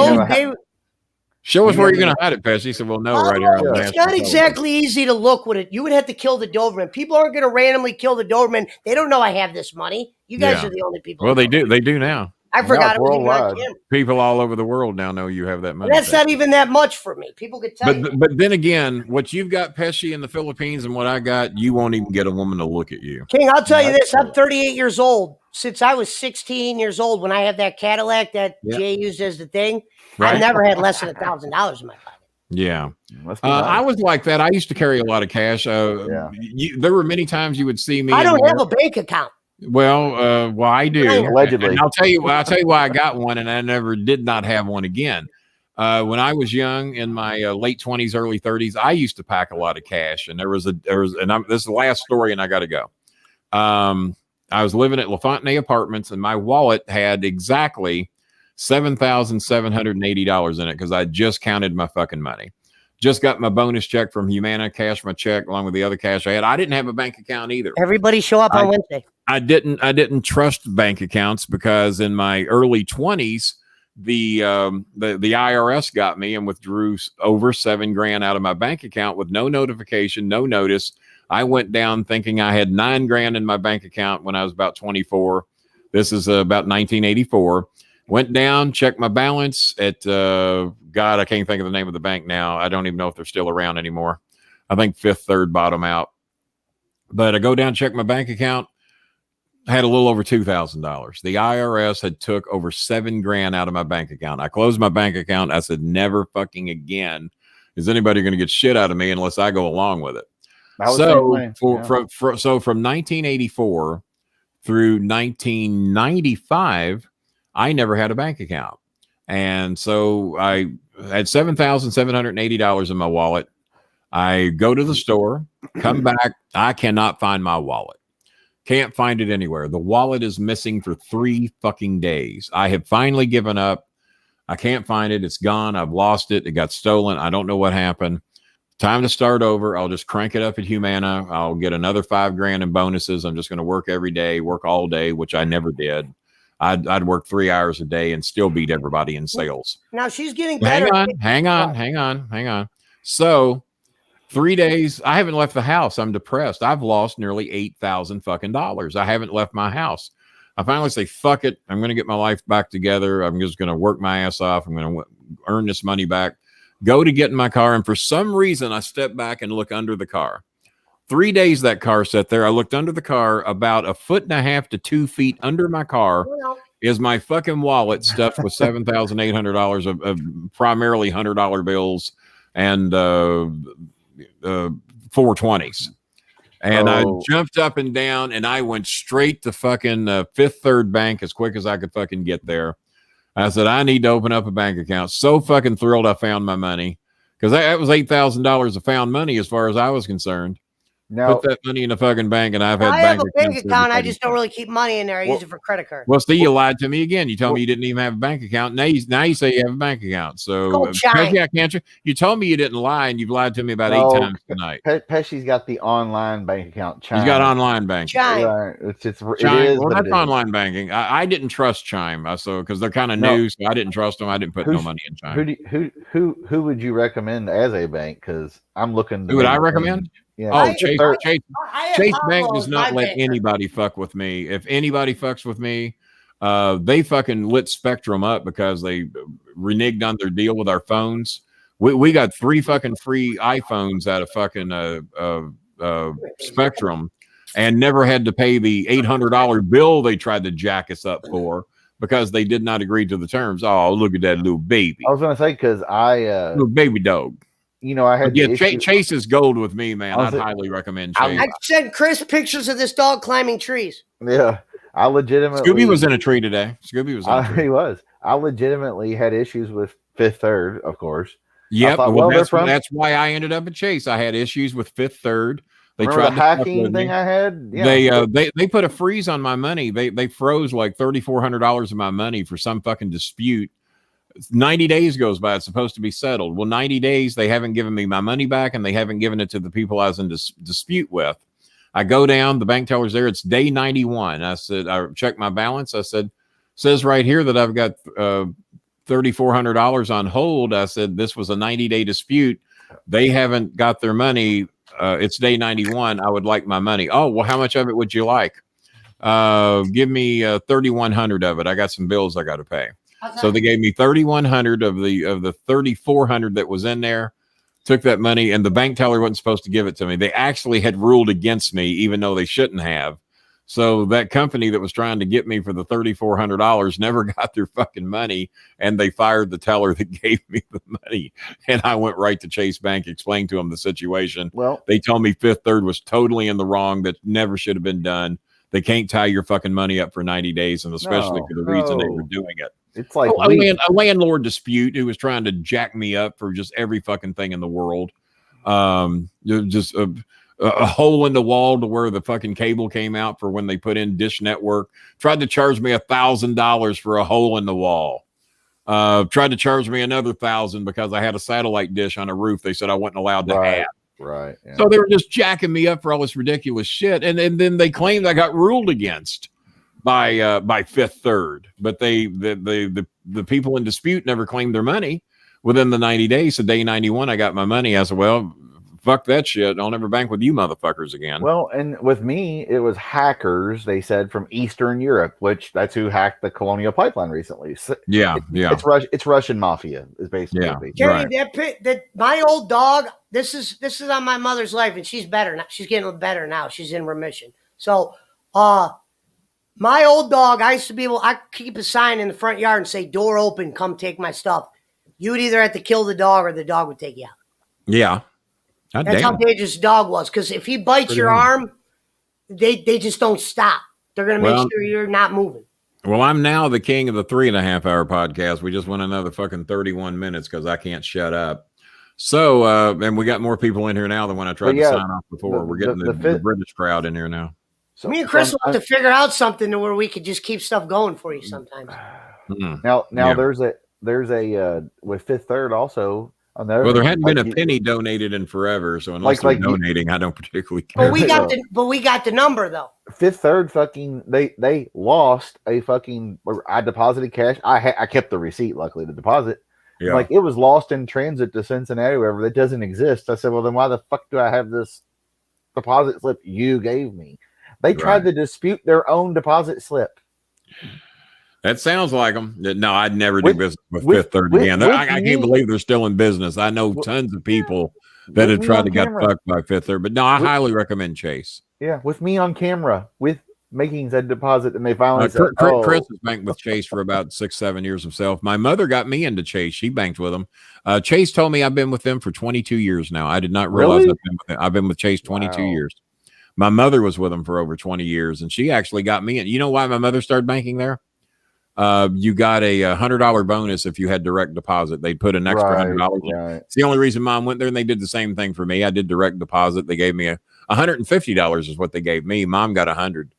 show us where you're going to hide it, Pesci. He said, well, no, right here. It's not exactly easy to look with it. You would have to kill the Doberman. People aren't going to randomly kill the Doberman. They don't know I have this money. You guys are the only people. Well, they do. They do now. I forgot it was worldwide. People all over the world now know you have that money. That's not even that much for me. People could tell you. But then again, what you've got, Pesci, in the Philippines and what I got, you won't even get a woman to look at you. King, I'll tell you this. I'm 38 years old. Since I was 16 years old, when I had that Cadillac that Jay used as the thing, I never had less than $1,000 in my pocket. Yeah. I was like that. I used to carry a lot of cash. There were many times you would see me. I don't have a bank account. Well, I do. Allegedly. And I'll tell you why I got one, and I never did not have one again. When I was young, in my late 20s, early 30s, I used to pack a lot of cash, and this is the last story, and I got to go. I was living at LaFontaine Apartments, and my wallet had exactly $7,780 in it because I just counted my fucking money. Just got my bonus check from Humana, cashed my check along with the other cash I had. I didn't have a bank account either. Everybody show up on Wednesday. I didn't trust bank accounts because in my early 20s, the IRS got me and withdrew over $7 grand out of my bank account with no notification, no notice. I went down thinking I had $9 grand in my bank account when I was about 24. This is about 1984. Went down, checked my balance at God, I can't think of the name of the bank now. I don't even know if they're still around anymore. I think Fifth Third bottom out. But I go down, check my bank account. I had a little over $2,000. The IRS had took over $7 grand out of my bank account. I closed my bank account. I said, never fucking again is anybody going to get shit out of me unless I go along with it. So from 1984 through 1995, I never had a bank account. And so I had $7,780 in my wallet. I go to the store, come back. I cannot find my wallet. Can't find it anywhere. The wallet is missing for 3 fucking days. I have finally given up. I can't find it. It's gone. I've lost it. It got stolen. I don't know what happened. Time to start over. I'll just crank it up at Humana. I'll get another $5 grand in bonuses. I'm just going to work every day, work all day, which I never did. I'd work 3 hours a day and still beat everybody in sales. Now she's getting better. Hang on. So 3 days, I haven't left the house. I'm depressed. I've lost nearly $8,000 fucking dollars. I haven't left my house. I finally say, fuck it. I'm going to get my life back together. I'm just going to work my ass off. I'm going to earn this money back. Go to get in my car. And for some reason, I step back and look under the car. 3 days that car sat there. I looked under the car. About 1.5 to 2 feet under my car is my fucking wallet stuffed with $7,800 of primarily $100 bills and 420s. And I jumped up and down and I went straight to fucking Fifth Third Bank as quick as I could fucking get there. I said, I need to open up a bank account. So fucking thrilled I found my money because that was $8,000 of found money as far as I was concerned. Now, Put that money in the fucking bank, and I've had I have a bank accounts account. I every just don't really keep money in there. I Well- use it for credit card. Well, see, you lied to me again. You told me you didn't even have a bank account. Now you say you have a bank account. So, Go Chime. Pesci, I can't. You told me you didn't lie, and you've lied to me about No, 8 times tonight. Pesci's got the online bank account. He's got online banking. Chime. Right. It Chime. is. Well, but that's it isn't. online banking. I didn't trust Chime, so because they're kind of No. new, so I didn't trust them. I didn't put no Who's- money in Chime. Who would you recommend as a bank? Because I'm looking. Who would I recommend? Yeah. Oh, Fifth Chase I have Bank Pablo does as not my let banker. anybody fuck with me. If anybody fucks with me, they fucking lit Spectrum up because they reneged on their deal with our phones. We got 3 fucking free iPhones out of fucking Spectrum, and never had to pay the $800 bill they tried to jack us up for because they did not agree to the terms. Oh, look at that little baby, I was going to say because little baby dog. I had But yeah, the issue- Chase is gold with me, man. I I'd was- highly recommend I- Chase. I sent Chris pictures of this dog climbing trees. Yeah, I legitimately. Scooby was in a tree today. Scooby was in a tree. He was. I legitimately had issues with Fifth Third, of course. Yep. thought, Well, well, they're that's why I ended up at Chase. I had issues with Fifth Third. They Remember tried the to fuck hacking with me. thing I had. Yeah. They put a freeze on my money. They froze like $3,400 of my money for some fucking dispute. 90 days goes by. It's supposed to be settled. Well, 90 days, they haven't given me my money back, and they haven't given it to the people I was in dispute with. I go down, the bank teller's there. It's day 91. I said, I checked my balance. I said, says right here that I've got $3,400 on hold. I said, this was a 90-day dispute. They haven't got their money. It's day 91. I would like my money. Oh, well, how much of it would you like? Give me 3,100 of it. I got some bills I got to pay. So they gave me 3,100 of the 3,400 that was in there. Took that money, and the bank teller wasn't supposed to give it to me. They actually had ruled against me, even though they shouldn't have. So that company that was trying to get me for the $3,400 never got their fucking money, and they fired the teller that gave me the money. And I went right to Chase Bank, explained to them the situation. Well, They told me Fifth Third was totally in the wrong. That never should have been done. They can't tie your fucking money up for 90 days, and especially for the reason they were doing it. it's like A landlord dispute who was trying to jack me up for just every fucking thing in the world. Just a hole in the wall to where the fucking cable came out for when they put in Dish Network. Tried to charge me $1,000 for a hole in the wall. Tried to charge me another $1,000 because I had a satellite dish on a roof. They said I wasn't allowed to have. Right. Yeah. So they were just jacking me up for all this ridiculous shit, and then they claimed I got ruled against by Fifth Third, but the people in dispute never claimed their money within the 90 days. So day 91, I got my money. I said, well, fuck that shit. I'll never bank with you motherfuckers again. Well, and with me, it was hackers, they said, from Eastern Europe, which that's who hacked the Colonial Pipeline recently. So yeah. it's Russian mafia is basically. Yeah. what they- Jerry, that my old dog. This is on my mother's life, and she's better now. She's getting better now. She's in remission. So, my old dog, I used to be able. I keep a sign in the front yard and say, "Door open, come take my stuff." You would either have to kill the dog, or the dog would take you out. Yeah. God That's how damn. dangerous the dog was. Because if he bites Pretty your good. arm, they just don't stop. They're gonna make Well- sure you're not moving. Well, I'm now the king of the 3.5 hour podcast. We just went another fucking 31 minutes because I can't shut up. So, and we got more people in here now than when I tried But yeah, to sign off before. We're getting the British crowd in here now. So, Me and Chris so will have to figure out something to where we could just keep stuff going for you sometimes. now Yeah. there's a with Fifth Third also. Well, there hadn't been a penny donated in forever, so unless Like they're you- donating, I don't particularly care. But we got the number though. Fifth Third fucking they lost a fucking. I deposited cash. I kept the receipt, luckily, to deposit. Yeah. Like it was lost in transit to Cincinnati, wherever. That doesn't exist. I said, well, then why the fuck do I have this deposit slip you gave me? They tried to dispute their own deposit slip. That sounds like them. No, I'd never do With- business with with- Fifth Third with- again. with I me- can't believe they're still in business. I know tons of people that With have me tried on to get camera. fucked by Fifth Third, but no, I With- highly recommend Chase. Yeah, with me on camera, with making said deposit, and they finally said, Chris has banked with Chase for about 6-7 years himself. My mother got me into Chase. She banked with him. Chase told me I've been with them for 22 years now. I did not realize Really? I've been with Chase 22 Wow. years. My mother was with him for over 20 years, and she actually got me in. You know why my mother started banking there? You got a $100 bonus if you had direct deposit. They'd put an extra $100. Right. It's the only reason Mom went there, and they did the same thing for me. I did direct deposit. They gave me $150 is what they gave me. Mom got 100.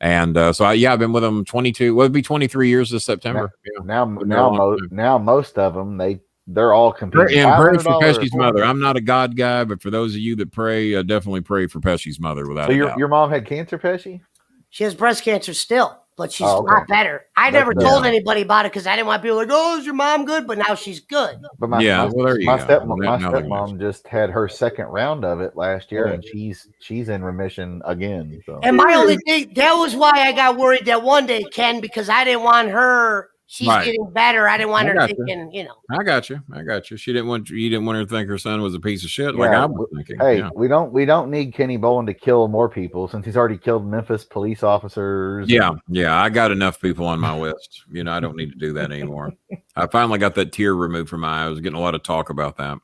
And so I've been with them 22. Well, it'd be 23 years this September. Now most of them they're all competing. And pray for Pesci's mother. I'm not a God guy, but for those of you that pray, definitely pray for Pesci's mother. Without a doubt. Your mom had cancer, Pesci? She has breast cancer still, but she's a lot better. I never told anybody about it because I didn't want people like, "Oh, is your mom good?" But now she's good. But my stepmom just had her second round of it last year, and she's in remission again. So. And my only thing, that was why I got worried that one day, Ken, because I didn't want her. She's getting better. I didn't want her thinking, I got you. You didn't want her to think her son was a piece of shit, like I was thinking. Hey, we don't need Kenny Bolin to kill more people since he's already killed Memphis police officers. Yeah, I got enough people on my list. I don't need to do that anymore. I finally got that tear removed from my eye. I was getting a lot of talk about that.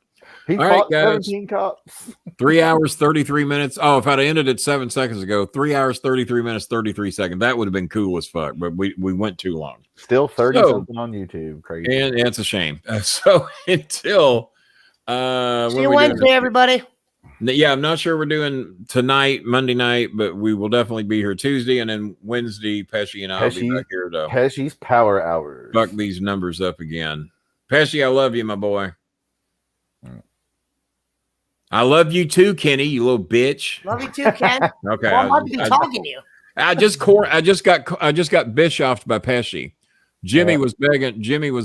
He fought 17 cops. 3 hours, 33 minutes. Oh, if I'd ended it 7 seconds ago, 3 hours, 33 minutes, 33 seconds. That would have been cool as fuck, but we went too long. Still 30 something on YouTube. Crazy. And it's a shame. So until see you Wednesday, everybody. Yeah, I'm not sure we're doing tonight, Monday night, but we will definitely be here Tuesday, and then Wednesday, Pesci and I'll be back here to Pesci's Power Hours. Fuck these numbers up again. Pesci, I love you, my boy. I love you too, Kenny, you little bitch. Love you too, Ken. Okay. Well, I'm about to be talking to you. I just got Bischoffed by Pesci. Jimmy was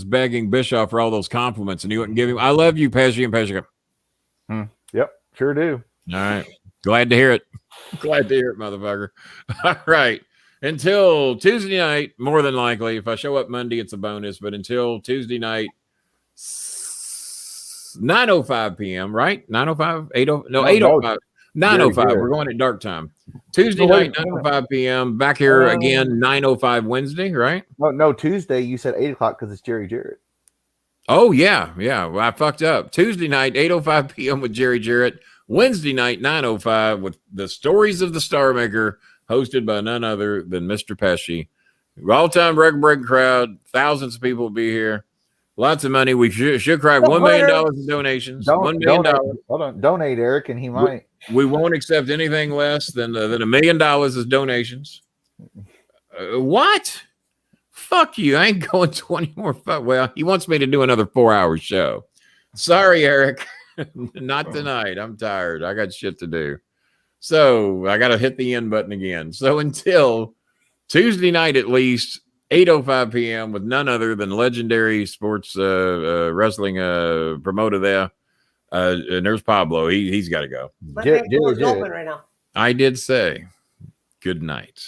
begging Bischoff for all those compliments, and he wouldn't give him. I love you, Pesci, and Pesci go, Yep, sure do. All right. Glad to hear it. Glad to hear it, motherfucker. All right. Until Tuesday night, more than likely. If I show up Monday, it's a bonus. But until Tuesday night, 9:05 p.m., right? 9:05? 8:05? No, 8:05. 9:05. We're going at dark time. Tuesday night, 9:05 p.m. Back here again, 9:05 Wednesday, right? No, Tuesday you said 8 o'clock because it's Jerry Jarrett. Oh, yeah. Well, I fucked up. Tuesday night, 8:05 p.m. with Jerry Jarrett. Wednesday night, 9:05 with the Stories of the Star Maker, hosted by none other than Mr. Pesci. All-time record-breaking crowd. Thousands of people will be here. Lots of money. We should crack $1 million in donations. $1 million. Hold on. Donate, Eric, and he might. We won't accept anything less than $1 million as donations. What? Fuck you. I ain't going 20 more. Well, he wants me to do another 4-hour show. Sorry, Eric. Not tonight. I'm tired. I got shit to do. So I got to hit the end button again. So until Tuesday night, at least, 8:05 p.m. with none other than legendary sports wrestling promoter there. And there's Pablo. He's got to go. My open right now. I did say good night.